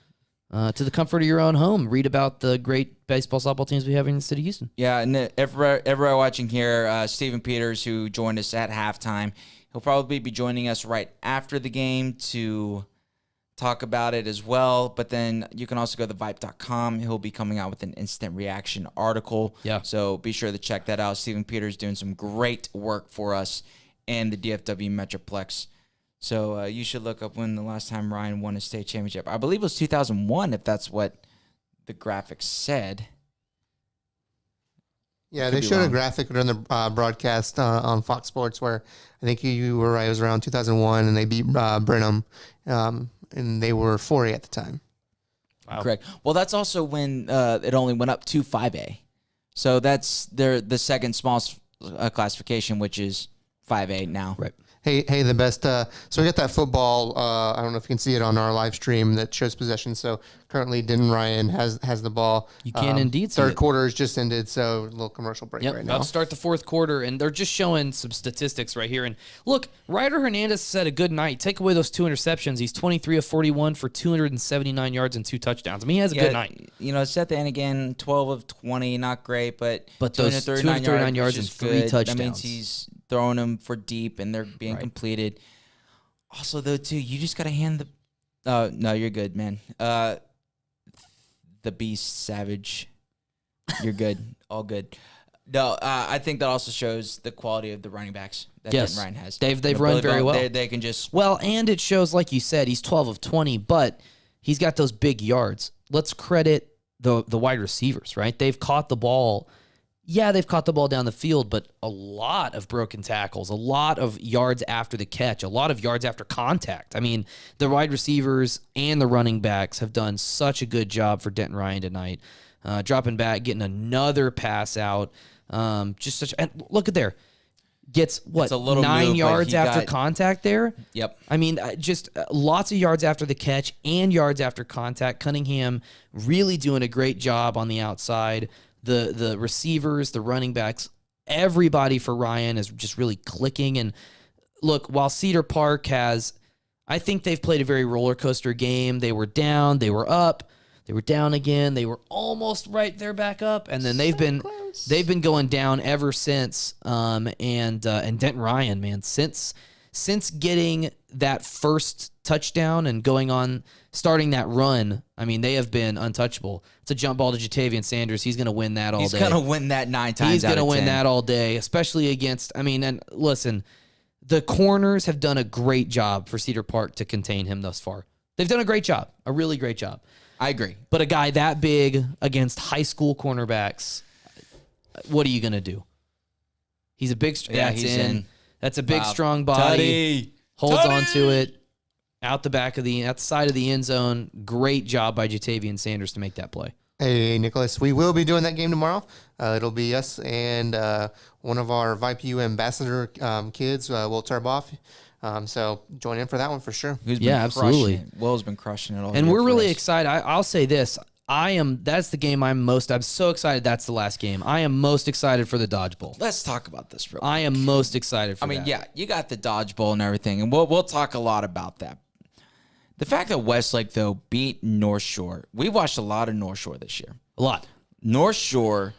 to the comfort of your own home. Read about the great baseball softball teams we have in the city of Houston. Yeah, and everybody watching here, Stephen Peters, who joined us at halftime, he'll probably be joining us right after the game to talk about it as well. But then you can also go to VYPE.com. He'll be coming out with an instant reaction article. Yeah. So be sure to check that out. Stephen Peters doing some great work for us in the DFW Metroplex. So you should look up when the last time Ryan won a state championship. I believe it was 2001, if that's what the graphics said. Yeah, they showed a graphic during the broadcast on Fox Sports where I think you were right. It was around 2001, and they beat Brenham, and they were 4A at the time. Wow. Correct. Well, that's also when it only went up to 5A. So that's the second smallest classification, which is 5A now. Right. Hey, the best. So we got that football. I don't know if you can see it on our live stream that shows possession. So currently, Denton Ryan has the ball. You can indeed see Third it. quarter is just ended, so a little commercial break right now. About to start the fourth quarter, and they're just showing some statistics right here. And look, Ryder Hernandez had a good night. Take away those 2 interceptions. He's 23 of 41 for 279 yards and 2 touchdowns. I mean, he has a good night. You know, Seth Anigan, 12 of 20, not great, but those 239 yards and 3 touchdowns. That means he's throwing them for deep, and they're being completed. Also, though, too, you just got to hand the no, you're good, man. The Beast Savage. You're good. All good. No, I think that also shows the quality of the running backs that Denton Ryan has. They've run very well. They can just... Well, and it shows, like you said, he's 12 of 20, but he's got those big yards. Let's credit the wide receivers, right? They've caught the ball. Yeah, they've caught the ball down the field, but a lot of broken tackles, a lot of yards after the catch, a lot of yards after contact. I mean, the wide receivers and the running backs have done such a good job for Denton Ryan tonight. Dropping back, getting another pass out. And look at there. Gets, It's a little 9 move, but yards he after got- contact there? Yep. I mean, just lots of yards after the catch and yards after contact. Cunningham really doing a great job on the outside. The receivers, the running backs, everybody for Ryan is just really clicking. And look, while Cedar Park I think they've played a very roller coaster game. They were down, they were up. They were down again. They were almost right there back up, and then they've been going down ever since. And Denton Ryan, man, since getting that first touchdown and starting that run, I mean, they have been untouchable. It's a jump ball to Jatavian Sanders. He's going to win that all day. He's going to win that 9 times. He's going to win that all day, especially against. I mean, and listen, the corners have done a great job for Cedar Park to contain him thus far. They've done a great job, a really great job. I agree. But a guy that big against high school cornerbacks, what are you going to do? He's a big... He's in. That's a big, strong body. Holds on to it. Out the side of the end zone. Great job by Jatavian Sanders to make that play. Hey, Nicholas, we will be doing that game tomorrow. It'll be us and one of our VYPE ambassador kids, Will Turboff. So join in for that one for sure. Absolutely. Will's been crushing it all. And we're really excited. I'll say this. That's the game I'm so excited that's the last game. I am most excited for the Dodgeball. Let's talk about this real quick. I am most excited for that. Yeah, you got the Dodgeball and everything, and we'll talk a lot about that. The fact that Westlake, though, beat North Shore. We watched a lot of North Shore this year. A lot. North Shore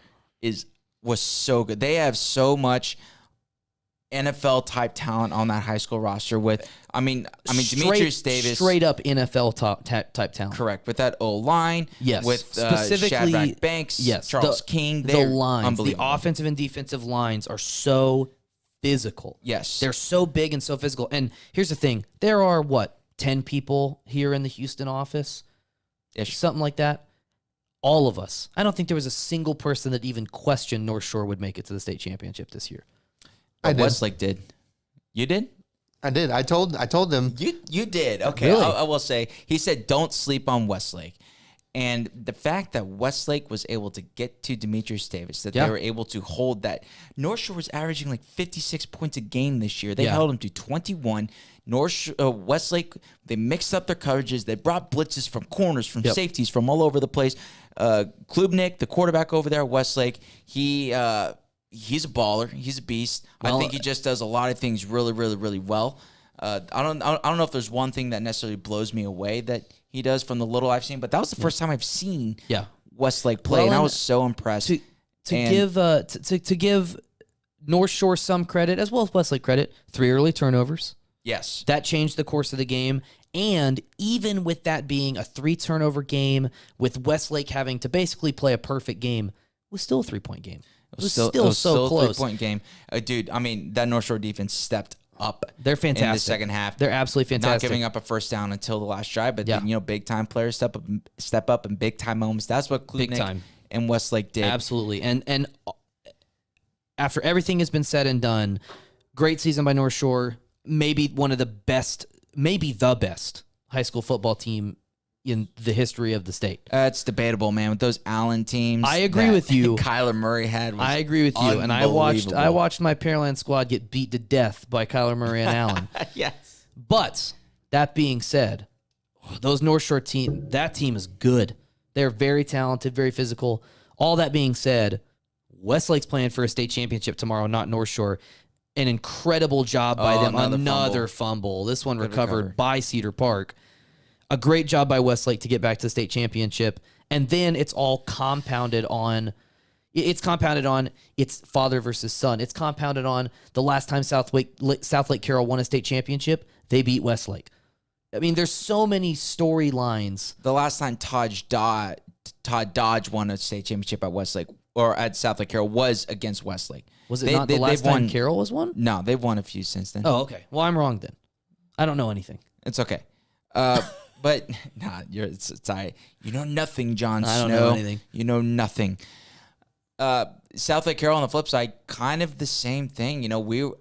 was so good. They have so much NFL type talent on that high school roster with, Demetrius Davis. Straight up NFL type talent. Correct. With that O-line. Yes. With specifically Shadrach Banks. Yes. Charles King. The lines. The unbelievable. offensive and defensive lines are so physical. Yes. They're so big and so physical. And here's the thing. There are, 10 people here in the Houston office? Ish. Something like that. All of us. I don't think there was a single person that even questioned North Shore would make it to the state championship this year. I did. Westlake did. You did? I did. I told them. You did. Okay. Really? I will say, he said, don't sleep on Westlake. And the fact that Westlake was able to get to Demetrius Davis, that they were able to hold that. North Shore was averaging like 56 points a game this year. They held him to 21. Westlake, they mixed up their coverages. They brought blitzes from corners, from safeties, from all over the place. Klubnik, the quarterback over there at Westlake, he's a baller. He's a beast. I think he just does a lot of things really, really, really well. I don't know if there's one thing that necessarily blows me away that he does from the little I've seen, but that was the first time I've seen Westlake play, and I was so impressed. To give North Shore some credit, as well as Westlake credit, 3 early turnovers. Yes. That changed the course of the game. And even with that being a 3-turnover game, with Westlake having to basically play a perfect game, it was still a 3-point game. It was still so close. A 3-point game. Dude, that North Shore defense stepped up. They're fantastic. In the second half. They're absolutely fantastic. Not giving up a first down until the last drive, but big time players step up in big time moments. That's what Klubnik and Westlake did. Absolutely. And after everything has been said and done, great season by North Shore. Maybe one of the best, maybe the best high school football team in the history of the state. It's debatable, man. With those Allen teams, I agree with you. Kyler Murray had. I agree with you, and I watched my Pearland squad get beat to death by Kyler Murray and Allen. Yes, but that being said, those North Shore that team is good. They're very talented, very physical. All that being said, Westlake's playing for a state championship tomorrow, not North Shore. An incredible job by them. Another fumble. This one recovered by Cedar Park. A great job by Westlake to get back to the state championship. And then it's all compounded on it's father versus son. It's compounded on the last time South Lake Carroll won a state championship, they beat Westlake. I mean, there's so many storylines. The last time Todd Dodge won a state championship at Westlake or at South Lake Carroll was against Westlake. Was it not the last time Carroll was won? No, they've won a few since then. Oh, okay. Well, I'm wrong then. I don't know anything. It's okay. But it's all right. You know nothing, Jon Snow. I don't know anything. You know nothing. South Lake Carroll on the flip side, kind of the same thing. A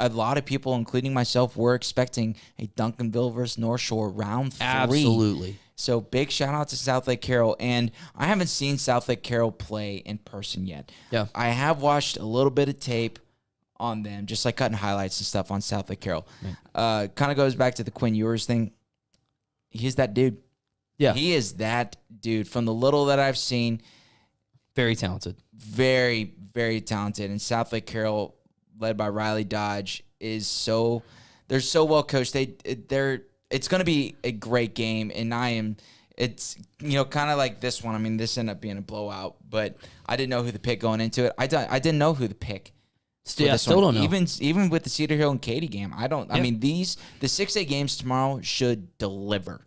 lot of people, including myself, were expecting a Duncanville versus North Shore round 3. Absolutely. So big shout out to South Lake Carroll. And I haven't seen South Lake Carroll play in person yet. Yeah. I have watched a little bit of tape on them, just like cutting highlights and stuff on South Lake Carroll. Right. Kind of goes back to the Quinn Ewers thing. He's that dude. Yeah. He is that dude. From the little that I've seen, very talented. Very, very talented. And South Lake Carroll, led by Riley Dodge, they're so well coached. It's going to be a great game, and it's, kind of like this one. I mean, this ended up being a blowout, but I didn't know who to pick going into it. I didn't know who to pick. Still don't know. Even with the Cedar Hill and Katy game, I don't. Yeah. I mean, the 6A games tomorrow should deliver.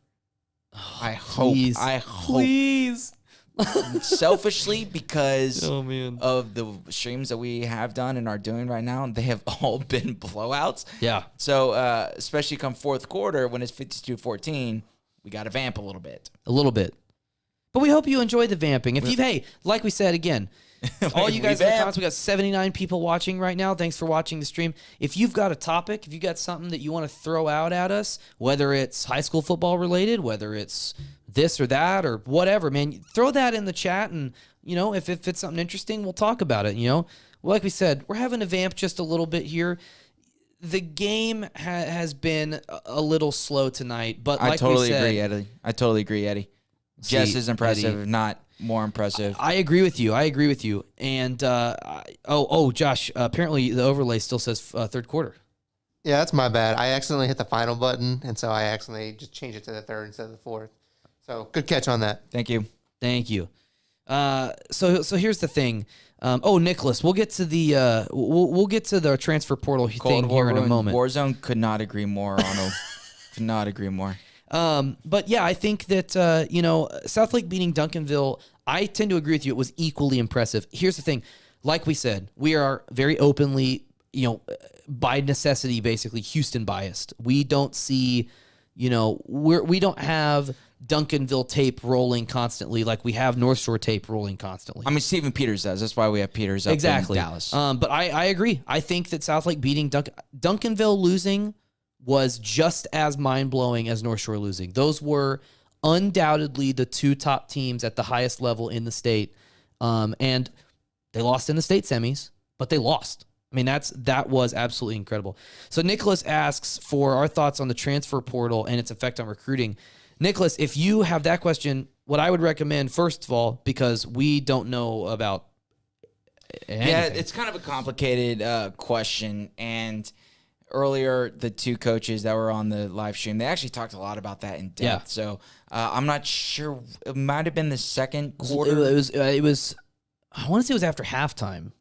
I hope. Please. Please. Selfishly, because of the streams that we have done and are doing right now, they have all been blowouts. Yeah. So, especially come fourth quarter when it's 52-14, we got to vamp a little bit. But we hope you enjoy the vamping. Hey, like we said again, all you guys in the comments, we got 79 people watching right now. Thanks for watching the stream. If you've got a topic, if you got something that you want to throw out at us, whether it's high school football related, whether it's this or that or whatever, man, throw that in the chat, and if it's something interesting, we'll talk about it. Like we said, we're having to vamp just a little bit here. The game has been a little slow tonight, but like we said, I totally agree, Eddie. Just as impressive, Eddie, if not more impressive. I agree with you. And Josh, apparently the overlay still says third quarter. Yeah, that's my bad. I accidentally hit the final button, and so I accidentally just changed it to the third instead of the fourth. So good catch on that. Thank you. So here's the thing. Nicholas, we'll get to the we'll get to the transfer portal thing here in a moment. Warzone could not agree more, Arnold. Could not agree more. But yeah, I think that Southlake beating Duncanville, I tend to agree with you. It was equally impressive. Here's the thing. Like we said, we are very openly, by necessity, basically Houston biased. We don't see, we don't have Duncanville tape rolling constantly like we have North Shore tape rolling constantly. I mean, Stephen Peters does. That's why we have Peters up in Dallas. But I agree. I think that Southlake beating Duncanville losing was just as mind-blowing as North Shore losing. Those were undoubtedly the two top teams at the highest level in the state. And they lost in the state semis, but they lost. I mean, that was absolutely incredible. So Nicholas asks for our thoughts on the transfer portal and its effect on recruiting. Nicholas, if you have that question, what I would recommend, first of all, because we don't know about anything. Yeah, it's kind of a complicated question, and earlier, the two coaches that were on the live stream, they actually talked a lot about that in depth. Yeah. So I'm not sure. It might have been the second quarter. It was. I want to say it was after halftime,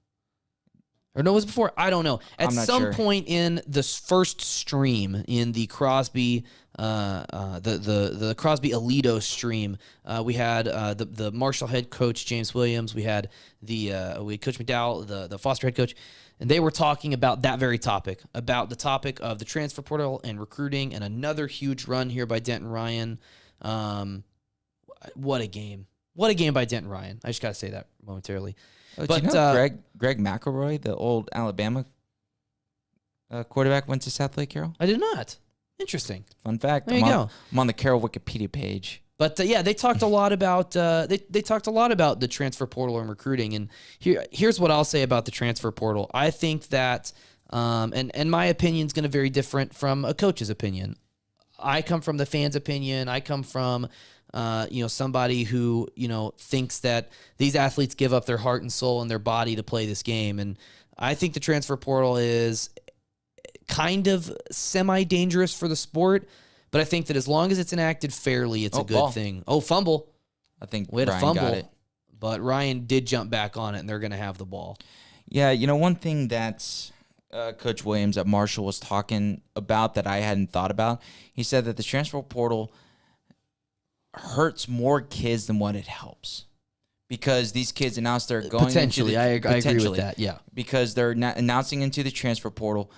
or no, it was before. I don't know. At some point in the first stream in the Crosby, the Crosby Alito stream, we had the Marshall head coach James Williams. We had we had Coach McDowell, the Foster head coach. And they were talking about that very topic, about the topic of the transfer portal and recruiting, and another huge run here by Denton Ryan. What a game. What a game by Denton Ryan. I just got to say that momentarily. Oh, but, do you know Greg McElroy, the old Alabama quarterback, went to Southlake, Carroll? I did not. Interesting. Fun fact. There you go. I'm on the Carroll Wikipedia page. But yeah, they talked a lot about they talked a lot about the transfer portal and recruiting. And here's what I'll say about the transfer portal. I think that and my opinion is going to vary different from a coach's opinion. I come from the fans' opinion. I come from somebody who thinks that these athletes give up their heart and soul and their body to play this game. And I think the transfer portal is kind of semi-dangerous for the sport. But I think that as long as it's enacted fairly, it's a good thing. Oh, fumble. I think we had Ryan a fumble, got it. But Ryan did jump back on it, and they're going to have the ball. Yeah, one thing that Coach Williams at Marshall was talking about that I hadn't thought about, he said that the transfer portal hurts more kids than what it helps. Because these kids announce they're going potentially, I agree with that, yeah. Because they're announcing into the transfer portal.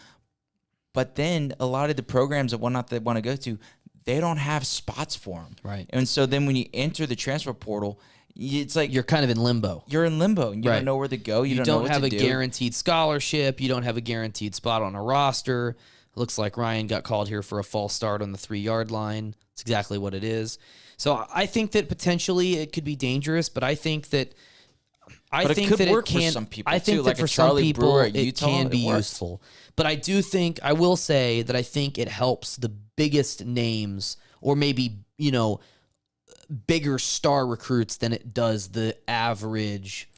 But then a lot of the programs that they want to go to, they don't have spots for them. Right. And so then when you enter the transfer portal, it's like you're kind of in limbo. You're in limbo. And you don't know where to go. You don't know what have to a do. Guaranteed scholarship. You don't have a guaranteed spot on a roster. It looks like Ryan got called here for a false start on the 3-yard line. It's exactly what it is. So I think that potentially it could be dangerous, but I think that it can work for some people. I think that for some people it can be useful. But I will say that I think it helps the biggest names, or maybe, bigger star recruits than it does the average.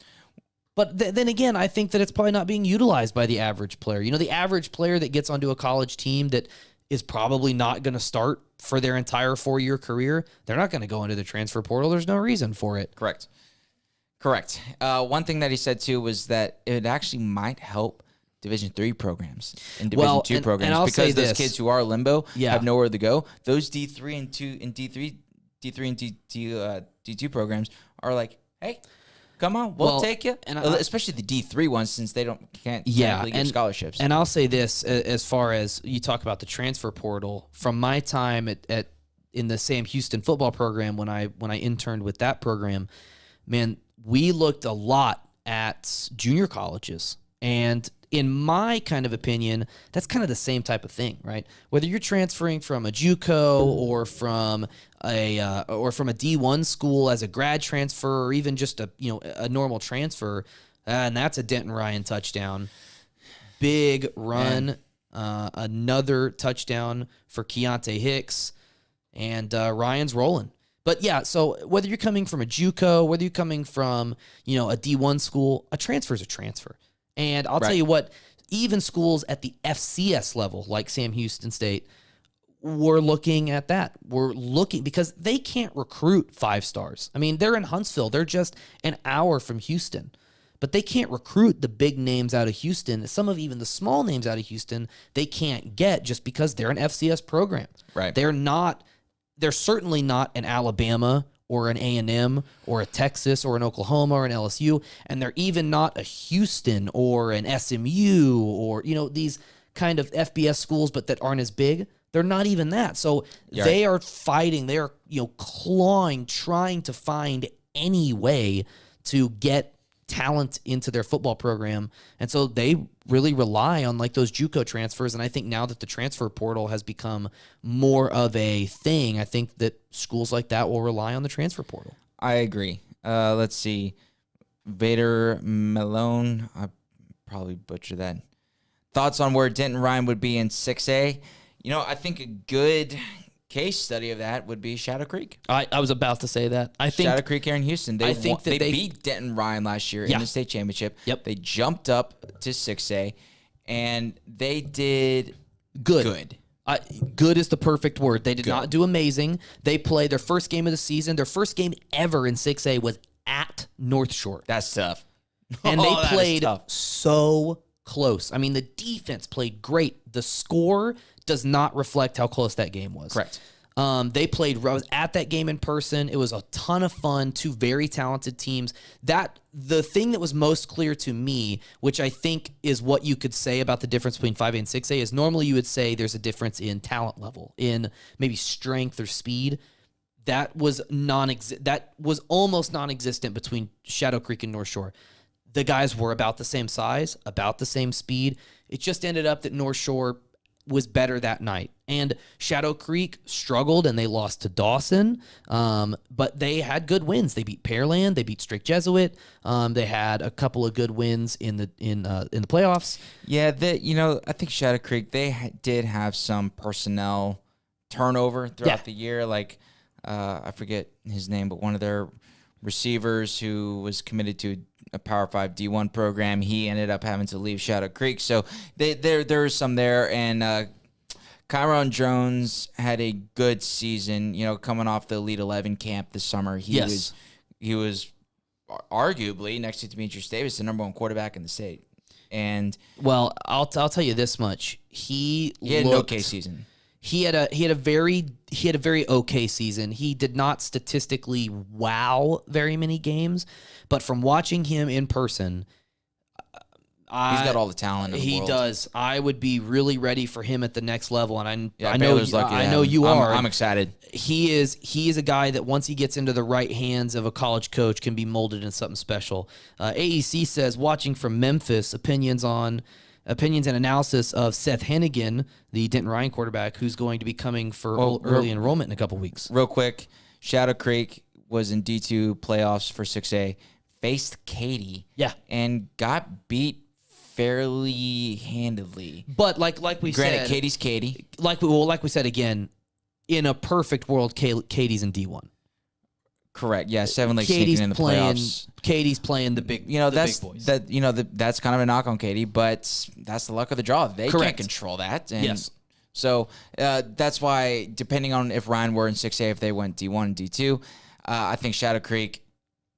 But then again, I think that it's probably not being utilized by the average player. The average player that gets onto a college team that is probably not going to start for their entire 4-year career, they're not going to go into the transfer portal. There's no reason for it. Correct. One thing that he said too was that it actually might help Division III programs and Division II programs, and I'll because say those this. kids who are limbo Yeah. have nowhere to go. Those D3 and D2 programs are like, hey, come on, we'll take you. and Especially the D3 ones, since they can't really give scholarships. And I'll say this, as far as you talk about the transfer portal, from my time in the Sam Houston football program, when I interned with that program, man, we looked a lot at junior colleges. And in my kind of opinion, that's kind of the same type of thing, right? Whether you're transferring from a JUCO or from a D1 school as a grad transfer, or even just a normal transfer, and that's a Denton Ryan touchdown. Big run, another touchdown for Keontae Hicks, and Ryan's rolling. But yeah, so whether you're coming from a JUCO, whether you're coming from a D1 school, a transfer is a transfer. And I'll tell you what, even schools at the FCS level, like Sam Houston State, we're looking at that. We're looking, because they can't recruit 5 stars. I mean, they're in Huntsville. They're just an hour from Houston. But they can't recruit the big names out of Houston. Some of even the small names out of Houston, they can't get just because they're an FCS program. Right. They're certainly not an Alabama or an A&M or a Texas or an Oklahoma or an LSU, and they're even not a Houston or an SMU or, these kind of FBS schools, but that aren't as big. They're not even that. So they are fighting, they are, clawing, trying to find any way to get talent into their football program. And so they really rely on like those JUCO transfers. And I think now that the transfer portal has become more of a thing, I think that schools like that will rely on the transfer portal. I agree. Let's see. Vader Malone, I probably butchered that. Thoughts on where Denton Ryan would be in 6A? I think a good case study of that would be Shadow Creek. I was about to say that. I think Shadow Creek here in Houston. They beat Denton Ryan last year in the state championship. Yep. They jumped up to 6A, and they did good. Good is the perfect word. They did not do amazing. They played their first game of the season. Their first game ever in 6A was at North Shore. That's tough. And they played so close. I mean, the defense played great. The score does not reflect how close that game was. Correct. They played. I was at that game in person. It was a ton of fun. 2 very talented teams. The thing that was most clear to me, which I think is what you could say about the difference between 5A and 6A, is normally you would say there's a difference in talent level, in maybe strength or speed. That was almost non-existent between Shadow Creek and North Shore. The guys were about the same size, about the same speed. It just ended up that North Shore was better that night. And Shadow Creek struggled, and they lost to Dawson, but they had good wins. They beat Pearland, they beat Strake Jesuit. They had a couple of good wins in the playoffs. Yeah, I think Shadow Creek, they did have some personnel turnover throughout the year. Like, I forget his name, but one of their receivers who was committed to a Power 5 D1 program, he ended up having to leave Shadow Creek. So there's some there. And Kyron Jones had a good season, coming off the Elite 11 camp this summer. He was arguably, next to Demetrius Davis, the number 1 quarterback in the state. And well, I'll tell you this much. He had an okay season. He had a very okay season. He did not statistically wow very many games, but from watching him in person, he's got all the talent in the world. He does. I would be really ready for him at the next level, and I Baylor's lucky. I know you are. I'm excited. He is a guy that once he gets into the right hands of a college coach can be molded into something special. AEC says, watching from Memphis, opinions and analysis of Seth Hennigan, the Denton Ryan quarterback, who's going to be coming for early enrollment in a couple weeks. Real quick, Shadow Creek was in D2 playoffs for 6A, faced Katy, and got beat fairly handedly. But like we Granted, said, Katy's Katy. Like we said again, in a perfect world, Katy's in D1. Correct. Yeah, Seven Lakes sneaking in the playoffs. Katy's playing the big, that's big boys. That's kind of a knock on Katy, but that's the luck of the draw. They can't control that. And yes. So that's why, depending on if Ryan were in 6A, if they went D1 and D2, I think Shadow Creek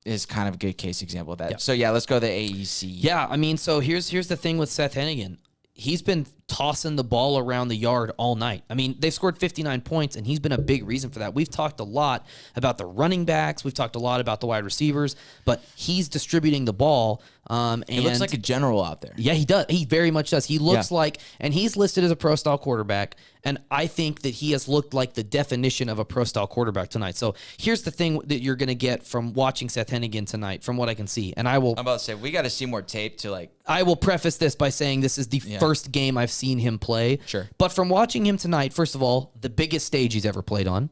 is kind of a good case example of that. Yeah. So, let's go to the AEC. Yeah, I mean, so here's the thing with Seth Hennigan. He's been tossing the ball around the yard all night. I mean, they've scored 59 points, and he's been a big reason for that. We've talked a lot about the running backs. We've talked a lot about the wide receivers, but he's distributing the ball. And He looks like a general out there. Yeah, he does. He very much does. He looks like, and he's listed as a pro-style quarterback, and I think that he has looked like the definition of a pro-style quarterback tonight. So here's the thing that you're going to get from watching Seth Hennigan tonight, from what I can see. And I'm about to say, we got to see more tape to I will preface this by saying this is the first game I've seen him play. Sure. But from watching him tonight, first of all, the biggest stage he's ever played on.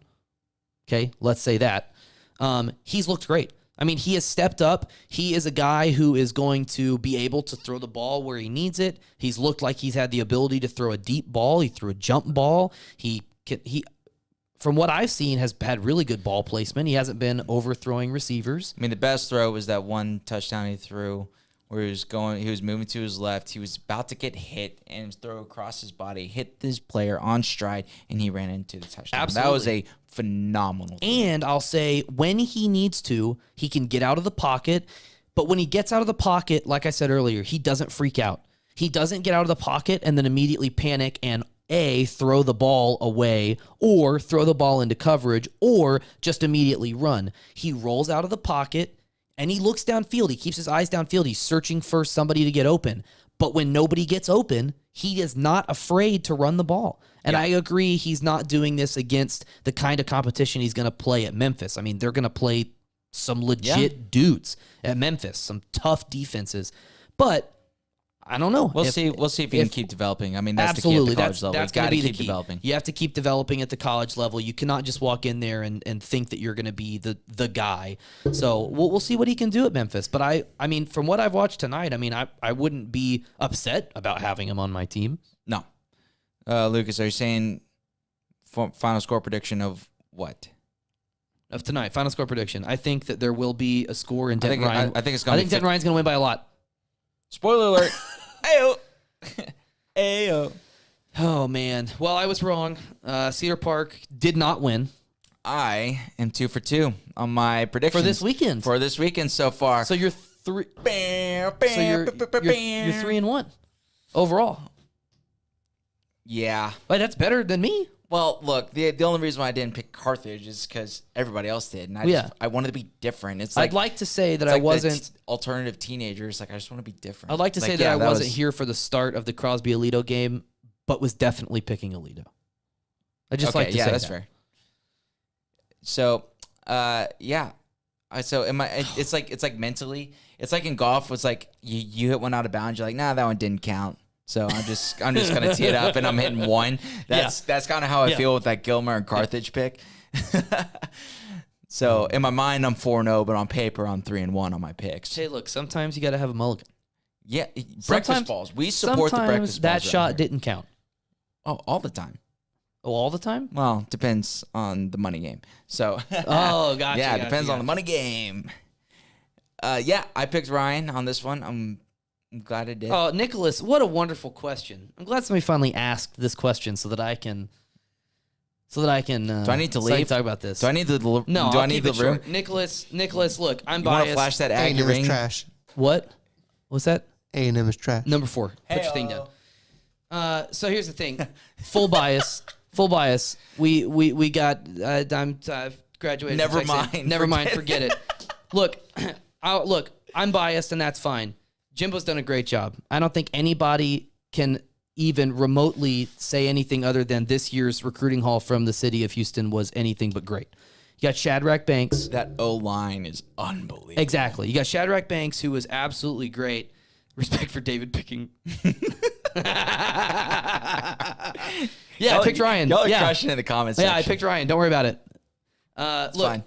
Okay, let's say that. He's looked great. I mean, he has stepped up. He is a guy who is going to be able to throw the ball where he needs it. He's looked like he's had the ability to throw a deep ball. He threw a jump ball. He from what I've seen, has had really good ball placement. He hasn't been overthrowing receivers. I mean, the best throw was that one touchdown he threw where he was moving to his left. He was about to get hit, and his throw across his body hit this player on stride, and he ran into the touchdown. Absolutely. That was a phenomenal throw. And I'll say, when he needs to, he can get out of the pocket. But when he gets out of the pocket, like I said earlier, he doesn't freak out. He doesn't get out of the pocket and then immediately panic and throw the ball away or throw the ball into coverage or just immediately run. He rolls out of the pocket and he looks downfield. He keeps his eyes downfield. He's searching for somebody to get open. But when nobody gets open, he is not afraid to run the ball. And I agree, he's not doing this against the kind of competition he's going to play at Memphis. I mean, they're going to play some legit dudes at Memphis, some tough defenses. But I don't know. We'll see if he can keep developing. I mean, that's absolutely, the key at the college level. That's You got to be the keep key. developing. You have to keep developing at the college level. You cannot just walk in there and think that you're going to be the guy. So we'll see what he can do at Memphis. But I mean, from what I've watched tonight, I mean, I wouldn't be upset about having him on my team. No. Lucas, are you saying final score prediction of what? Of tonight, final score prediction. I think that there will be a score in Denton Ryan. I think it's going to be. Denton Ryan's going to win by a lot. Spoiler alert. Ayo. Ayo. Oh, man. Well, I was wrong. Cedar Park did not win. I am 2 for 2 on my predictions. For this weekend. For this weekend so far. So you're three. So you're 3-1 overall. Yeah. But that's better than me. Well, look, the only reason why I didn't pick Carthage is because everybody else did, and I wanted to be different. It's like, I'd like to say that it's I like wasn't alternative teenagers. Like, I just want to be different. I'd like to say that I wasn't here for the start of the Crosby Alito game, but was definitely picking Alito. I just like to say that's that. fair. So, yeah. So it's like mentally, it's like in golf. It's like you hit one out of bounds. You're like, nah, that one didn't count. So I'm just gonna tee it up and I'm hitting one. That's kind of how I feel with that Gilmer and Carthage pick. So in my mind I'm 4-0, but on paper I'm 3-1 on my picks. Hey, look, sometimes you got to have a mulligan. Yeah, breakfast balls. We support the breakfast balls. That shot didn't count. Oh, all the time. Oh, all the time? Well, depends on the money game. So oh, gotcha. Yeah, it depends on the money game. Yeah, I picked Ryan on this one. I'm glad I did. Oh, Nicholas, what a wonderful question. I'm glad somebody finally asked this question so that I can. Do I need to leave? Talk about this. Do I need the room? No, do I'll I need keep the it room? short. Nicholas, look, I'm You want biased. to flash that A&M Aggie is ring? trash. What? What's that? A&M is trash. Number 4. Put your thing down. So here's the thing. Full bias. We got. I'm graduated. Never from Texas. mind. Never mind. Forget it. Look, I'm biased, and that's fine. Jimbo's done a great job. I don't think anybody can even remotely say anything other than this year's recruiting haul from the city of Houston was anything but great. You got Shadrack Banks. That O-line is unbelievable. Exactly. You got Shadrack Banks, who was absolutely great. Respect for David picking. I picked Ryan. Y'all are crushing in the comments section. Yeah, I picked Ryan. Don't worry about it. Look, fine.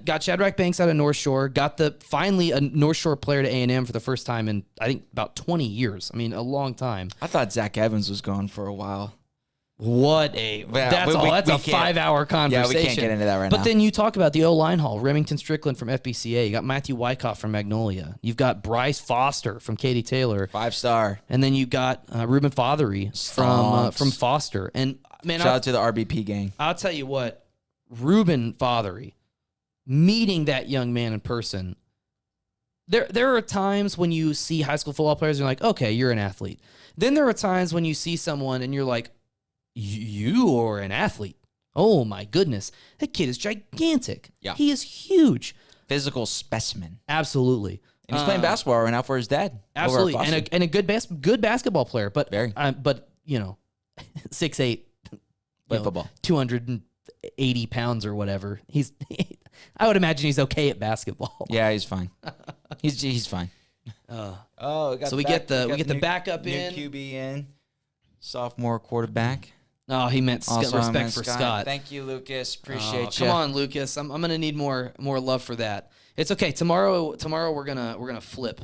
got Shadrack Banks out of North Shore. Got finally a North Shore player to A&M for the first time in, I think, about 20 years. I mean, a long time. I thought Zach Evans was gone for a while. What a that's we a can't- 5-hour conversation. Yeah, we can't get into that right now. But then you talk about the O-line hall, Remington Strickland from FBCA. You got Matthew Wyckoff from Magnolia. You've got Bryce Foster from Katy Taylor. 5-star. And then you got Ruben Fothery from Foster. And man, Shout out to the RBP gang. I'll tell you what, Ruben Fothery, meeting that young man in person, there are times when you see high school football players and you're like, okay, you're an athlete. Then there are times when you see someone and you're like, you are an athlete. Oh my goodness. That kid is gigantic. Yeah. He is huge. Physical specimen. Absolutely. And he's playing basketball right now for his dad. Absolutely. And a good basketball player. But, Very. But 6'8", Play football. 280 pounds or whatever. I would imagine he's okay at basketball. Yeah, he's fine. He's fine. We get the backup new in. QB in. Sophomore quarterback. Oh, he meant Also, respect for Scott. Thank you, Lucas. Appreciate you. you. Come on, Lucas. I'm gonna need more love for that. It's okay. Tomorrow we're gonna flip.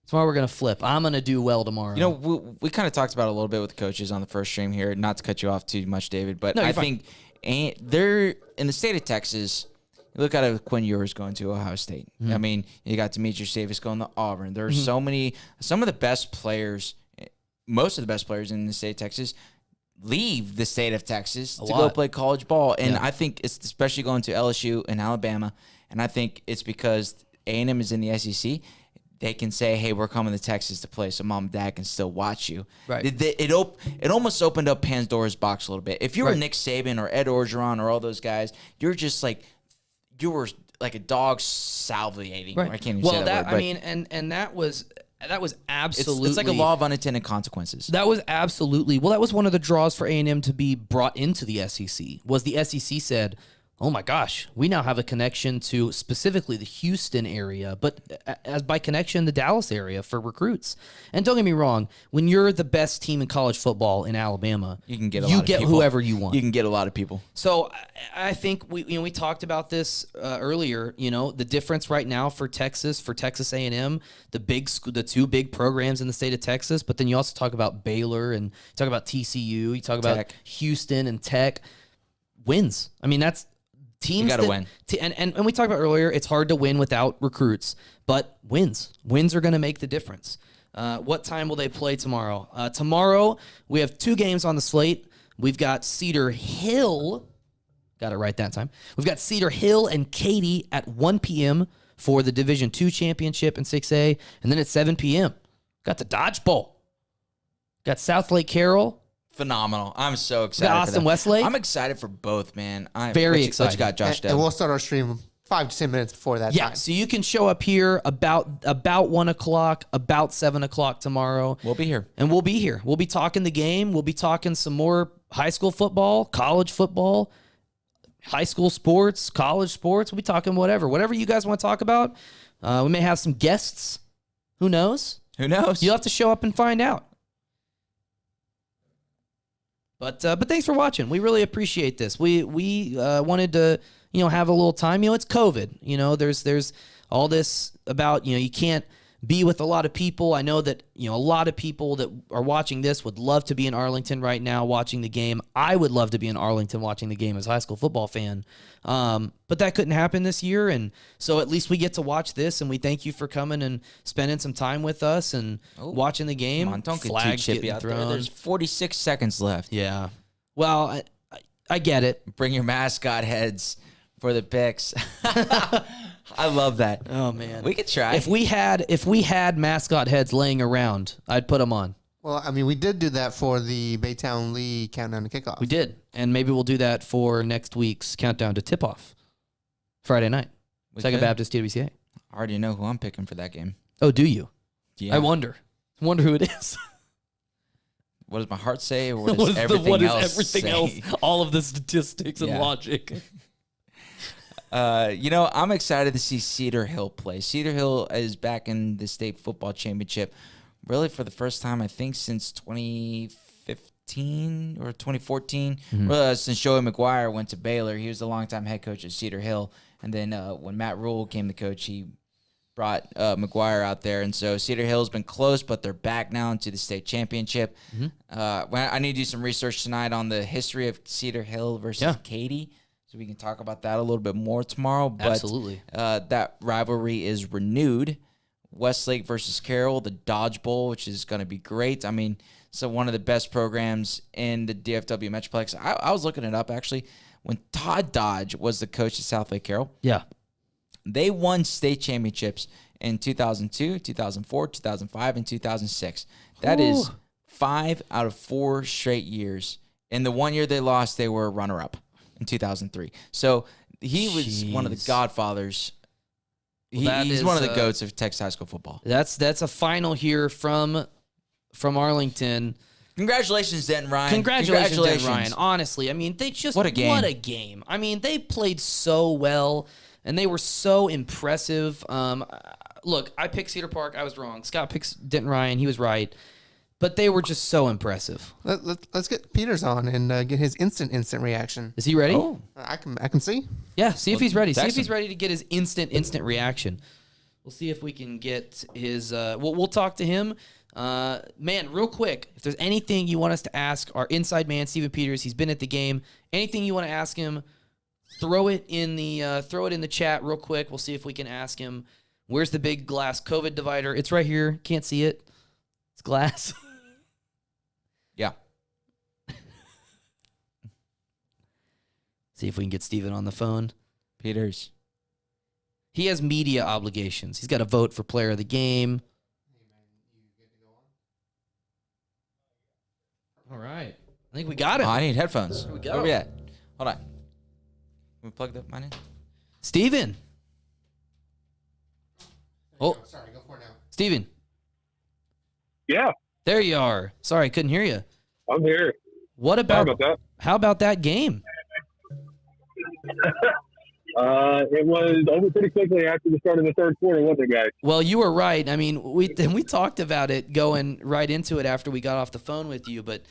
Tomorrow we're gonna flip. I'm gonna do well tomorrow. You know, we kind of talked about it a little bit with the coaches on the first stream here. Not to cut you off too much, David, but No, I you're fine. think they're in the state of Texas. You look at it with Quinn Ewers going to Ohio State. Mm-hmm. I mean, you got Demetrius Davis going to Auburn. There are some of the best players, most of the best players in the state of Texas leave the state of Texas to go play college ball. And I think it's especially going to LSU and Alabama. And I think it's because A&M is in the SEC. They can say, hey, we're coming to Texas to play, so mom and dad can still watch you. Right. It almost opened up Pandora's box a little bit. If you were Right. Nick Saban or Ed Orgeron or all those guys, you were like a dog salivating. Right. I can't even well, say that word. I mean, and that was absolutely. It's like a law of unintended consequences. That was absolutely that was one of the draws for A&M to be brought into the SEC. Was the SEC said, "Oh my gosh, we now have a connection to specifically the Houston area, but as by connection the Dallas area for recruits." And don't get me wrong, when you're the best team in college football in Alabama, You can get a lot of people. whoever you want. You can get a lot of people. So I think we talked about this earlier. The difference right now for Texas A&M, the two big programs in the state of Texas. But then you also talk about Baylor and talk about TCU. You talk about Tech. Houston and Tech. Wins. I mean, that's teams. You gotta that, win. And we talked about earlier. It's hard to win without recruits, but wins are going to make the difference. What time will they play tomorrow? Tomorrow we have two games on the slate. We've got Cedar Hill. Got it right that time. We've got Cedar Hill and Katy at 1 p.m. for the Division II championship in 6A. And then at 7 p.m., got the Dodge Bowl. Got South Lake Carroll. Phenomenal. I'm so excited. Got for Austin that. Westlake. I'm excited for both, man. Very What excited. you got, Josh? And we'll start our stream 5 to 10 minutes before that Yeah, time. so you can show up here about 1 o'clock, about 7 o'clock tomorrow. We'll be here. And we'll be here. We'll be talking the game. We'll be talking some more high school football, college football, high school sports, college sports. We'll be talking whatever you guys want to talk about. We may have some guests. Who knows? Who knows? You'll have to show up and find out. But thanks for watching. We really appreciate this. We wanted to have a little time. It's COVID. There's all this about you can't be with a lot of people. I know that a lot of people that are watching this would love to be in Arlington right now watching the game. I would love to be in Arlington watching the game as a high school football fan. But that couldn't happen this year, and so at least we get to watch this. And we thank you for coming and spending some time with us and watching the game. Come on, don't get too Flags chippy getting out there. thrown. There's 46 seconds left. Yeah. Well, I get it. Bring your mascot heads for the picks. I love that. Oh man, We could try. If we had mascot heads laying around, I'd put them on. Well, I mean, we did do that for the Baytown Lee countdown to kickoff. We did, and maybe we'll do that for next week's countdown to tip off, Friday night, We Second could. Baptist TWCA. I already know who I'm picking for that game. Oh, do you? Yeah. I wonder who it is. What does my heart say? Or what does everything else say? All of the statistics and Yeah. logic. I'm excited to see Cedar Hill play. Cedar Hill is back in the state football championship, really for the first time, I think, since 2015 or 2014. Since Joey McGuire went to Baylor, he was the longtime head coach at Cedar Hill. And then when Matt Rule came the coach, he brought McGuire out there. And so Cedar Hill's been close, but they're back now into the state championship. I need to do some research tonight on the history of Cedar Hill versus Katy, so we can talk about that a little bit more tomorrow. But, Absolutely. That rivalry is renewed. Westlake versus Carroll, the Dodge Bowl, which is going to be great. I mean, so one of the best programs in the DFW Metroplex. I was looking it up, actually. When Todd Dodge was the coach at Southlake Carroll, they won state championships in 2002, 2004, 2005, and 2006. That is 5 out of 4 straight years. In the one year they lost, they were runner-up in 2003. So he was one of the godfathers. He's one of the goats of Texas high school football. That's a final here from Arlington. Congratulations, Denton Ryan. Congratulations, Denton Ryan. Honestly, I mean, they just what a game. What a game. I mean, they played so well, and they were so impressive. Look, I picked Cedar Park. I was wrong. Scott picks Denton Ryan. He was right. But they were just so impressive. Let's get Peters on and get his instant reaction. Is he ready? Oh, I can see. Yeah, see if he's ready. See if he's ready to get his instant reaction. We'll see if we can get his. We'll talk to him. Man, real quick, if there's anything you want us to ask our inside man, Steven Peters, he's been at the game. Anything you want to ask him, throw it in the chat real quick. We'll see if we can ask him. Where's the big glass COVID divider? It's right here. Can't see it. It's glass. Yeah. See if we can get Steven on the phone. Peters. He has media obligations. He's got to vote for player of the game. All right. I think we got him. Oh, I need headphones. Here we go. Where we at? Hold on. Can we plug mine in? Steven. Oh, sorry, go for it now. Steven. Yeah, There you are. Sorry, I couldn't hear you. I'm here. What Sorry about about that. How about that game? It was over pretty quickly after the start of the third quarter, wasn't it, guys? Well, you were right. I mean, we talked about it going right into it after we got off the phone with you, but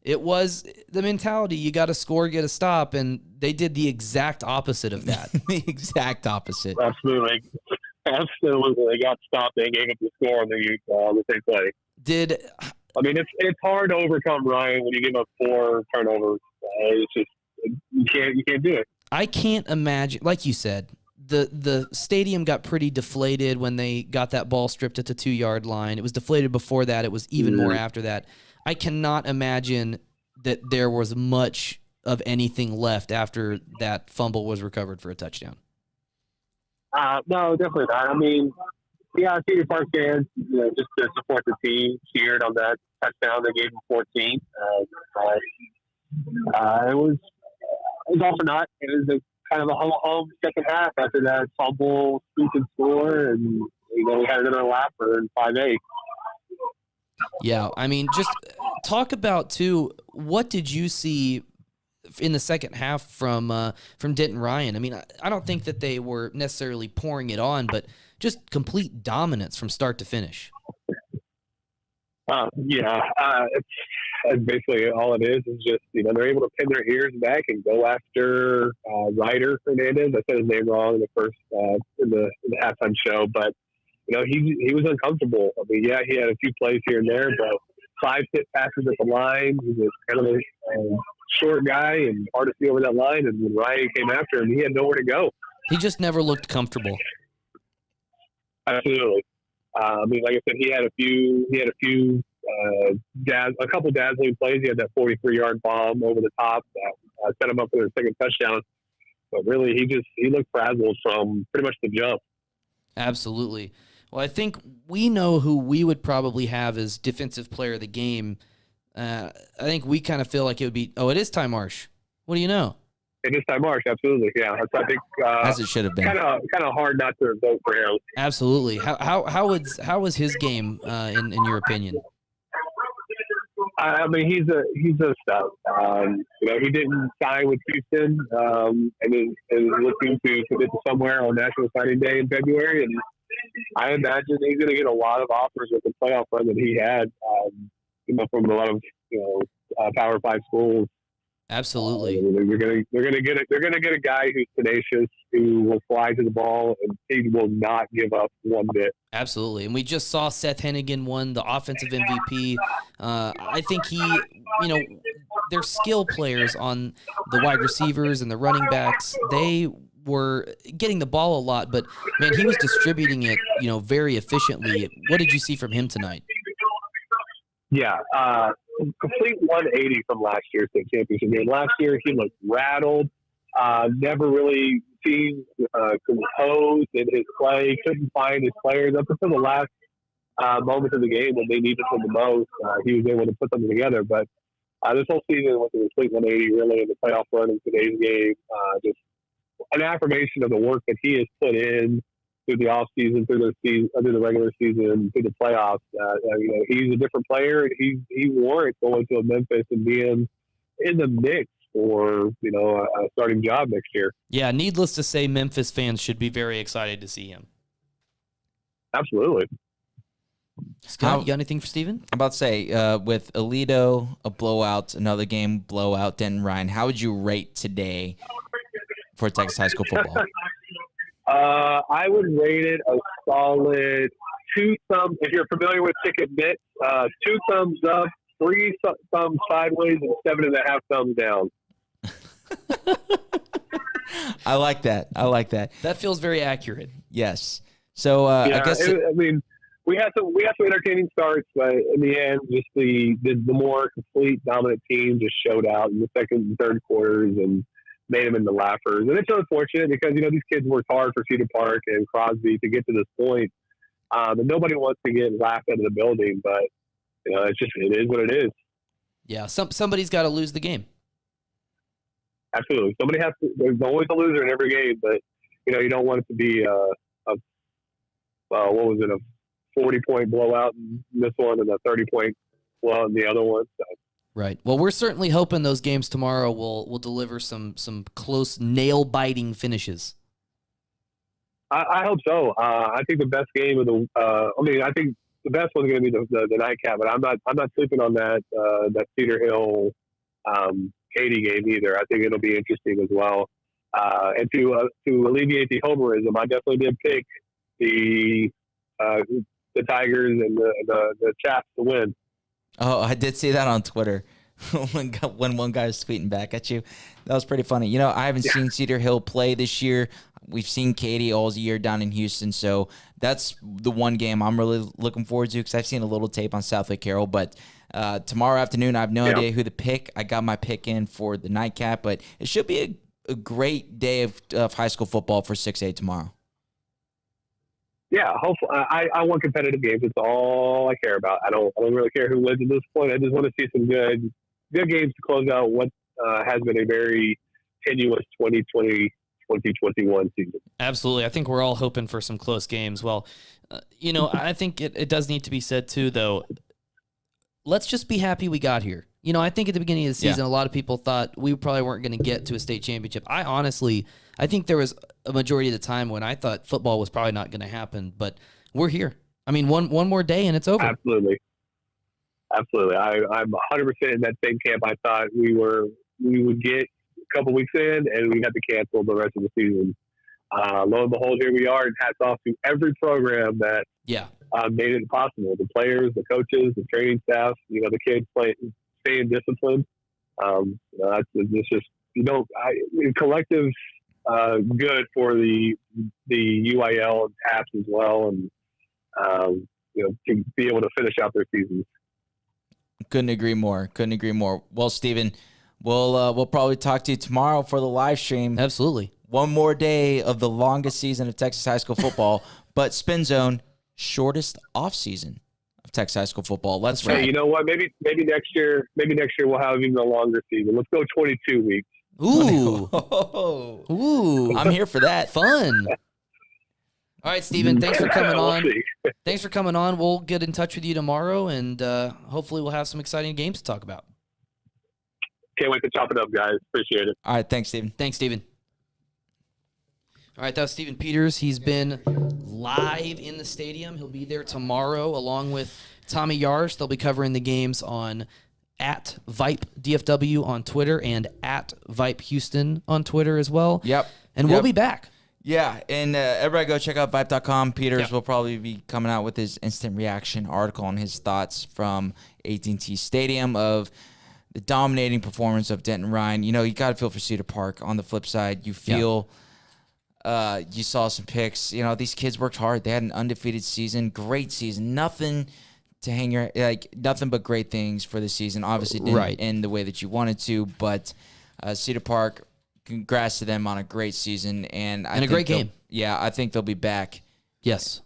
it was the mentality, you got to score, get a stop, and they did the exact opposite of that. The exact opposite. Absolutely. They got stopped. They gave up the score on the same play. I mean, it's hard to overcome, Ryan, when you give up 4 turnovers. It's just you can't do it. I can't imagine, like you said, the stadium got pretty deflated when they got that ball stripped at the 2-yard line. It was deflated before that. It was even more after that. I cannot imagine that there was much of anything left after that fumble was recovered for a touchdown. No, definitely not. I mean, yeah, Cedar Park fans, just to support the team, cheered on that touchdown. They gave them 14. It was all for naught. It was a kind of a home second half after that fumble, stupid score, and we had another lapper in 5-8. Yeah, I mean, just talk about too. What did you see in the second half from Denton Ryan? I mean, I don't think that they were necessarily pouring it on, but just complete dominance from start to finish. It's basically all it is just, they're able to pin their ears back and go after Ryder Hernandez. I said his name wrong in the first, in the halftime show, but, he was uncomfortable. I mean, yeah, he had a few plays here and there, but 5 hit passes at the line. He was kind of a short guy and hard to see over that line. And when Ryan came after him, he had nowhere to go. He just never looked comfortable. Absolutely. I mean, like I said, he had a couple dazzling plays. He had that 43-yard bomb over the top that set him up for the second touchdown. But really, he looked frazzled from pretty much the jump. Absolutely. Well, I think we know who we would probably have as defensive player of the game. I think we kind of feel like it would be. Oh, it is Ty Marsh. What do you know? It is Ty Marsh, absolutely. Yeah, I think as it should have been. Kind of hard not to vote for him. Absolutely. How was his game in your opinion? I mean, he's a stud. He didn't sign with Houston, and is looking to commit to somewhere on National Signing Day in February. And I imagine he's going to get a lot of offers with the playoff run that he had, from a lot of Power 5 schools Absolutely. They're gonna get a guy who's tenacious, who will fly to the ball, and he will not give up one bit. Absolutely. And we just saw Seth Hennigan won the offensive MVP. I think their skill players on the wide receivers and the running backs, they were getting the ball a lot, but man, he was distributing it, very efficiently. What did you see from him tonight? Yeah, complete 180 from last year's state championship game. Last year, he looked rattled, never really seemed composed in his play, couldn't find his players up until the last moments of the game when they needed him the most. He was able to put something together, but this whole season was a complete 180, really, in the playoff run in today's game. Just an affirmation of the work that he has put in through the off season, through the regular season, through the playoffs. He's a different player, and he warrants going to a Memphis and being in the mix for a starting job next year. Yeah, needless to say, Memphis fans should be very excited to see him. Absolutely. Scott, you got anything for Steven? I'm about to say, with Alito, a blowout, another game blowout, Denton, Ryan, how would you rate today for Texas high school football? I would rate it a solid 2 thumbs. If you're familiar with Ticket Bits, 2 thumbs up, 3 thumbs sideways, and 7.5 thumbs down. I like that. That feels very accurate. Yes. So I guess we had some entertaining starts, but in the end, just the more complete dominant team just showed out in the second and third quarters and made them into laughers. And it's unfortunate because these kids worked hard for Cedar Park and Crosby to get to this point. And nobody wants to get laughed out of the building, but it is what it is. Yeah, somebody's got to lose the game. Absolutely, somebody has to. There's always a loser in every game, but you don't want it to be a 40-point blowout in this one and a 30-point blowout in the other one. So. Right. Well, we're certainly hoping those games tomorrow will deliver some close, nail-biting finishes. I hope so. I think the best game of the. I think the best one's going to be the nightcap, but I'm not sleeping on that Cedar Hill Katy game either. I think it'll be interesting as well. And to alleviate the homerism, I definitely did pick the Tigers and the Chaps to win. Oh, I did see that on Twitter when one guy was tweeting back at you. That was pretty funny. I haven't seen Cedar Hill play this year. We've seen Katy all year down in Houston, so that's the one game I'm really looking forward to because I've seen a little tape on Southwick Carroll. But tomorrow afternoon, I have no idea who to pick. I got my pick in for the nightcap, but it should be a great day of high school football for 6A tomorrow. Yeah, hopefully. I want competitive games. It's all I care about. I don't really care who wins at this point. I just want to see some good games to close out what has been a very tenuous 2020-2021 season. Absolutely. I think we're all hoping for some close games. Well, I think it does need to be said too, though. Let's just be happy we got here. I think at the beginning of the season, a lot of people thought we probably weren't going to get to a state championship. I think there was a majority of the time when I thought football was probably not going to happen, but we're here. One more day and it's over. Absolutely. I'm 100% in that same camp. I thought we would get a couple weeks in and we had to cancel the rest of the season. Lo and behold, here we are, and hats off to every program that made it possible. The players, the coaches, the training staff, the kids staying disciplined. It's just, collective good for the UIL and TAPS as well, and to be able to finish out their seasons. Couldn't agree more. Well, Steven, we'll probably talk to you tomorrow for the live stream. Absolutely. One more day of the longest season of Texas high school football, but Spin Zone, shortest off season of Texas high school football. Let's ride. Hey, you know what? Maybe next year we'll have even a longer season. Let's go 22 weeks. Ooh. Ooh. I'm here for that. Fun. All right, Steven, thanks for coming on. Thanks for coming on. We'll get in touch with you tomorrow, and hopefully we'll have some exciting games to talk about. Can't wait to chop it up, guys. Appreciate it. All right, thanks, Steven. All right, that was Steven Peters. He's been live in the stadium. He'll be there tomorrow along with Tommy Yarsh. They'll be covering the games on at VYPE DFW on Twitter and at VYPE Houston on Twitter as well. Yep. And we'll be back. Yeah, and everybody go check out VYPE.com. Peters will probably be coming out with his instant reaction article on his thoughts from AT&T Stadium of the dominating performance of Denton Ryan. You know, you got to feel for Cedar Park. On the flip side, you feel you saw some picks. You know, these kids worked hard. They had an undefeated season, great season. Nothing to hang your nothing but great things for the season. Obviously, didn't end the way that you wanted to, but Cedar Park. Congrats to them on a great season and a great game. Yeah, I think they'll be back. Yes.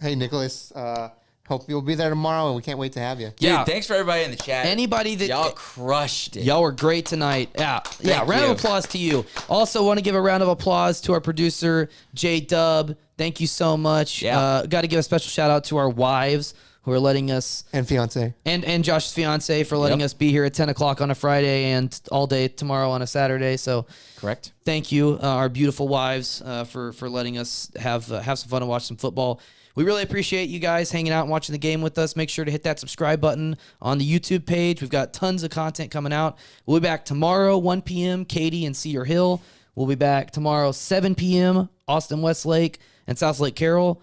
Hey, Nicholas. Hope you'll be there tomorrow, and we can't wait to have you. Dude, thanks for everybody in the chat. Anybody that y'all crushed it. Y'all were great tonight. Yeah. Round of applause to you. Also, want to give a round of applause to our producer J Dub. Thank you so much. Yeah. Got to give a special shout out to our wives who are letting us And fiance. and Josh's fiance for letting us be here at 10 o'clock on a Friday and all day tomorrow on a Saturday. So correct. Thank you, our beautiful wives, for letting us have some fun and watch some football. We really appreciate you guys hanging out and watching the game with us. Make sure to hit that subscribe button on the YouTube page. We've got tons of content coming out. We'll be back tomorrow, 1 p.m., Katy and Cedar Hill. We'll be back tomorrow, 7 p.m., Austin Westlake and South Lake Carroll.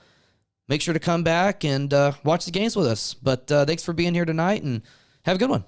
Make sure to come back and watch the games with us. But thanks for being here tonight, and have a good one.